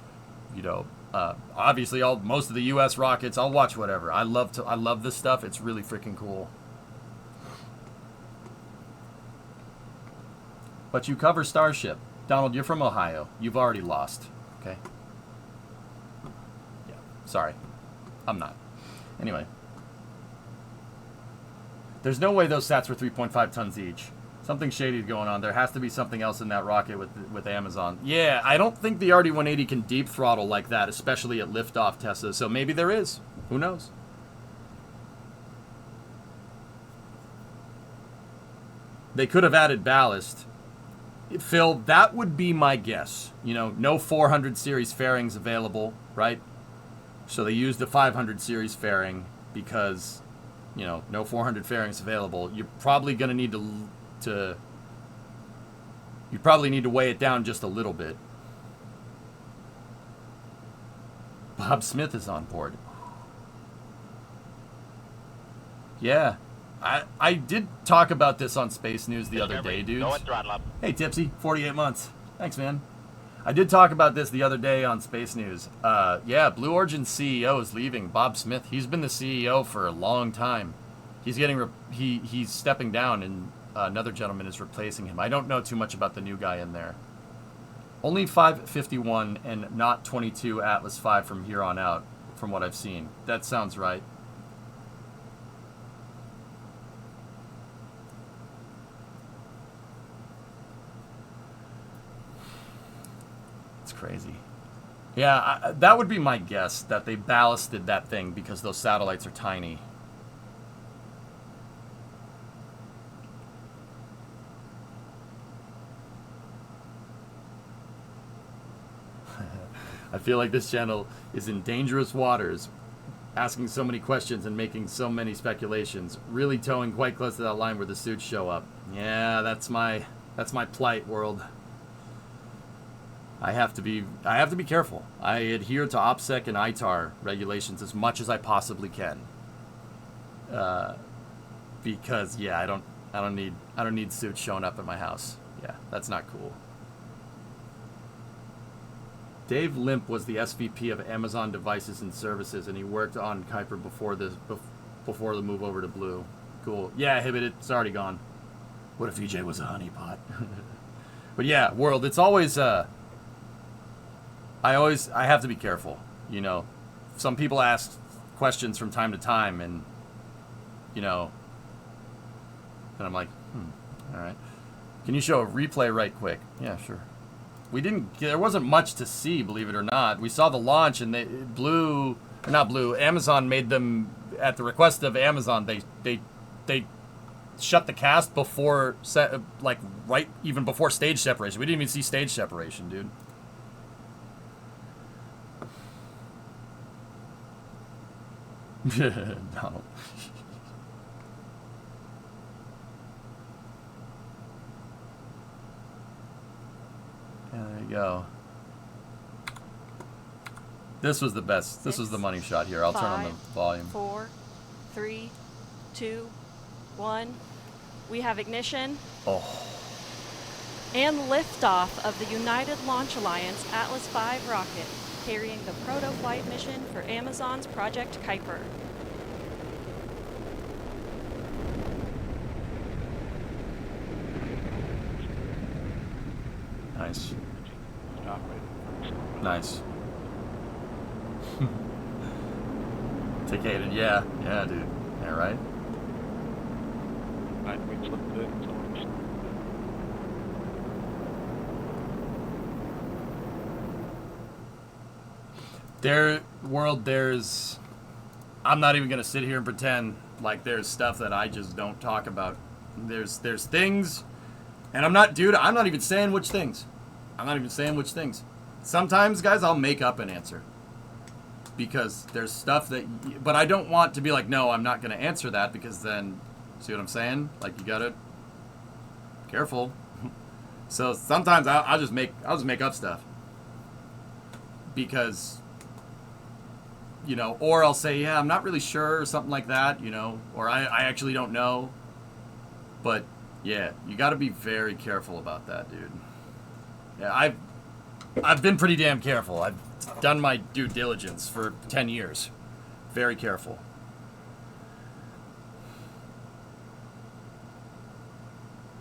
you know, obviously most of the U.S. rockets. I'll watch whatever. I love this stuff. It's really freaking cool. But you cover Starship. Donald, you're from Ohio. You've already lost. Okay? Yeah. Sorry. I'm not. Anyway. There's no way those sats were 3.5 tons each. Something shady going on. There has to be something else in that rocket with Amazon. Yeah, I don't think the RD-180 can deep throttle like that, especially at liftoff, Tessa. So maybe there is. Who knows? They could have added ballast. Phil, that would be my guess. You know, no 400 series fairings available, right? So they used the 500 series fairing because, you know, no 400 fairings available. You're probably going to need you probably need to weigh it down just a little bit. Bob Smith is on board. Yeah. I did talk about this on Space News the other day, dudes. Go and throttle up. Hey, Tipsy, 48 months. Thanks, man. I did talk about this the other day on Space News. Yeah, Blue Origin's CEO is leaving. Bob Smith. He's been the CEO for a long time. He's getting he's stepping down, and another gentleman is replacing him. I don't know too much about the new guy in there. Only 551 and not 22 Atlas 5 from here on out, from what I've seen. That sounds right. It's crazy. Yeah, that would be my guess, that they ballasted that thing because those satellites are tiny. I feel like this channel is in dangerous waters, asking so many questions and making so many speculations, really towing quite close to that line where the suits show up. Yeah, that's my plight, world. I have to be careful. I adhere to OPSEC and ITAR regulations as much as I possibly can. Because yeah, I don't need suits showing up at my house. Yeah, that's not cool. Dave Limp was the SVP of Amazon Devices and Services, and he worked on Kuiper before the move over to Blue. Cool. Yeah, Hibbit, it's already gone. What if EJ was a honeypot? But yeah, world, it's always I have to be careful. You know, some people ask questions from time to time, and you know, and I'm like, all right. Can you show a replay right quick? Yeah, sure. There wasn't much to see, believe it or not. We saw the launch, and Amazon made them, at the request of Amazon, they shut the cast before like right even before stage separation. We didn't even see stage separation, dude. No. Yeah, there you go. This was the best. This was the money shot here. I'll turn on the volume. 4, 3, 2, 1. We have ignition. Oh. And liftoff of the United Launch Alliance Atlas V rocket, carrying the Protoflight mission for Amazon's Project Kuiper. Nice. Nice. Take Aiden, yeah, dude. Yeah, right? I'm not even gonna sit here and pretend like there's stuff that I just don't talk about. There's things, and I'm not even saying which things. Sometimes, guys, I'll make up an answer. Because there's stuff that, but I don't want to be like, no, I'm not going to answer that, because then, see what I'm saying? Like, you got to, careful. So sometimes I'll just make up stuff. Because, you know, or I'll say, yeah, I'm not really sure, or something like that, you know, or I actually don't know. But, yeah, you got to be very careful about that, dude. Yeah, I've been pretty damn careful. I've done my due diligence for 10 years. Very careful.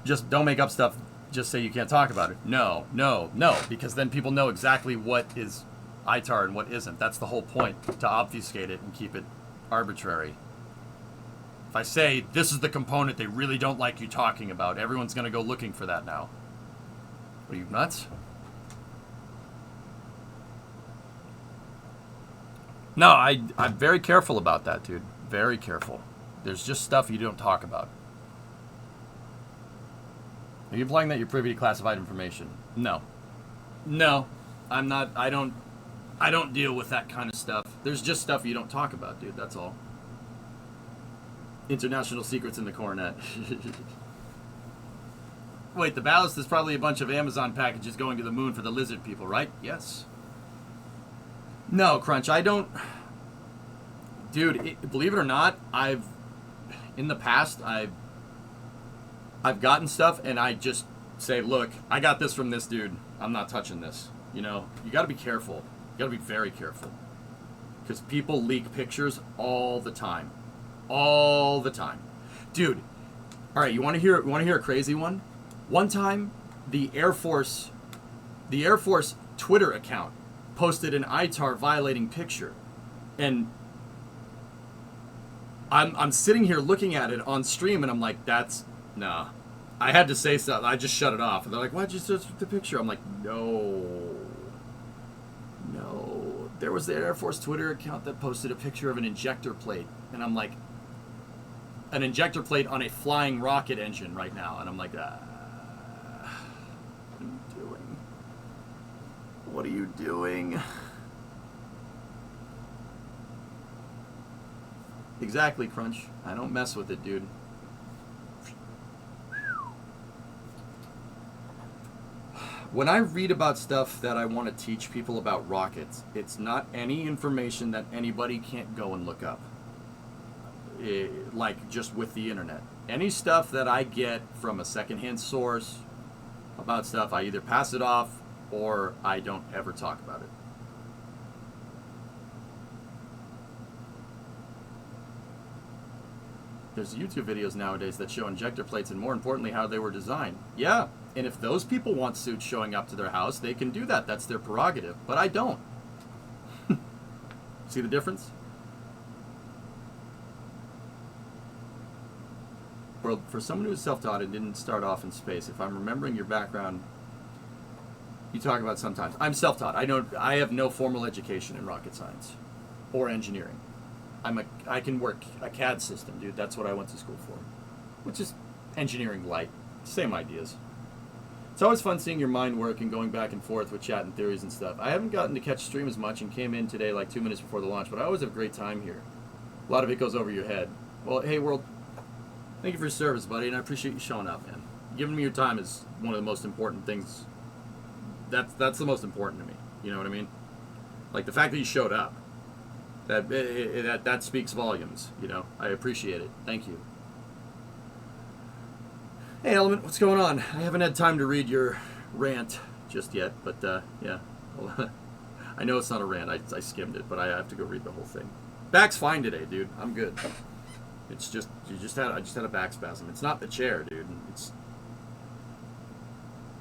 Just don't make up stuff. Just say you can't talk about it. No. Because then people know exactly what is ITAR and what isn't. That's the whole point, to obfuscate it and keep it arbitrary. If I say this is the component they really don't like you talking about, everyone's going to go looking for that now. Are you nuts? No, I'm very careful about that, dude. Very careful. There's just stuff you don't talk about. Are you implying that you're privy to classified information? No. No, I'm not. I don't deal with that kind of stuff. There's just stuff you don't talk about, dude. That's all. International secrets in the coronet. Wait, the ballast is probably a bunch of Amazon packages going to the moon for the lizard people, right? Yes. No, Crunch, I don't... Dude, believe it or not, in the past, I've gotten stuff, and I just say, look, I got this from this dude. I'm not touching this. You know, you got to be careful. You got to be very careful. Because people leak pictures all the time. All the time. Dude, all right, you want to hear a crazy one? One time, the Air Force Twitter account posted an ITAR violating picture, and I'm sitting here looking at it on stream, and I'm like, nah. I had to say something. I just shut it off, and they're like, why'd you search the picture? I'm like, no. There was the Air Force Twitter account that posted a picture of an injector plate, and I'm like, an injector plate on a flying rocket engine right now, and I'm like, what are you doing? Exactly, Crunch. I don't mess with it, dude. When I read about stuff that I want to teach people about rockets, it's not any information that anybody can't go and look up. Like just with the internet. Any stuff that I get from a secondhand source about stuff, I either pass it off or I don't ever talk about it. There's YouTube videos nowadays that show injector plates and, more importantly, how they were designed. Yeah, and if those people want suits showing up to their house, they can do that. That's their prerogative. But I don't. See the difference? For someone who is self-taught and didn't start off in space, if I'm remembering your background, you talk about sometimes. I'm self-taught. I have no formal education in rocket science or engineering. I can work a CAD system, dude. That's what I went to school for, which is engineering light. Same ideas. It's always fun seeing your mind work and going back and forth with chat and theories and stuff. I haven't gotten to catch stream as much and came in today like 2 minutes before the launch, but I always have a great time here. A lot of it goes over your head. Well, hey, World, thank you for your service, buddy, and I appreciate you showing up, man. Giving me your time is one of the most important things. That's the most important to me. You know what I mean? Like, the fact that you showed up, that speaks volumes, you know? I appreciate it. Thank you. Hey, Element, what's going on? I haven't had time to read your rant just yet, but, yeah. Well, I know it's not a rant. I skimmed it, but I have to go read the whole thing. Back's fine today, dude. I'm good. It's just, I just had a back spasm. It's not the chair, dude.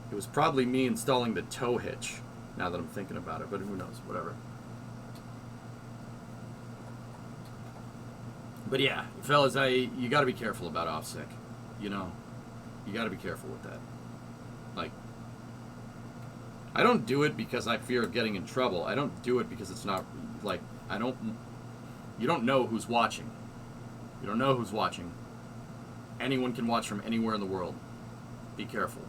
It was probably me installing the tow hitch, now that I'm thinking about it, but who knows, whatever. But yeah, fellas, you gotta be careful about off-sick, you know? You gotta be careful with that. Like, I don't do it because I fear of getting in trouble. I don't do it because it's not, like, you don't know who's watching. You don't know who's watching. Anyone can watch from anywhere in the world. Be careful.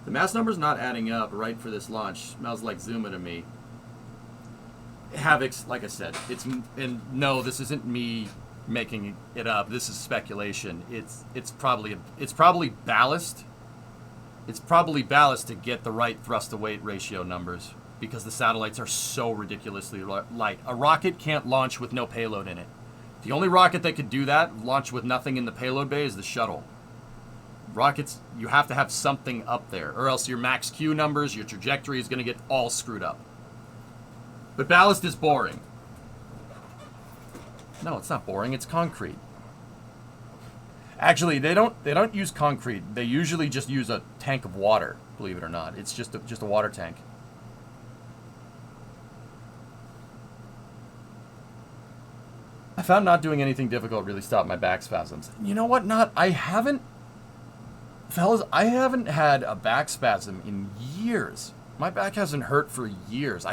The mass number's not adding up right for this launch. Smells like Zuma to me. Havoc's, like I said, and no, this isn't me making it up. This is speculation. It's probably ballast. It's probably ballast to get the right thrust to weight ratio numbers because the satellites are so ridiculously light. A rocket can't launch with no payload in it. The only rocket that could do that, launch with nothing in the payload bay, is the shuttle. Rockets, you have to have something up there, or else your max Q numbers, your trajectory is going to get all screwed up. But ballast is boring. No, it's not boring. It's concrete. Actually, they don't use concrete. They usually just use a tank of water. Believe it or not, it's just a water tank. I found not doing anything difficult really stopped my back spasms. You know what? Fellas, I haven't had a back spasm in years. My back hasn't hurt for years.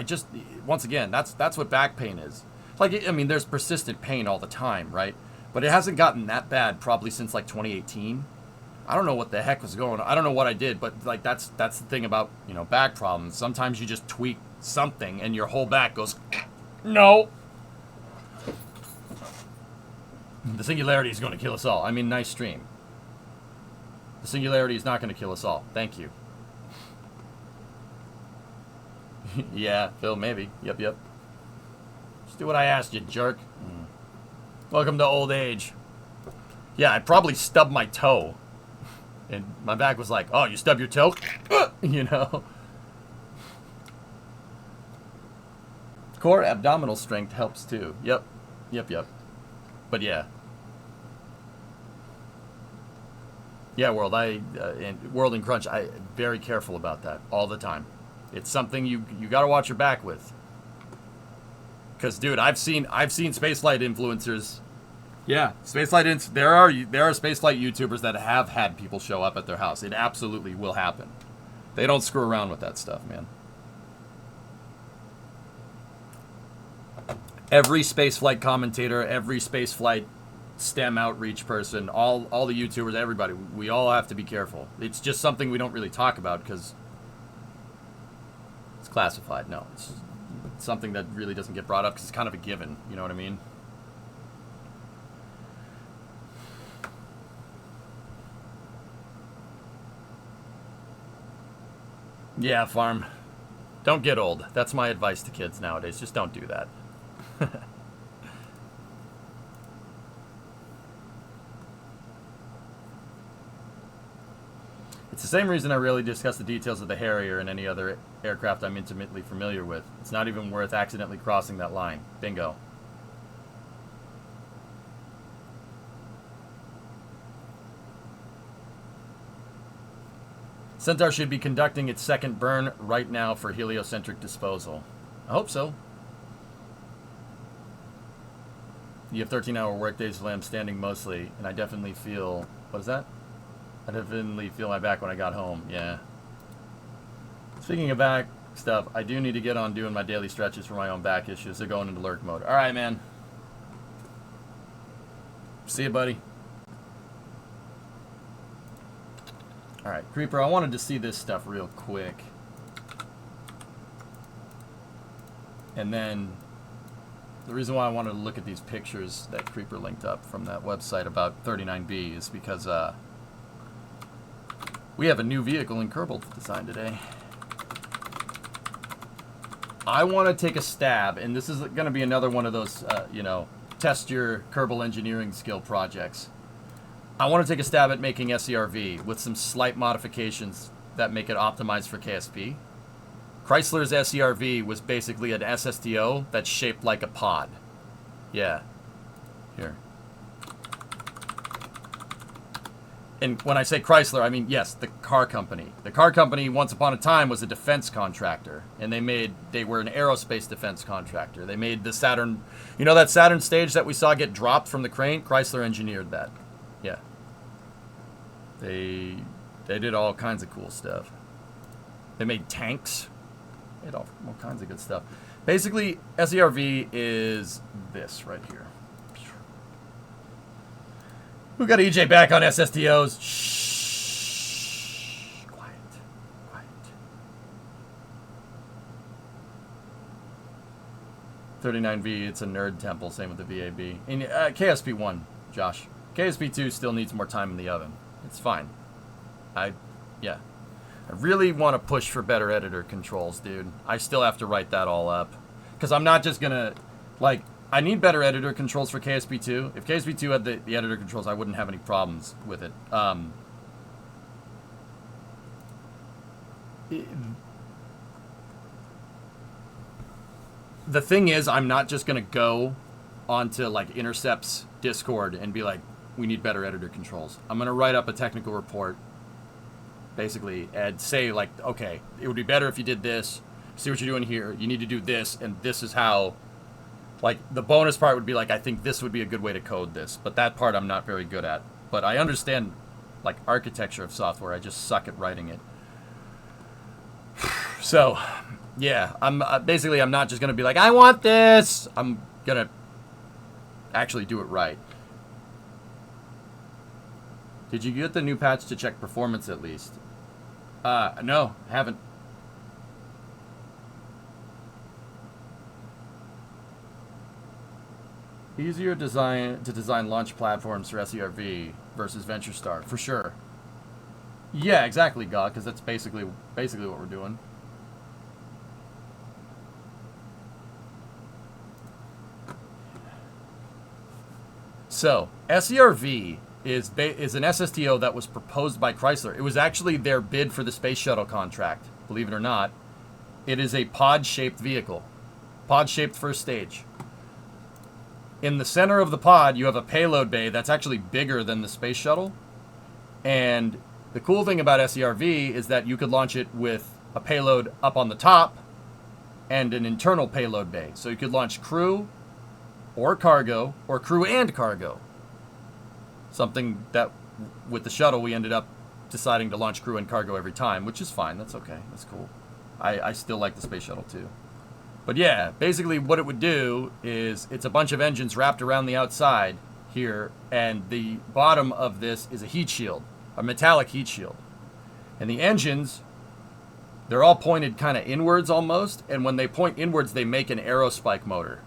Once again, that's what back pain is. Like, I mean, there's persistent pain all the time, right? But it hasn't gotten that bad probably since like 2018. I don't know what the heck was going on. I don't know what I did, but like that's the thing about, you know, back problems. Sometimes you just tweak something and your whole back goes, no. The singularity is going to kill us all. I mean, nice stream. The singularity is not going to kill us all. Thank you. Yeah, Phil, maybe. Yep. Just do what I asked you, jerk. Welcome to old age. Yeah, I probably stubbed my toe. And my back was like, oh, you stubbed your toe? You know? Core abdominal strength helps too. Yep. But yeah. Yeah, World, and World and Crunch, I very careful about that all the time. It's something you got to watch your back with. Cuz dude, I've seen spaceflight influencers. Yeah, spaceflight there are spaceflight YouTubers that have had people show up at their house. It absolutely will happen. They don't screw around with that stuff, man. Every spaceflight commentator, every spaceflight STEM outreach person, all the YouTubers, everybody, we all have to be careful. It's just something we don't really talk about because it's classified. No, it's something that really doesn't get brought up because it's kind of a given. You know what I mean? Yeah, Farm. Don't get old. That's my advice to kids nowadays. Just don't do that. It's the same reason I rarely discuss the details of the Harrier and any other aircraft I'm intimately familiar with. It's not even worth accidentally crossing that line. Bingo. Centaur should be conducting its second burn right now for heliocentric disposal. I hope so. You have 13-hour workdays, Lamb, standing mostly, and I definitely feel... What is that? I definitely feel my back when I got home. Yeah. Speaking of back stuff, I do need to get on doing my daily stretches for my own back issues. They're going into lurk mode. All right, man. See you, buddy. All right, Creeper, I wanted to see this stuff real quick. And then the reason why I wanted to look at these pictures that Creeper linked up from that website about 39B is because we have a new vehicle in Kerbal to design today. I want to take a stab, and this is going to be another one of those, you know, test your Kerbal engineering skill projects. I want to take a stab at making SERV with some slight modifications that make it optimized for KSP. Chrysler's SERV was basically an SSTO that's shaped like a pod. Yeah. Here. And when I say Chrysler, I mean, yes, the car company. The car company, once upon a time, was a defense contractor. And they were an aerospace defense contractor. They made the Saturn, you know that Saturn stage that we saw get dropped from the crane? Chrysler engineered that. Yeah. They did all kinds of cool stuff. They made tanks. They did all kinds of good stuff. Basically, SERV is this right here. We got EJ back on SSTOs. Shh. Quiet. Quiet. 39V, it's a nerd temple. Same with the VAB. And KSP1, Josh. KSP2 still needs more time in the oven. It's fine. Yeah. I really want to push for better editor controls, dude. I still have to write that all up. Because I'm not just going to, like, I need better editor controls for KSP2. If KSP2 had the editor controls, I wouldn't have any problems with it. The thing is, I'm not just going to go onto, like, Intercept's Discord and be like, we need better editor controls. I'm going to write up a technical report, basically, and say, like, okay, it would be better if you did this. See what you're doing here. You need to do this, and this is how... Like, the bonus part would be like, I think this would be a good way to code this. But that part I'm not very good at. But I understand, like, architecture of software. I just suck at writing it. So, yeah. I'm basically, I'm not just going to be like, I want this. I'm going to actually do it right. Did you get the new patch to check performance at least? No, haven't. Easier to design launch platforms for SERV versus VentureStar, for sure. Yeah, exactly, God, because that's basically what we're doing. So, SERV is an SSTO that was proposed by Chrysler. It was actually their bid for the space shuttle contract, believe it or not. It is a pod-shaped vehicle. Pod-shaped first stage. In the center of the pod, you have a payload bay that's actually bigger than the space shuttle. And the cool thing about SERV is that you could launch it with a payload up on the top and an internal payload bay. So you could launch crew or cargo, or crew and cargo. Something that, with the shuttle, we ended up deciding to launch crew and cargo every time, which is fine. That's okay. That's cool. I still like the space shuttle, too. But yeah, basically what it would do is it's a bunch of engines wrapped around the outside here, and the bottom of this is a heat shield, a metallic heat shield. And the engines, they're all pointed kind of inwards almost, and when they point inwards, they make an aerospike motor.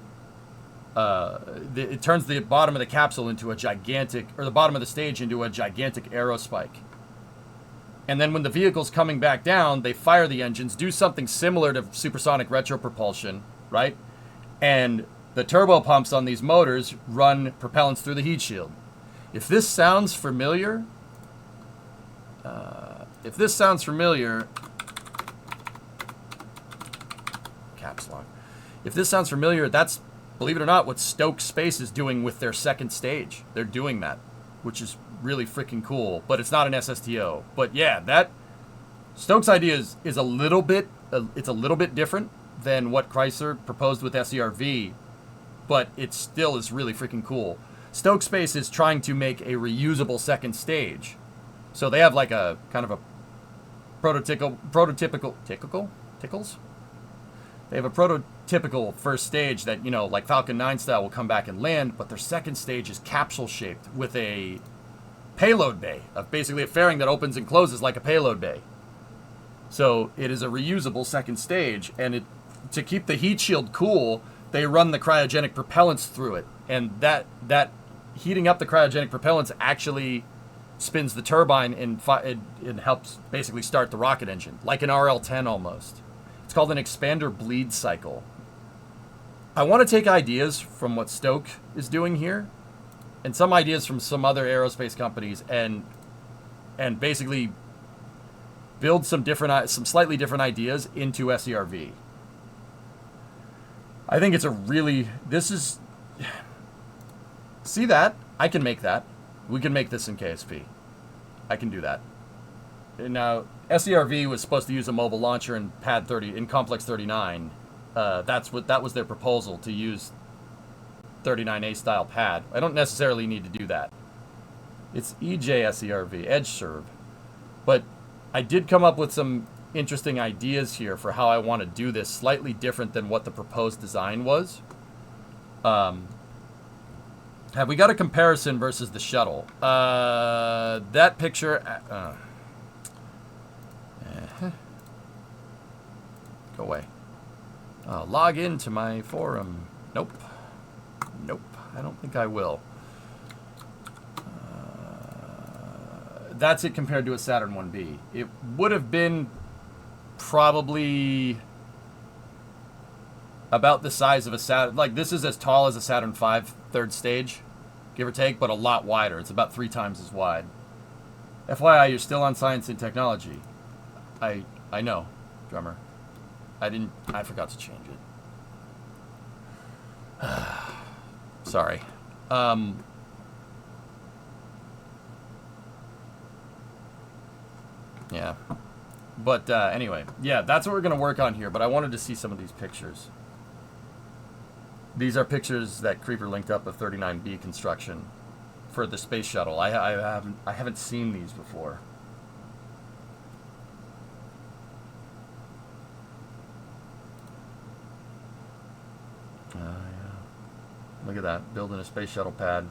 It turns the bottom of the capsule into a gigantic, or the bottom of the stage into a gigantic aerospike. And then when the vehicle's coming back down, they fire the engines, do something similar to supersonic retropropulsion, right? And the turbo pumps on these motors run propellants through the heat shield. If this sounds familiar, caps lock. If this sounds familiar, that's, believe it or not, what Stoke Space is doing with their second stage. They're doing that, which is really freaking cool, but it's not an SSTO. But yeah, that Stokes' idea is a little bit different than what Chrysler proposed with SERV, but it still is really freaking cool. Stoke Space is trying to make a reusable second stage, so they have like a kind of a prototypical They have a prototypical first stage that, you know, like Falcon 9 style will come back and land, but their second stage is capsule-shaped with a payload bay, of basically a fairing that opens and closes like a payload bay. So it is a reusable second stage, and to keep the heat shield cool, they run the cryogenic propellants through it, and that heating up the cryogenic propellants actually spins the turbine and helps basically start the rocket engine, like an RL-10 almost. It's called an expander bleed cycle. I want to take ideas from what Stoke is doing here, and some ideas from some other aerospace companies, and basically build some slightly different ideas into SERV. I think it's see that? I can make that. We can make this in KSP. I can do that. And now, SERV was supposed to use a mobile launcher in Pad 30, in Complex 39. That was their proposal, to use 39A style pad. I don't necessarily need to do that. It's EJ SERV, Edge Serve. But I did come up with some interesting ideas here for how I want to do this, slightly different than what the proposed design was. Have we got a comparison versus the shuttle? That picture... Go away. Log into my forum. Nope. Nope. I don't think I will. That's it compared to a Saturn 1B. It would have been probably about the size of a Saturn. Like, this is as tall as a Saturn V third stage, give or take, but a lot wider. It's about 3 times as wide. FYI, you're still on Science and Technology. I know, drummer. I forgot to change it. Sorry. Yeah. But anyway, yeah, that's what we're going to work on here, but I wanted to see some of these pictures. These are pictures that Creeper linked up of 39B construction for the space shuttle. I haven't seen these before. Yeah. Look at that, building a space shuttle pad.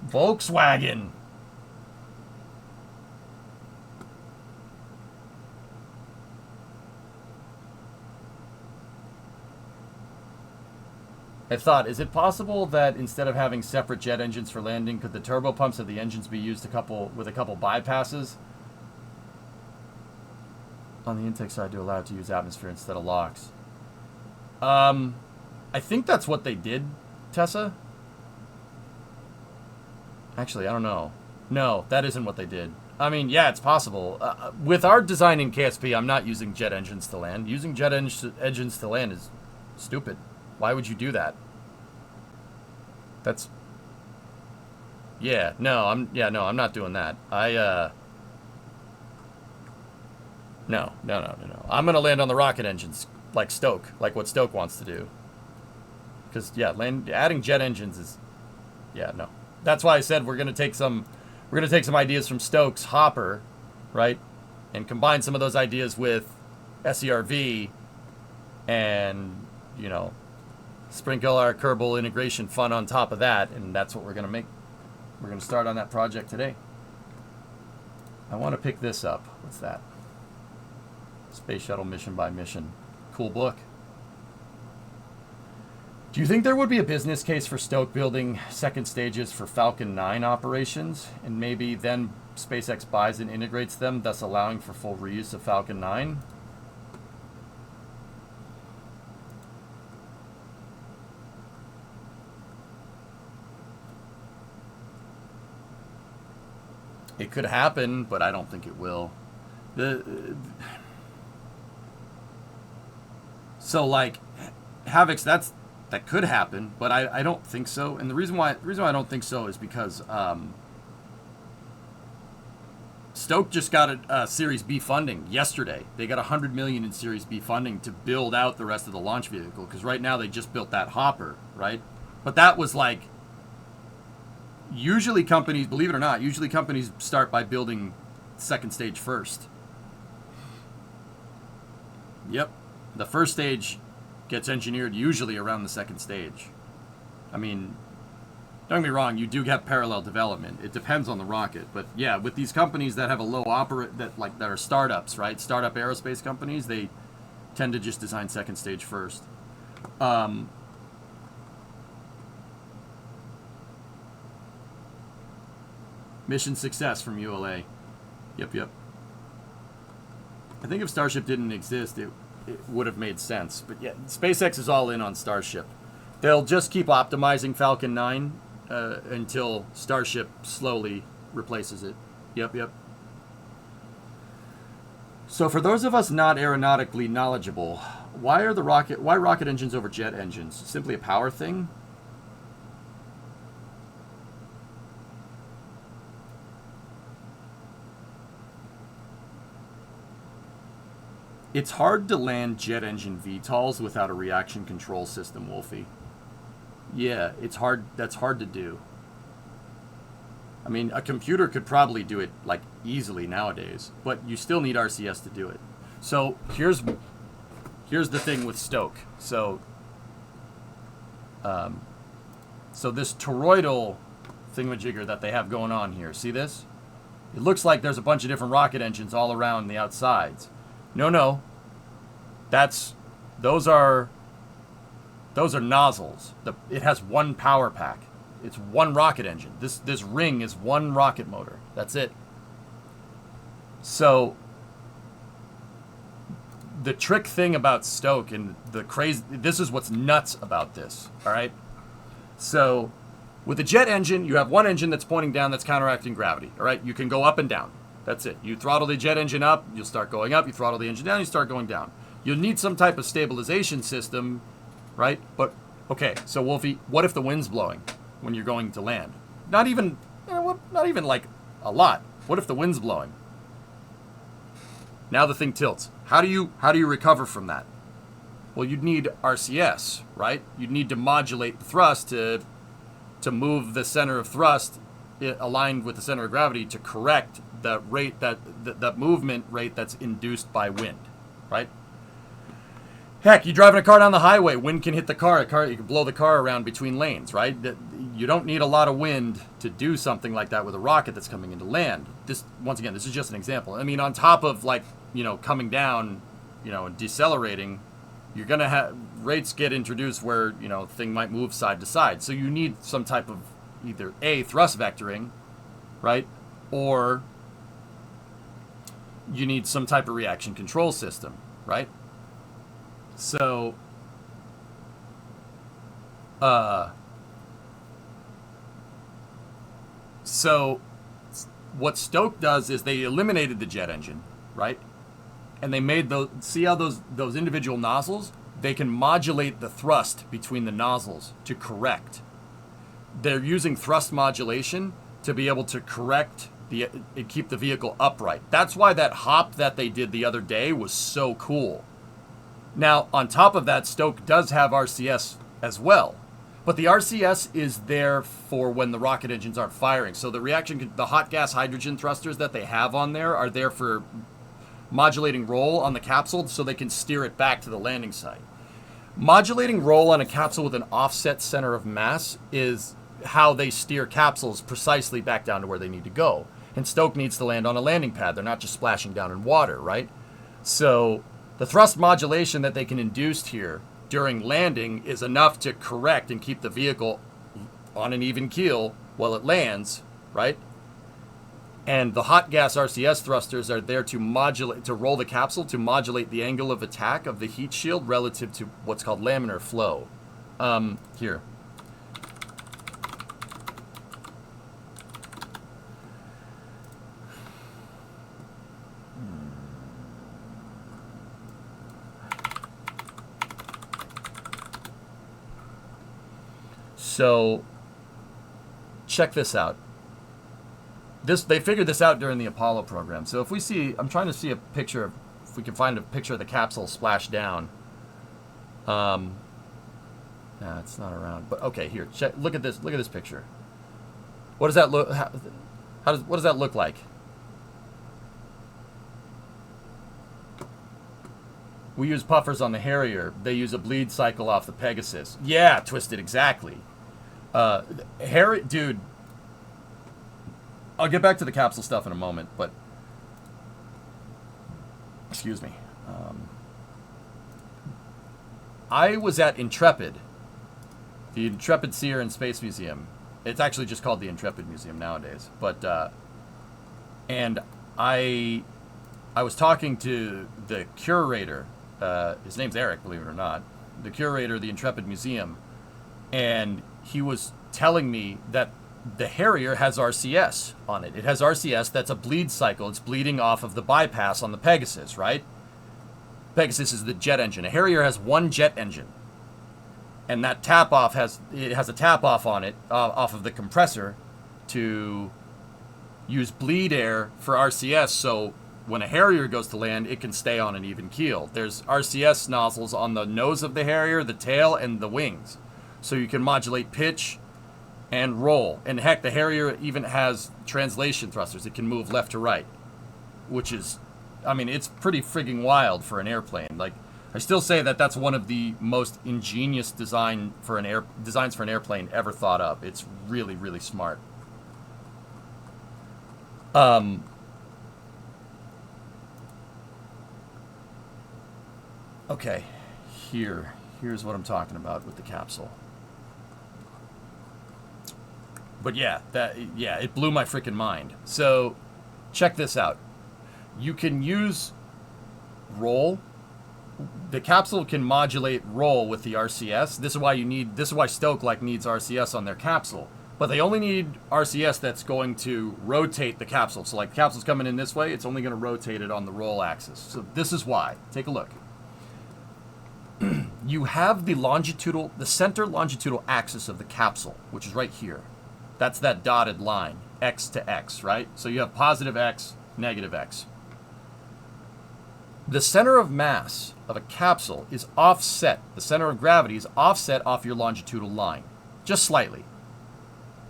Volkswagen. I thought, is it possible that instead of having separate jet engines for landing, could the turbopumps of the engines be used with a couple bypasses on the intake side to allow it to use atmosphere instead of LOX? I think that's what they did, Tessa. Actually, I don't know. No, that isn't what they did. I mean, yeah, it's possible. With our design in KSP, I'm not using jet engines to land. Using jet engines to land is stupid. Why would you do that? That's... Yeah, no, I'm not doing that. No. I'm going to land on the rocket engines like Stoke, like what Stoke wants to do. Because, yeah, adding jet engines is... Yeah, no. That's why I said we're going to take some ideas from Stoke's Hopper, right? And combine some of those ideas with SERV and, you know, sprinkle our Kerbal integration fun on top of that, and that's what we're going to make. We're going to start on that project today. I want to pick this up. What's that? Space Shuttle Mission by Mission. Cool book. Do you think there would be a business case for Stoke building second stages for Falcon 9 operations, and maybe then SpaceX buys and integrates them, thus allowing for full reuse of Falcon 9? It could happen, but I don't think it will. So, like, Havix, that could happen, but I don't think so. And the reason why I don't think so is because Stoke just got a Series B funding yesterday. They got $100 million in Series B funding to build out the rest of the launch vehicle, because right now they just built that hopper, right? But that was like, Usually companies, believe it or not, usually companies start by building second stage first. Yep. The first stage gets engineered usually around the second stage. I mean, don't get me wrong, you do get parallel development. It depends on the rocket. But yeah, with these companies that have a low that are startups, right? Startup aerospace companies, they tend to just design second stage first. Mission success from ULA. Yep. I think if Starship didn't exist, it would have made sense. But yeah, SpaceX is all in on Starship. They'll just keep optimizing Falcon 9 until Starship slowly replaces it. Yep. So for those of us not aeronautically knowledgeable, why rocket engines over jet engines? Simply a power thing? It's hard to land jet engine VTOLs without a reaction control system, Wolfie. Yeah, it's hard. That's hard to do. I mean, a computer could probably do it like easily nowadays, but you still need RCS to do it. So here's the thing with Stoke. So this toroidal thingamajigger that they have going on here. See this? It looks like there's a bunch of different rocket engines all around the outsides. No. Those are nozzles. It has one power pack. It's one rocket engine. This ring is one rocket motor. That's it. So the trick thing about Stoke and this is what's nuts about this, all right? So with a jet engine, you have one engine that's pointing down that's counteracting gravity, all right? You can go up and down. That's it. You throttle the jet engine up, you'll start going up. You throttle the engine down, you start going down. You'll need some type of stabilization system, right? But, okay, so Wolfie, what if the wind's blowing when you're going to land? Not even like a lot. What if the wind's blowing? Now the thing tilts. How do you recover from that? Well, you'd need RCS, right? You'd need to modulate the thrust to move the center of thrust aligned with the center of gravity to correct the rate that movement rate that's induced by wind, right? Heck, you driving a car down the highway, wind can hit the car. You can blow the car around between lanes, right? You don't need a lot of wind to do something like that with a rocket that's coming into land. Once again, this is just an example. I mean, on top of coming down, and decelerating, you're gonna have rates get introduced where thing might move side to side. So you need some type of either thrust vectoring, right, or you need some type of reaction control system, right? So, what Stoke does is they eliminated the jet engine, right? And they made see how those individual nozzles, they can modulate the thrust between the nozzles to correct. They're using thrust modulation to be able to correct keep the vehicle upright. That's why that hop that they did the other day was so cool. Now, on top of that, Stoke does have RCS as well. But the RCS is there for when the rocket engines aren't firing. So the hot gas hydrogen thrusters that they have on there are there for modulating roll on the capsule so they can steer it back to the landing site. Modulating roll on a capsule with an offset center of mass is how they steer capsules precisely back down to where they need to go. And Stoke needs to land on a landing pad. They're not just splashing down in water, right? So the thrust modulation that they can induce here during landing is enough to correct and keep the vehicle on an even keel while it lands, right? And the hot gas RCS thrusters are there to roll the capsule to modulate the angle of attack of the heat shield relative to what's called laminar flow. Here. So, check this out. They figured this out during the Apollo program. So if we see, I'm trying to see a picture, if we can find a picture of the capsule splash down. Nah, it's not around. But okay, here, look at this picture. What does that look? What does that look like? We use puffers on the Harrier. They use a bleed cycle off the Pegasus. Yeah, Twisted, exactly. Dude, I'll get back to the capsule stuff in a moment, but excuse me. I was at Intrepid, the Intrepid Sea and Space Museum. It's actually just called the Intrepid Museum nowadays, but and I was talking to the curator. His name's Eric, believe it or not, the curator of the Intrepid Museum, and he was telling me that the Harrier has RCS on it. It has RCS. That's a bleed cycle. It's bleeding off of the bypass on the Pegasus, right? Pegasus is the jet engine. A Harrier has one jet engine, and that tap off has a tap off on it, off of the compressor, to use bleed air for RCS. So when a Harrier goes to land, it can stay on an even keel. There's RCS nozzles on the nose of the Harrier, the tail, and the wings, so you can modulate pitch and roll. And heck, the Harrier even has translation thrusters. It can move left to right, which is, I mean, it's pretty frigging wild for an airplane. Like, I still say that that's one of the most ingenious designs for an airplane ever thought up. It's really, really smart. Okay, here's what I'm talking about with the capsule. But yeah, it blew my freaking mind. So, check this out. You can use roll. The capsule can modulate roll with the RCS. This is why Stoke needs RCS on their capsule. But they only need RCS that's going to rotate the capsule. So like the capsule's coming in this way, it's only going to rotate it on the roll axis. So this is why. Take a look. You have the center longitudinal axis of the capsule, which is right here. That's that dotted line, X to X, right? So you have positive X, negative X. The center of mass of a capsule is offset. The center of gravity is offset off your longitudinal line. Just slightly.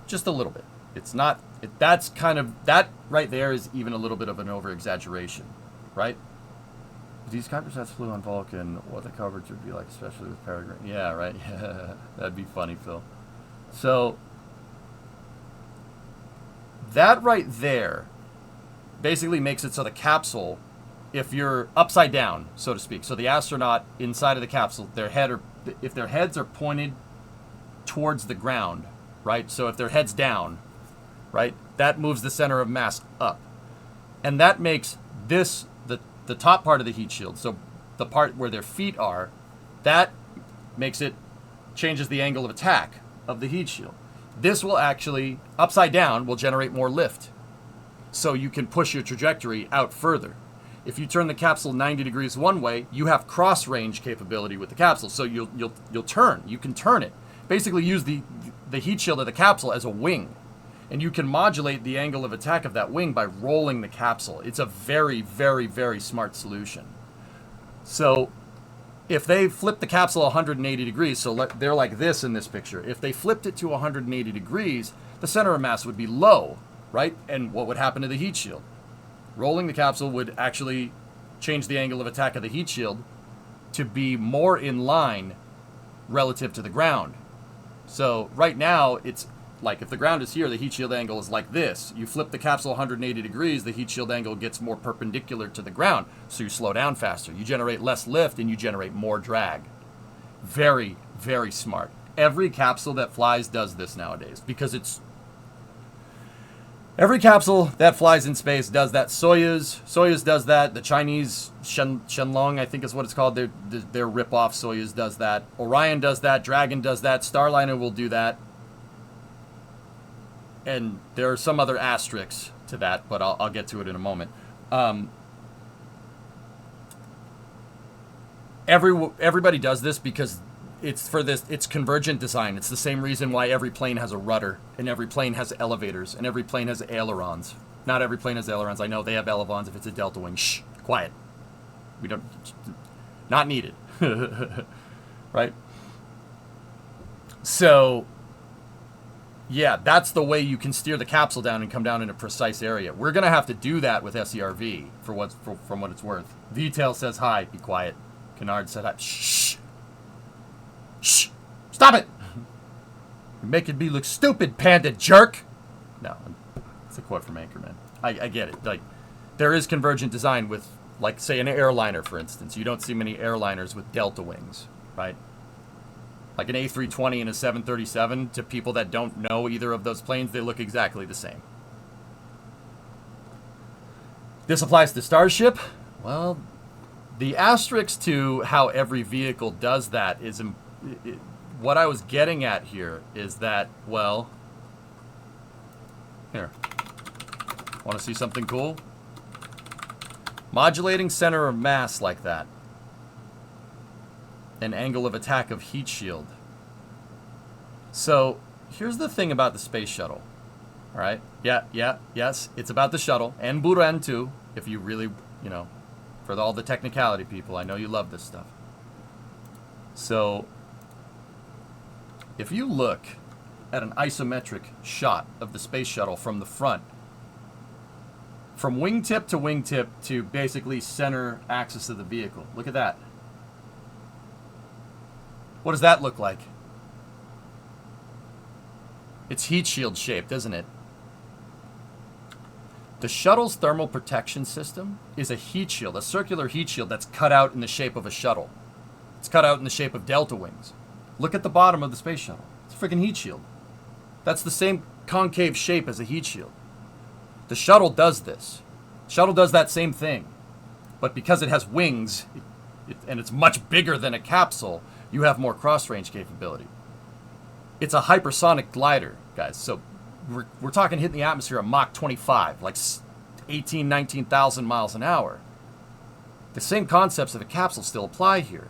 Just a little bit. It's not, that's kind of, that right there is even a little bit of an over-exaggeration, right? If these KuiperSats flew on Vulcan, what the coverage would be like, especially with Peregrine. Yeah, right. Yeah, that'd be funny, Phil. So, that right there basically makes it so the capsule, if you're upside down, so to speak, so the astronaut inside of the capsule, if their heads are pointed towards the ground, right? So if their head's down, right, that moves the center of mass up. And that makes this, the top part of the heat shield, so the part where their feet are, that makes it, changes the angle of attack of the heat shield. This will actually, upside down, will generate more lift. So you can push your trajectory out further. If you turn the capsule 90 degrees one way, you have cross-range capability with the capsule. So you'll turn. You can turn it. Basically use the heat shield of the capsule as a wing. And you can modulate the angle of attack of that wing by rolling the capsule. It's a very, very, very smart solution. So if they flip the capsule 180 degrees, so they're like this in this picture. If they flipped it to 180 degrees, the center of mass would be low, right? And what would happen to the heat shield? Rolling the capsule would actually change the angle of attack of the heat shield to be more in line relative to the ground. So right now, it's like if the ground is here, the heat shield angle is like this. You flip the capsule 180 degrees, the heat shield angle gets more perpendicular to the ground. So you slow down faster. You generate less lift and you generate more drag. Very, very smart. Every capsule that flies does this nowadays because it's... Every capsule that flies in space does that. Soyuz does that. The Chinese Shenlong, I think is what it's called. Their rip-off Soyuz does that. Orion does that. Dragon does that. Starliner will do that. And there are some other asterisks to that, but I'll get to it in a moment. Everybody does this because it's convergent design. It's the same reason why every plane has a rudder, and every plane has elevators, and every plane has ailerons. Not every plane has ailerons. I know they have elevons if it's a delta wing. Shh, quiet. We don't, not needed. Right? So, yeah, that's the way you can steer the capsule down and come down in a precise area. We're going to have to do that with SERV from what it's worth. Detail says hi. Be quiet. Kennard said hi. Shh. Shh. Stop it. You're making me look stupid, panda jerk. No, it's a quote from Anchorman. I get it. Like, there is convergent design with, like, say, an airliner, for instance. You don't see many airliners with delta wings, right? Like an A320 and a 737, to people that don't know either of those planes, they look exactly the same. This applies to Starship. Well, the asterisk to how every vehicle does that is... what I was getting at here is that, well... Here. Want to see something cool? Modulating center of mass like that. An angle of attack of heat shield. So, here's the thing about the space shuttle. Alright? Yes, it's about the shuttle. And Buran too, if you really, you know, for all the technicality people, I know you love this stuff. So, if you look at an isometric shot of the space shuttle from the front, from wingtip to basically center axis of the vehicle, look at that. What does that look like? It's heat shield shaped, isn't it? The shuttle's thermal protection system is a heat shield, a circular heat shield that's cut out in the shape of a shuttle. It's cut out in the shape of delta wings. Look at the bottom of the space shuttle. It's a freaking heat shield. That's the same concave shape as a heat shield. The shuttle does this. Shuttle does that same thing. But because it has wings, and it's much bigger than a capsule, you have more cross-range capability. It's a hypersonic glider, guys. So we're talking hitting the atmosphere at Mach 25, like 18, 19,000 miles an hour. The same concepts of a capsule still apply here.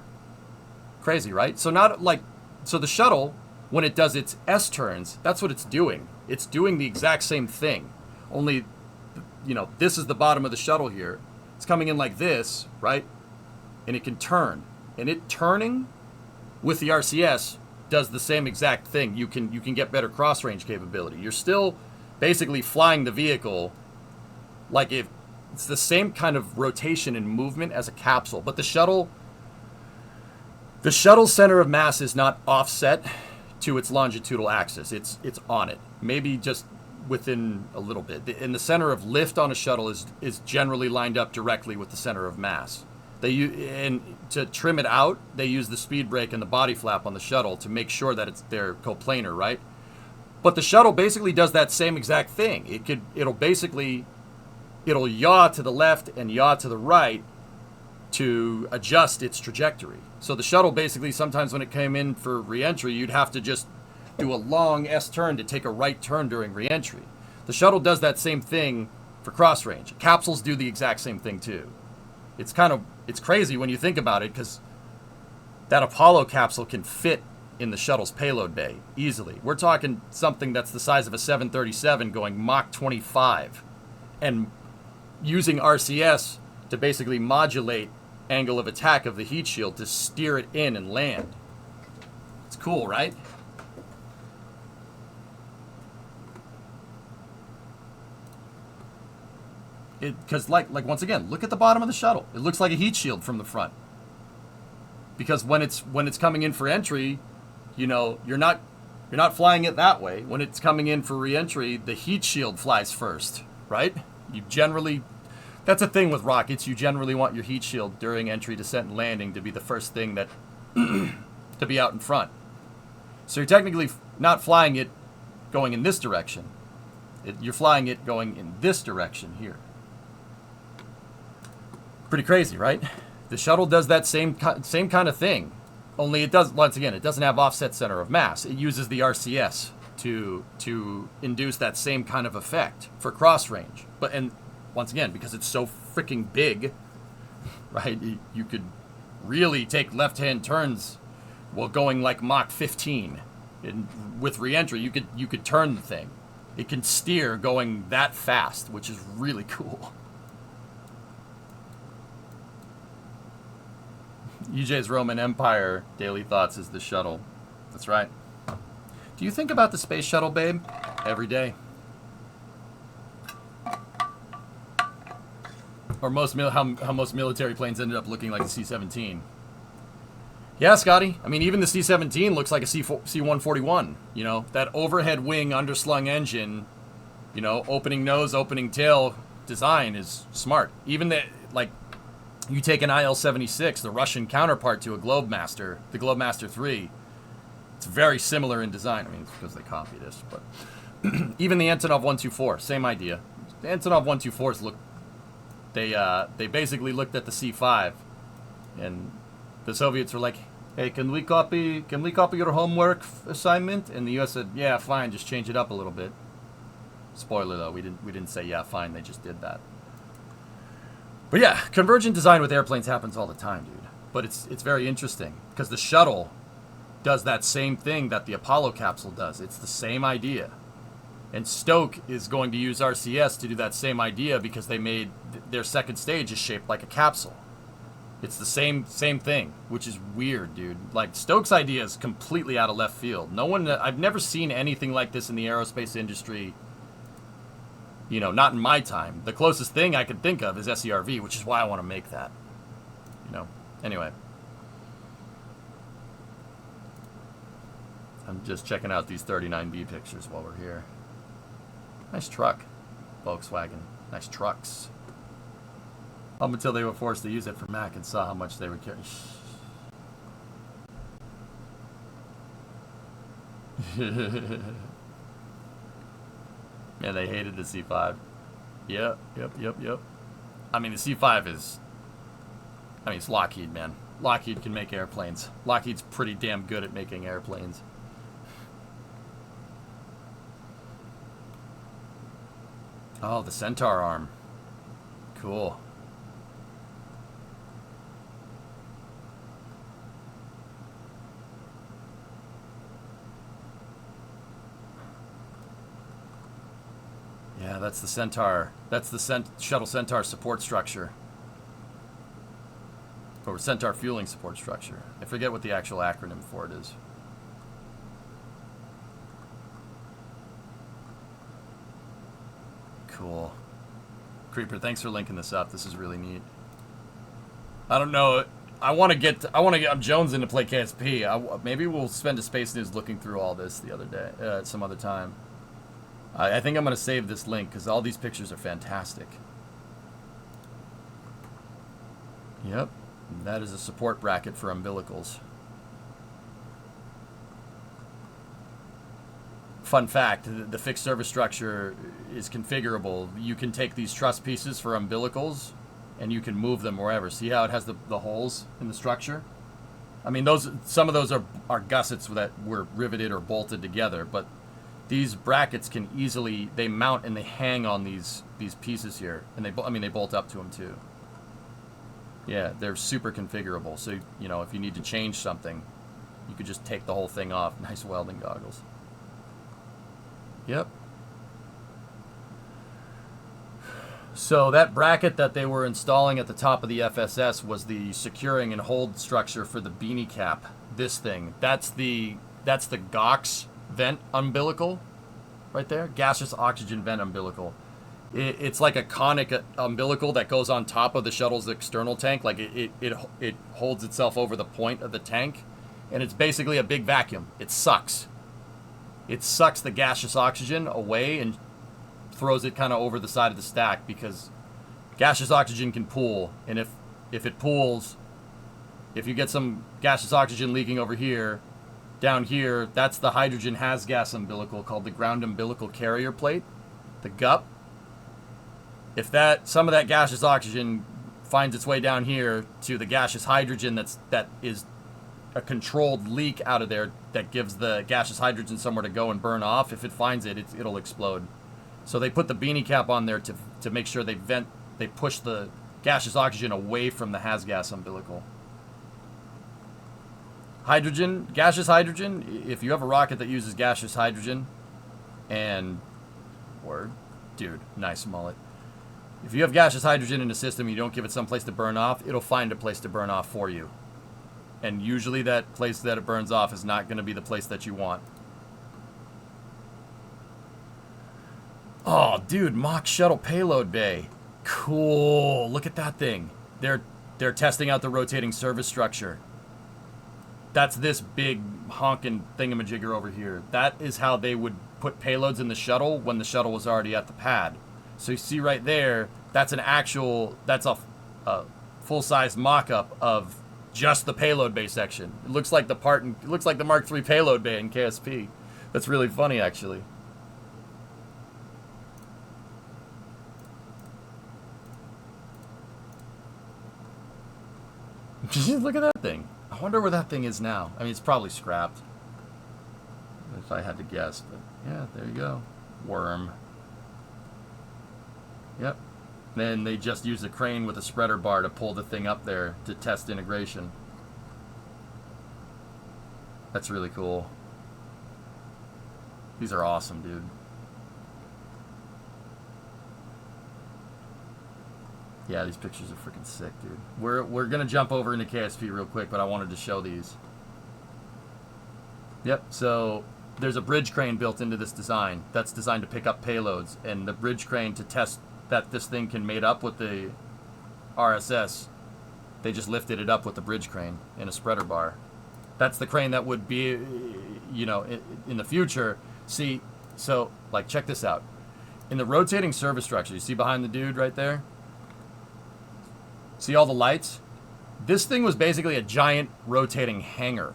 Crazy, right? So the shuttle, when it does its S-turns, that's what it's doing. It's doing the exact same thing. Only, you know, this is the bottom of the shuttle here. It's coming in like this, right? And it can turn. And it turning with the RCS does the same exact thing. You can get better cross-range capability. You're still basically flying the vehicle like if it's the same kind of rotation and movement as a capsule. But the shuttle center of mass is not offset to its longitudinal axis. It's on it. Maybe just within a little bit. And the center of lift on a shuttle is generally lined up directly with the center of mass. And to trim it out, they use the speed brake and the body flap on the shuttle to make sure that they're coplanar, right? But the shuttle basically does that same exact thing. It'll yaw to the left and yaw to the right to adjust its trajectory. So the shuttle basically, sometimes when it came in for re-entry, you'd have to just do a long S-turn to take a right turn during re-entry. The shuttle does that same thing for cross-range. Capsules do the exact same thing too. It's crazy when you think about it, because that Apollo capsule can fit in the shuttle's payload bay easily. We're talking something that's the size of a 737 going Mach 25 and using RCS to basically modulate angle of attack of the heat shield to steer it in and land. It's cool, right? Because like once again, look at the bottom of the shuttle. It looks like a heat shield from the front. Because when it's coming in for entry, you know, you're not flying it that way. When it's coming in for re-entry, the heat shield flies first, right? That's a thing with rockets. You generally want your heat shield during entry, descent, and landing to be the first thing that to be out in front. So you're technically not flying it going in this direction. You're flying it going in this direction here. Pretty crazy, right? The shuttle does that same kind of thing. Only it doesn't have offset center of mass. It uses the RCS to induce that same kind of effect for cross range. And once again, because it's so freaking big, right? You could really take left-hand turns while going like Mach 15. And with re-entry, you could turn the thing. It can steer going that fast, which is really cool. UJ's Roman Empire Daily Thoughts is the shuttle. That's right. Do you think about the space shuttle, babe? Every day. Or how most military planes ended up looking like a C-17. Yeah, Scotty. I mean, even the C-17 looks like a C-141. You know, that overhead wing underslung engine, you know, opening nose, opening tail design is smart. Even the, like, you take an IL-76, the Russian counterpart to a Globemaster, the Globemaster 3, it's very similar in design. I mean, it's because they copied this, but even the Antonov 124, same idea. The Antonov 124s look, they basically looked at the C5, and the Soviets were like, "Hey, can we copy your homework assignment?" And the U.S. said, "Yeah, fine, just change it up a little bit." Spoiler though, we didn't say yeah, fine. They just did that. But yeah, convergent design with airplanes happens all the time, dude. But it's very interesting because the shuttle does that same thing that the Apollo capsule does. It's the same idea. And Stoke is going to use RCS to do that same idea because they made their second stage is shaped like a capsule. It's the same thing, which is weird, dude. Like, Stoke's idea is completely out of left field. I've never seen anything like this in the aerospace industry, you know, not in my time. The closest thing I could think of is SERV, which is why I want to make that. You know, anyway. I'm just checking out these 39B pictures while we're here. Nice truck, Volkswagen. Nice trucks. Up until they were forced to use it for Mac and saw how much they would carry. Yeah, they hated the C5. Yep. I mean, the C5 is... I mean, it's Lockheed, man. Lockheed can make airplanes. Lockheed's pretty damn good at making airplanes. Oh, the Centaur arm. Cool. Yeah, that's the Centaur. That's the Shuttle Centaur support structure. Or Centaur fueling support structure. I forget what the actual acronym for it is. Cool. Creeper, thanks for linking this up. This is really neat. I don't know. I'm jonesing to play KSP. Maybe we'll spend a Space News looking through all this the other day, some other time. I think I'm going to save this link because all these pictures are fantastic. Yep. That is a support bracket for umbilicals. Fun fact, the fixed service structure is configurable. You can take these truss pieces for umbilicals and you can move them wherever. See how it has the holes in the structure? I mean, some of those are gussets that were riveted or bolted together, but these brackets can easily, they mount and they hang on these pieces here. And they bolt up to them too. Yeah, they're super configurable. So, you know, if you need to change something, you could just take the whole thing off. Nice welding goggles. Yep. So that bracket that they were installing at the top of the FSS was the securing and hold structure for the beanie cap. This thing. That's the GOX vent umbilical right there. Gaseous oxygen vent umbilical. It's like a conic umbilical that goes on top of the shuttle's external tank. Like it holds itself over the point of the tank. And it's basically a big vacuum. It sucks. It sucks the gaseous oxygen away and throws it kind of over the side of the stack because gaseous oxygen can pool. And if it pools, if you get some gaseous oxygen leaking over here, down here, that's the hydrogen has-gas umbilical called the ground umbilical carrier plate, the GUP. If some of that gaseous oxygen finds its way down here to the gaseous hydrogen that is a controlled leak out of there that gives the gaseous hydrogen somewhere to go and burn off. If it finds it, it'll explode. So they put the beanie cap on there to make sure they push the gaseous oxygen away from the has-gas umbilical. Hydrogen, gaseous hydrogen, if you have a rocket that uses gaseous hydrogen dude, nice mullet. If you have gaseous hydrogen in the system and you don't give it some place to burn off, it'll find a place to burn off for you. And usually that place that it burns off is not going to be the place that you want. Oh, dude, mock shuttle payload bay. Cool. Look at that thing. They're testing out the rotating service structure. That's this big honking thingamajigger over here. That is how they would put payloads in the shuttle when the shuttle was already at the pad. So you see right there, that's a full-size mock-up of just the payload bay section. It looks like it looks like the Mark III payload bay in KSP. That's really funny, actually. Look at that thing. I wonder where that thing is now. I mean, it's probably scrapped, if I had to guess. But yeah, there you go. Worm. Yep. Then they just use a crane with a spreader bar to pull the thing up there to test integration. That's really cool. These are awesome, dude. Yeah, these pictures are freaking sick, dude. We're gonna jump over into KSP real quick, but I wanted to show these. Yep, so there's a bridge crane built into this design that's designed to pick up payloads, and the bridge crane, to test that this thing can mate up with the RSS, they just lifted it up with the bridge crane in a spreader bar. That's the crane that would be, you know, in the future. See, so, like, check this out. In the rotating service structure, you see behind the dude right there? See all the lights? This thing was basically a giant rotating hangar.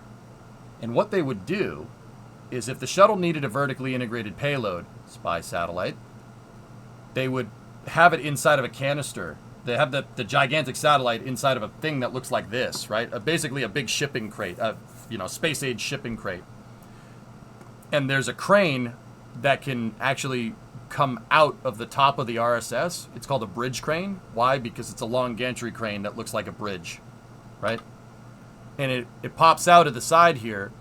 And what they would do is, if the shuttle needed a vertically integrated payload, spy satellite, they would have it inside of a canister. They have the gigantic satellite inside of a thing that looks like this, right? Basically a big shipping crate, you know, space-age shipping crate. And there's a crane that can actually come out of the top of the RSS. It's called a bridge crane. Why? Because it's a long gantry crane that looks like a bridge, right? And it pops out at the side here,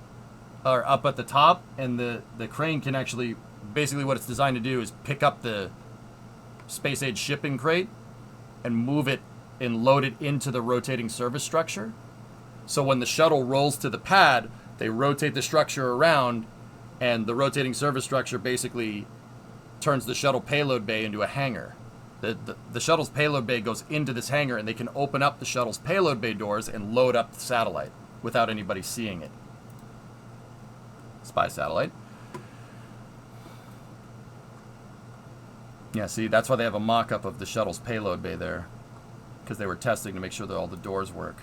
or up at the top, and the crane can actually, basically what it's designed to do is pick up the space-age shipping crate and move it and load it into the rotating service structure. So when the shuttle rolls to the pad, they rotate the structure around, and the rotating service structure basically turns the shuttle payload bay into a hangar. The shuttle's payload bay goes into this hangar, and they can open up the shuttle's payload bay doors and load up the satellite without anybody seeing it. Spy satellite. Yeah, see, that's why they have a mock-up of the shuttle's payload bay there, because they were testing to make sure that all the doors work.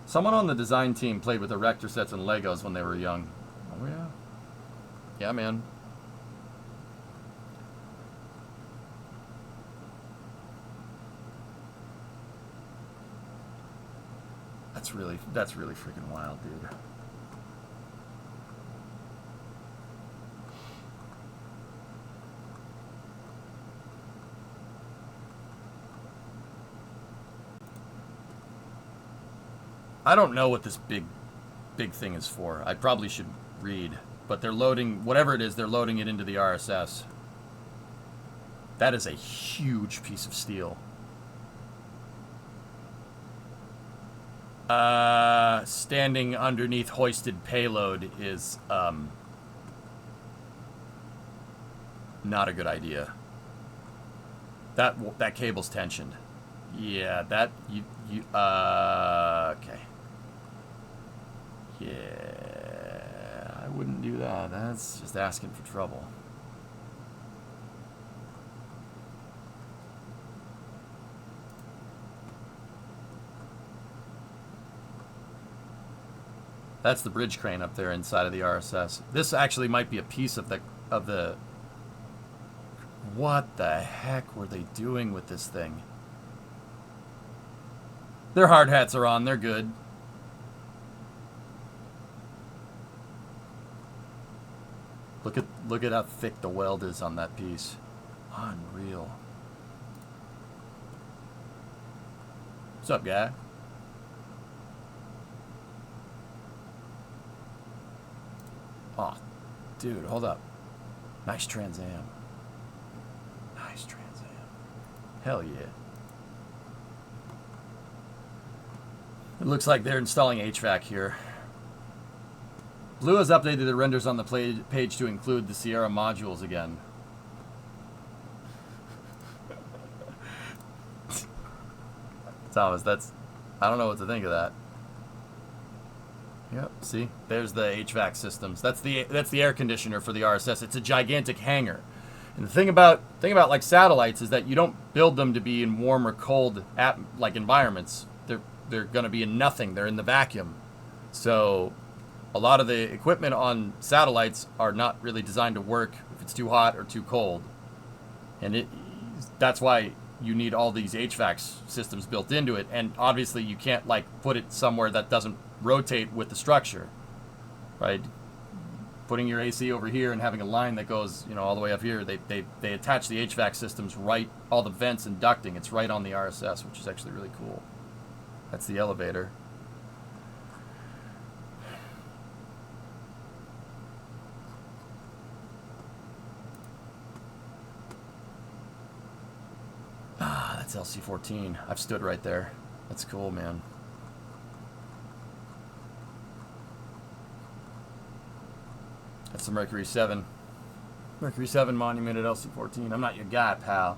Someone on the design team played with erector sets and Legos when they were young. Oh, yeah. Yeah, man. That's really freaking wild, dude. I don't know what this big thing is for. I probably should read, but they're loading whatever it is. They're loading it into the RSS. That is a huge piece of steel. Standing underneath hoisted payload is not a good idea. That cable's tensioned. Yeah, that you okay. Yeah, I wouldn't do that. That's just asking for trouble. That's the bridge crane up there inside of the RSS. This actually might be a piece of the what the heck were they doing with this thing? Their hard hats are on. They're good. Look at how thick the weld is on that piece. Unreal. What's up, guy? Oh, dude, hold up. Nice Trans Am. Nice Trans Am. Hell yeah. It looks like they're installing HVAC here. Blue has updated the renders on the page to include the Sierra modules again. Thomas, I don't know what to think of that. Yep, see? There's the HVAC systems. That's the air conditioner for the RSS. It's a gigantic hangar. And the thing about like satellites is that you don't build them to be in warm or cold like environments. They're going to be in nothing. They're in the vacuum. So a lot of the equipment on satellites are not really designed to work if it's too hot or too cold. And that's why you need all these HVAC systems built into it. And obviously you can't like put it somewhere that doesn't rotate with the structure, right? Putting your AC over here and having a line that goes, all the way up here, they attach the HVAC systems right, all the vents and ducting, it's right on the RSS, which is actually really cool. That's the elevator. Ah, that's LC-14. I've stood right there. That's cool, man. That's the Mercury 7. Mercury 7 monument at LC-14. I'm not your guy, pal.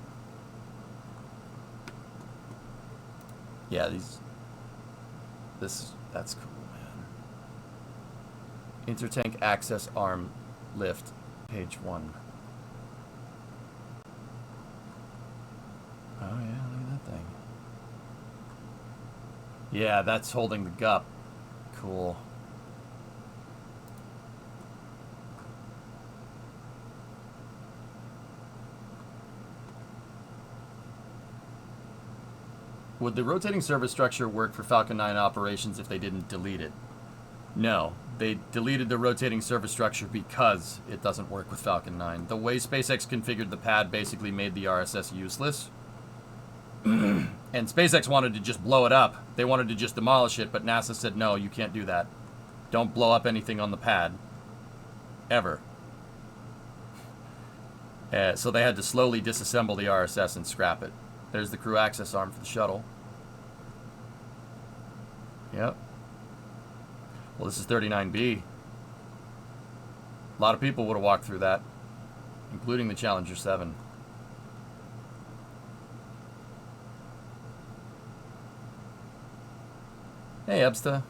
Yeah, that's cool, man. Intertank access arm lift, page 1. Oh yeah, look at that thing. Yeah, that's holding the gup. Cool. Would the rotating service structure work for Falcon 9 operations if they didn't delete it? No. They deleted the rotating service structure because it doesn't work with Falcon 9. The way SpaceX configured the pad basically made the RSS useless. And SpaceX wanted to just blow it up. They wanted to just demolish it, but NASA said, no, you can't do that. Don't blow up anything on the pad. Ever. So they had to slowly disassemble the RSS and scrap it. There's the crew access arm for the shuttle. Yep. Well, this is 39B. A lot of people would have walked through that, including the Challenger 7. Hey, Ebsta.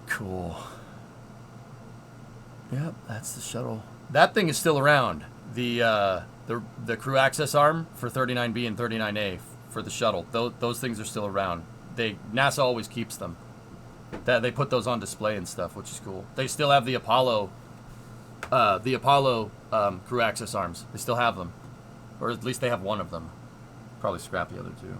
Cool. Yep, that's the shuttle. That thing is still around. The crew access arm for 39B and 39A for the shuttle. Those things are still around. NASA always keeps them. They put those on display and stuff, which is cool. They still have the Apollo crew access arms. They still have them, or at least they have one of them. Probably scrap the other two.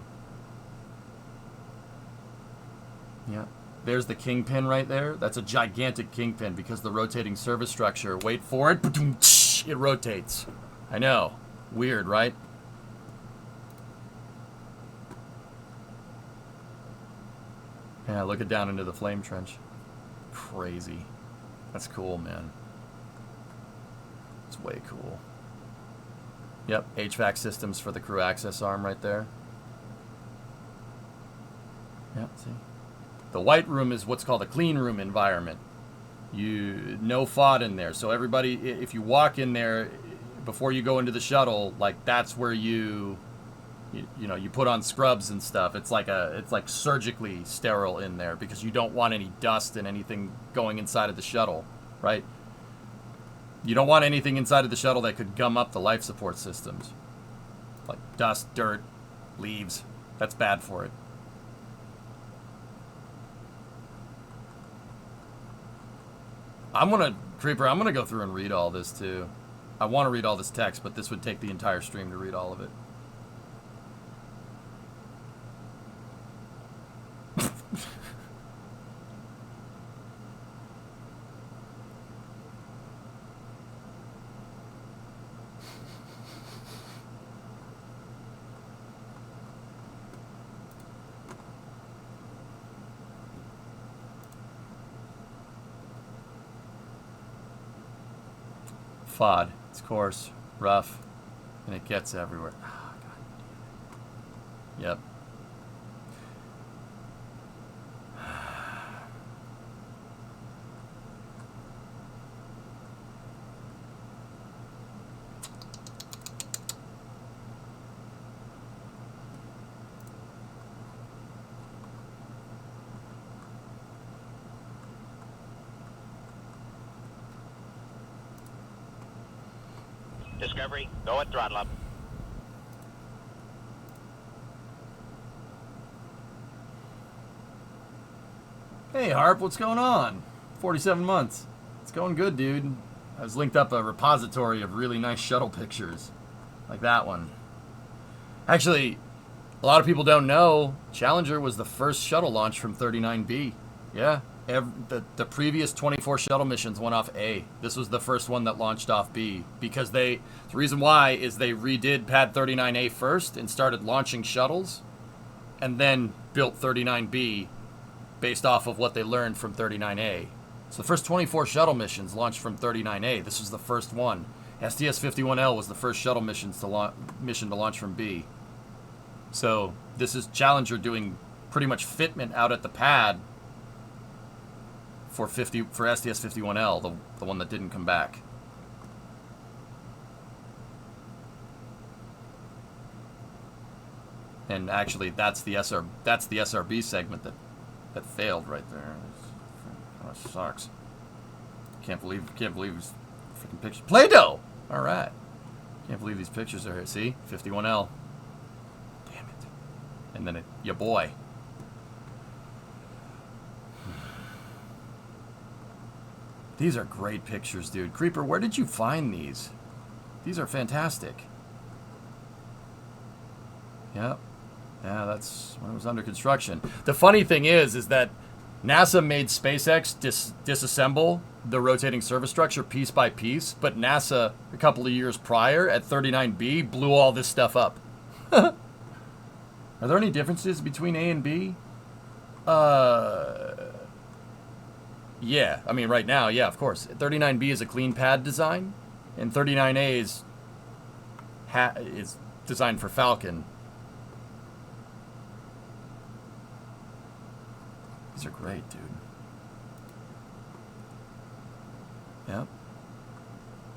Yeah. There's the kingpin right there. That's a gigantic kingpin because the rotating service structure, wait for it, it rotates. I know. Weird, right? Yeah, look it down into the flame trench. Crazy. That's cool, man. It's way cool. Yep, HVAC systems for the crew access arm right there. Yep, see? The white room is what's called a clean room environment. No FOD in there. So everybody, if you walk in there before you go into the shuttle, like that's where you put on scrubs and stuff. It's like surgically sterile in there because you don't want any dust and anything going inside of the shuttle, right? You don't want anything inside of the shuttle that could gum up the life support systems. Like dust, dirt, leaves. That's bad for it. Creeper, I'm gonna go through and read all this too. I want to read all this text, but this would take the entire stream to read all of it. FOD. It's coarse, rough, and it gets everywhere. Oh, God. Yep. Discovery, go at throttle up. Hey, Harp, what's going on? 47 months. It's going good, dude. I was linked up a repository of really nice shuttle pictures. Like that one. Actually, a lot of people don't know, Challenger was the first shuttle launch from 39B. Yeah, the previous 24 shuttle missions went off A. This was the first one that launched off B. Because the reason why is they redid Pad 39A first and started launching shuttles. And then built 39B based off of what they learned from 39A. So the first 24 shuttle missions launched from 39A. This was the first one. STS-51L was the first shuttle mission to launch from B. So this is Challenger doing pretty much fitment out at the pad for STS-51L, the one that didn't come back. And actually, that's the SRB segment that failed right there. Kind of sucks. Can't believe these freaking pictures. Play-Doh. All right. Can't believe these pictures are here. See, 51L. Damn it. And then your boy. These are great pictures, dude. Creeper, where did you find these? These are fantastic. Yep. Yeah, that's when it was under construction. The funny thing is that NASA made SpaceX disassemble the rotating service structure piece by piece, but NASA, a couple of years prior, at 39B, blew all this stuff up. Are there any differences between A and B? Yeah. I mean, right now, yeah, of course. 39B is a clean pad design, and 39A is designed for Falcon. These are great, dude. Yep.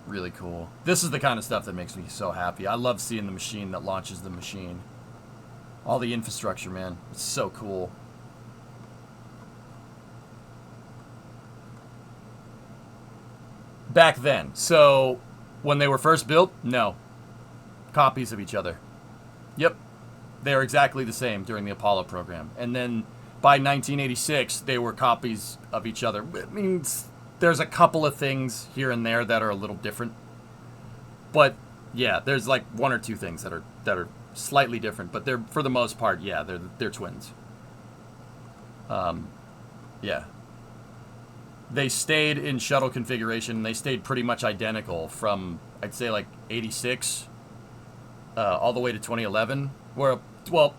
Really cool. This is the kind of stuff that makes me so happy. I love seeing the machine that launches the machine. All the infrastructure, man. It's so cool. Back then. So, when they were first built, no. Copies of each other. Yep. They are exactly the same during the Apollo program. And then by 1986, they were copies of each other. It means there's a couple of things here and there that are a little different. But yeah, there's like one or two things that are slightly different, but they're, for the most part, yeah, they're twins. Yeah. They stayed in shuttle configuration. They stayed pretty much identical from, I'd say, like 86 all the way to 2011. Well,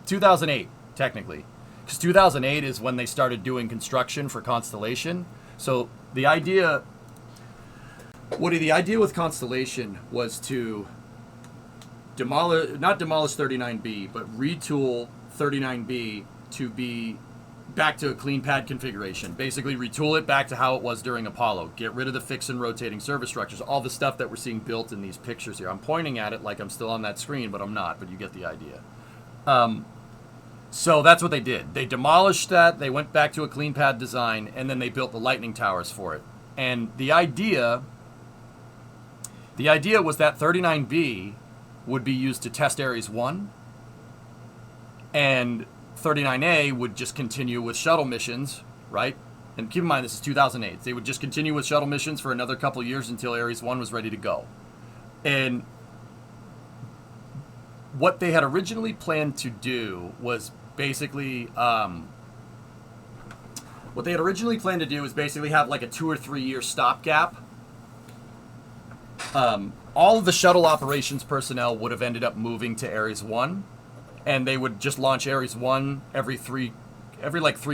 2008, technically. Because 2008 is when they started doing construction for Constellation. So the idea, Woody, the idea with Constellation was to not demolish 39B, but retool 39B to be back to a clean pad configuration. Basically retool it back to how it was during Apollo. Get rid of the fixed and rotating service structures. All the stuff that we're seeing built in these pictures here. I'm pointing at it like I'm still on that screen, but I'm not, but you get the idea. So that's what they did. They demolished that, they went back to a clean pad design, and then they built the lightning towers for it. And the idea was that 39B would be used to test Ares 1, and 39A would just continue with shuttle missions, right? And keep in mind, this is 2008. They would just continue with shuttle missions for another couple years until Ares 1 was ready to go. And what they had originally planned to do was basically, have like a 2 or 3 year stopgap. All of the shuttle operations personnel would have ended up moving to Ares 1, and they would just launch Ares 1 every 3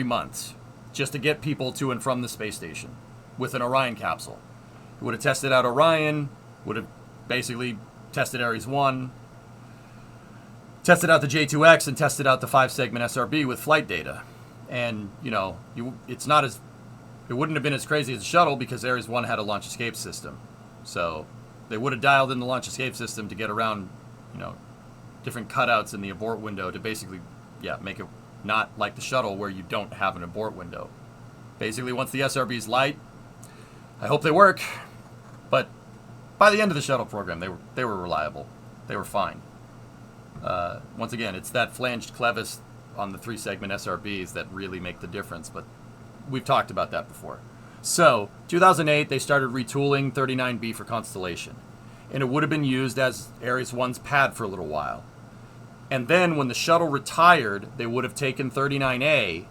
months, just to get people to and from the space station with an Orion capsule. It would have tested out Orion, would have basically tested Ares 1, tested out the J2X, and tested out the 5-segment SRB with flight data. And, you know, it wouldn't have been as crazy as a shuttle because Ares 1 had a launch escape system. So they would have dialed in the launch escape system to get around, you know, different cutouts in the abort window to basically, yeah, make it not like the shuttle where you don't have an abort window. Basically, once the SRB's light, I hope they work, but by the end of the shuttle program, they were reliable. They were fine. Once again, it's that flanged clevis on the 3-segment SRBs that really make the difference, but we've talked about that before. So, 2008, they started retooling 39B for Constellation, and it would have been used as Ares 1's pad for a little while. And then when the shuttle retired, they would have taken 39A.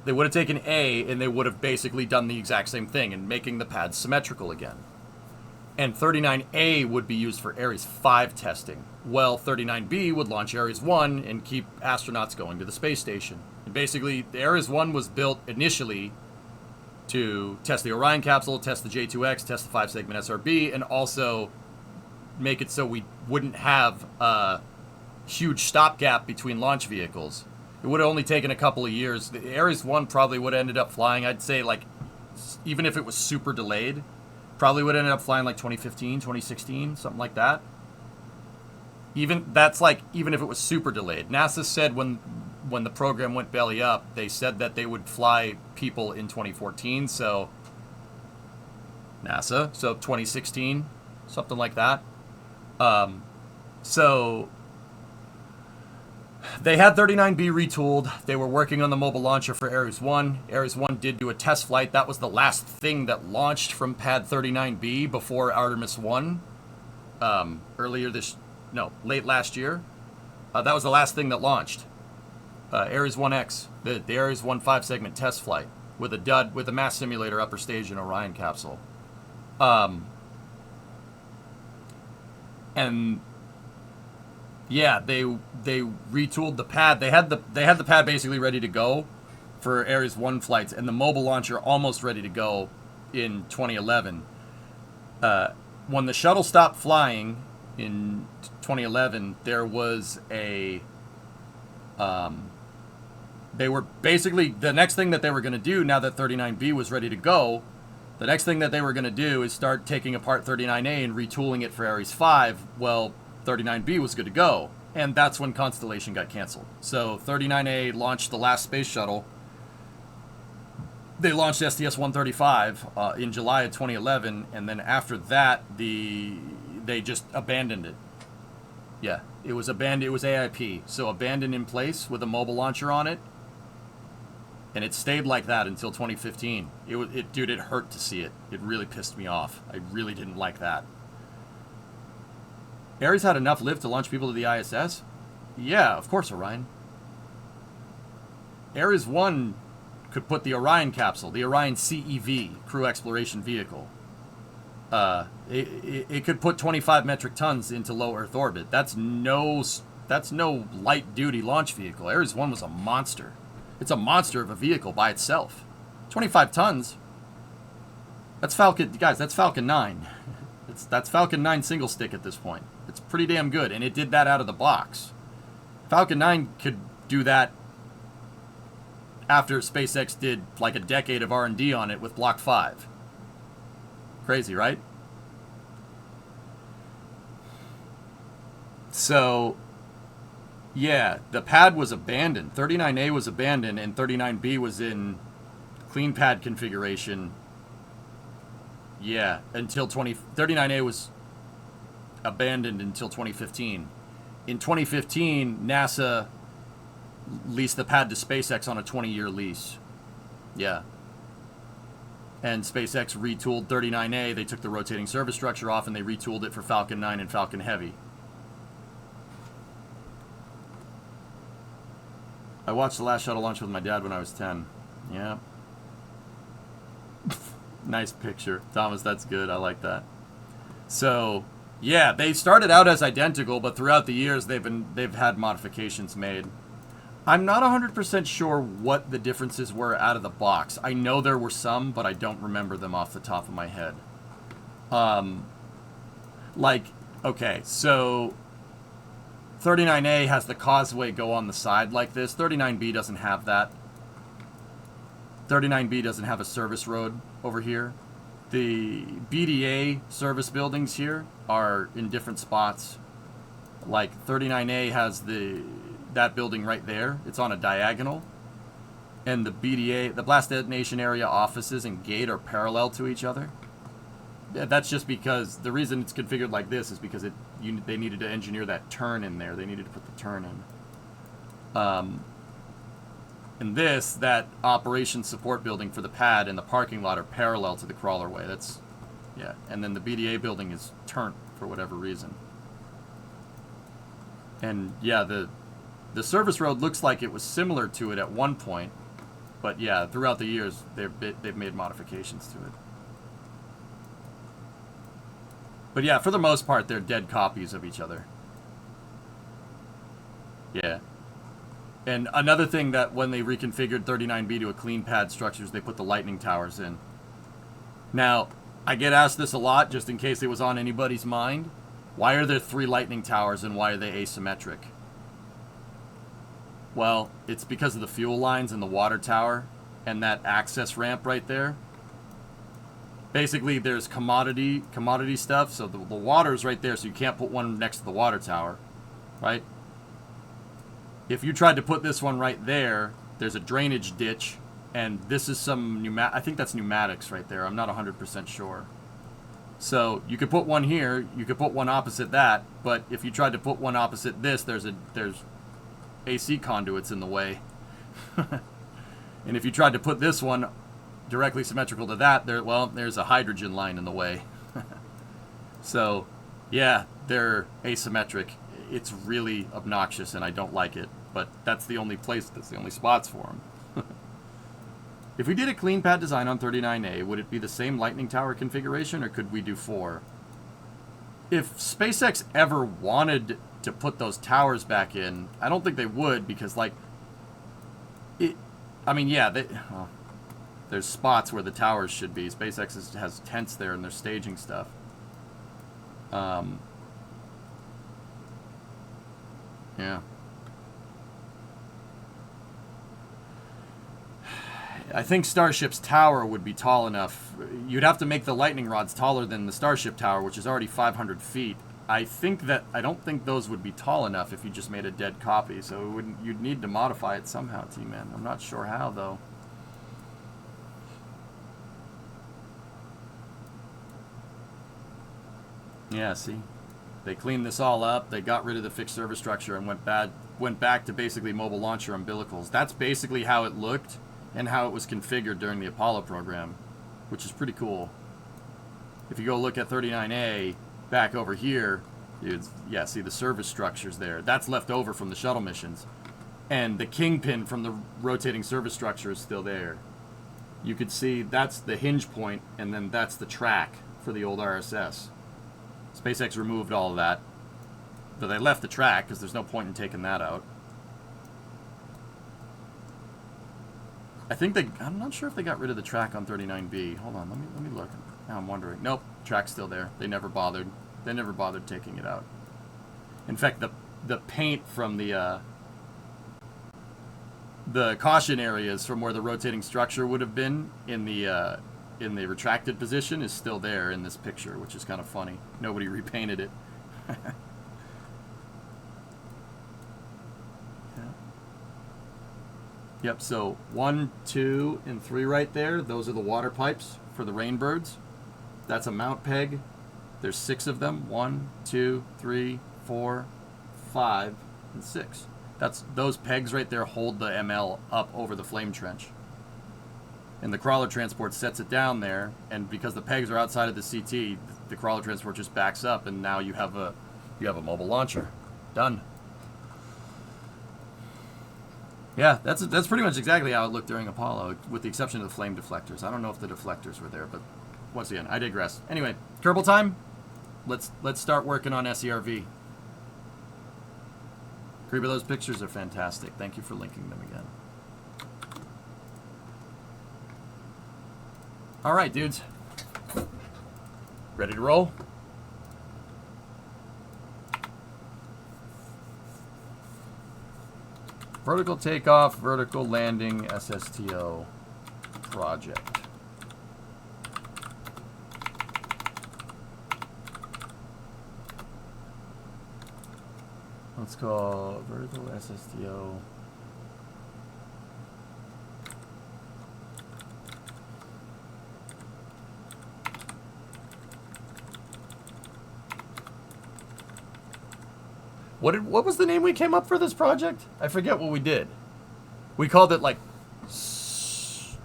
They would have taken A, and they would have basically done the exact same thing and making the pads symmetrical again. And 39A would be used for Ares 5 testing. Well, 39B would launch Ares 1 and keep astronauts going to the space station. And basically, the Ares 1 was built initially to test the Orion capsule, test the J2X, test the 5-segment SRB, and also make it so we wouldn't have a huge stopgap between launch vehicles. It would have only taken a couple of years. The Ares 1 probably would have ended up flying, I'd say, like, even if it was super delayed, probably would have ended up flying like 2015, 2016, something like that. Even if it was super delayed. NASA said when the program went belly up, they said that they would fly people in 2014, so 2016, something like that. So they had 39B retooled. They were working on the mobile launcher for Ares 1. Ares 1 did do a test flight. That was the last thing that launched from pad 39B before Artemis 1. Late last year. That was the last thing that launched. Ares 1X, the Ares 1 5-segment test flight with a mass simulator upper stage and Orion capsule. And yeah, they retooled the pad. They had the pad basically ready to go for Ares 1 flights, and the mobile launcher almost ready to go in 2011. When the shuttle stopped flying in 2011, there was they were basically, the next thing that they were going to do now that 39B was ready to go, the next thing that they were going to do is start taking apart 39A and retooling it for Ares 5. Well, 39B was good to go, and that's when Constellation got canceled. So 39A launched the last space shuttle. They launched STS-135 in July of 2011, and then after that, they just abandoned it. Yeah, it was abandoned. It was AIP, so abandoned in place with a mobile launcher on it, and it stayed like that until 2015. Dude, it hurt to see it. It really pissed me off. I really didn't like that. Ares had enough lift to launch people to the ISS? Yeah, of course, Orion. Ares 1 could put the Orion capsule, the Orion CEV, Crew Exploration Vehicle. It could put 25 metric tons into low Earth orbit. That's no light-duty launch vehicle. Ares 1 was a monster. It's a monster of a vehicle by itself. 25 tons. That's Falcon 9. That's Falcon 9 single stick at this point. It's pretty damn good, and it did that out of the box. Falcon 9 could do that after SpaceX did like a decade of R&D on it with Block 5. Crazy, right? So, yeah, the pad was abandoned. 39A was abandoned, and 39B was in clean pad configuration. Yeah, until 39A was abandoned until 2015. In 2015, NASA leased the pad to SpaceX on a 20-year lease. Yeah. And SpaceX retooled 39A. They took the rotating service structure off, and they retooled it for Falcon 9 and Falcon Heavy. I watched the last shuttle launch with my dad when I was 10. Yeah. Nice picture. Thomas, that's good. I like that. So, yeah, they started out as identical, but throughout the years they've had modifications made. I'm not 100% sure what the differences were out of the box. I know there were some, but I don't remember them off the top of my head. Okay, so 39A has the causeway go on the side like this. 39B doesn't have that. 39B doesn't have a service road over here. The BDA service buildings here are in different spots. Like 39A has that building right there. It's on a diagonal. And the BDA, the blast detonation area offices and gate are parallel to each other. Yeah, that's just because the reason it's configured like this is because they needed to engineer that turn in there. They needed to put the turn in. And that operations support building for the pad and the parking lot are parallel to the crawlerway. That's, yeah. And then the BDA building is turned for whatever reason. And yeah, the service road looks like it was similar to it at one point, but yeah, throughout the years they've made modifications to it. But yeah, for the most part, they're dead copies of each other. Yeah. And another thing that when they reconfigured 39B to a clean pad structures, they put the lightning towers in. Now, I get asked this a lot, just in case it was on anybody's mind. Why are there 3 lightning towers and why are they asymmetric? Well, it's because of the fuel lines and the water tower and that access ramp right there. Basically, there's commodity stuff, so the water's right there, so you can't put one next to the water tower, right? If you tried to put this one right there, there's a drainage ditch, and this is some I think that's pneumatics right there. I'm not 100% sure. So you could put one here, you could put one opposite that, but if you tried to put one opposite this, there's AC conduits in the way. And if you tried to put this one directly symmetrical to that, there's a hydrogen line in the way. So, yeah, they're asymmetric. It's really obnoxious, and I don't like it. But that's the only spots for them. If we did a clean pad design on 39A, would it be the same lightning tower configuration, or could we do 4? If SpaceX ever wanted to put those towers back in, I don't think they would, because, like, there's spots where the towers should be. SpaceX has tents there, and they're staging stuff. Yeah. I think Starship's tower would be tall enough. You'd have to make the lightning rods taller than the Starship tower, which is already 500 feet. I don't think those would be tall enough if you just made a dead copy. So you'd need to modify it somehow, T-Man. I'm not sure how, though. Yeah, see? They cleaned this all up. They got rid of the fixed service structure and went back to basically mobile launcher umbilicals. That's basically how it looked and how it was configured during the Apollo program, which is pretty cool. If you go look at 39A back over here, yeah, see the service structures there. That's left over from the shuttle missions. And the kingpin from the rotating service structure is still there. You could see that's the hinge point, and then that's the track for the old RSS. SpaceX removed all of that, but they left the track because there's no point in taking that out. I'm not sure if they got rid of the track on 39B. Hold on, let me look. Now I'm wondering. Nope, track's still there. They never bothered. They never bothered taking it out. In fact, the paint from the caution areas from where the rotating structure would have been in the retracted position is still there in this picture, which is kind of funny. Nobody repainted it. Yep, so 1, 2, and 3 right there. Those are the water pipes for the rainbirds. That's a mount peg. There's 6 of them. 1, 2, 3, 4, 5, and 6. Those pegs right there hold the ML up over the flame trench. And the crawler transport sets it down there, and because the pegs are outside of the CT, the crawler transport just backs up, and now you have a mobile launcher. Done. Yeah, that's pretty much exactly how it looked during Apollo, with the exception of the flame deflectors. I don't know if the deflectors were there, but once again, I digress. Anyway, Kerbal time. Let's start working on SERV. Creeper, those pictures are fantastic. Thank you for linking them again. All right, dudes. Ready to roll? Vertical takeoff, vertical landing, SSTO project. Let's call vertical SSTO. What was the name we came up for this project? I forget what we did. We called it like Stirved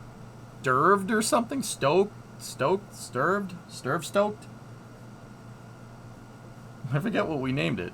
or something? Stoked? Stirved? Stoked? I forget what we named it.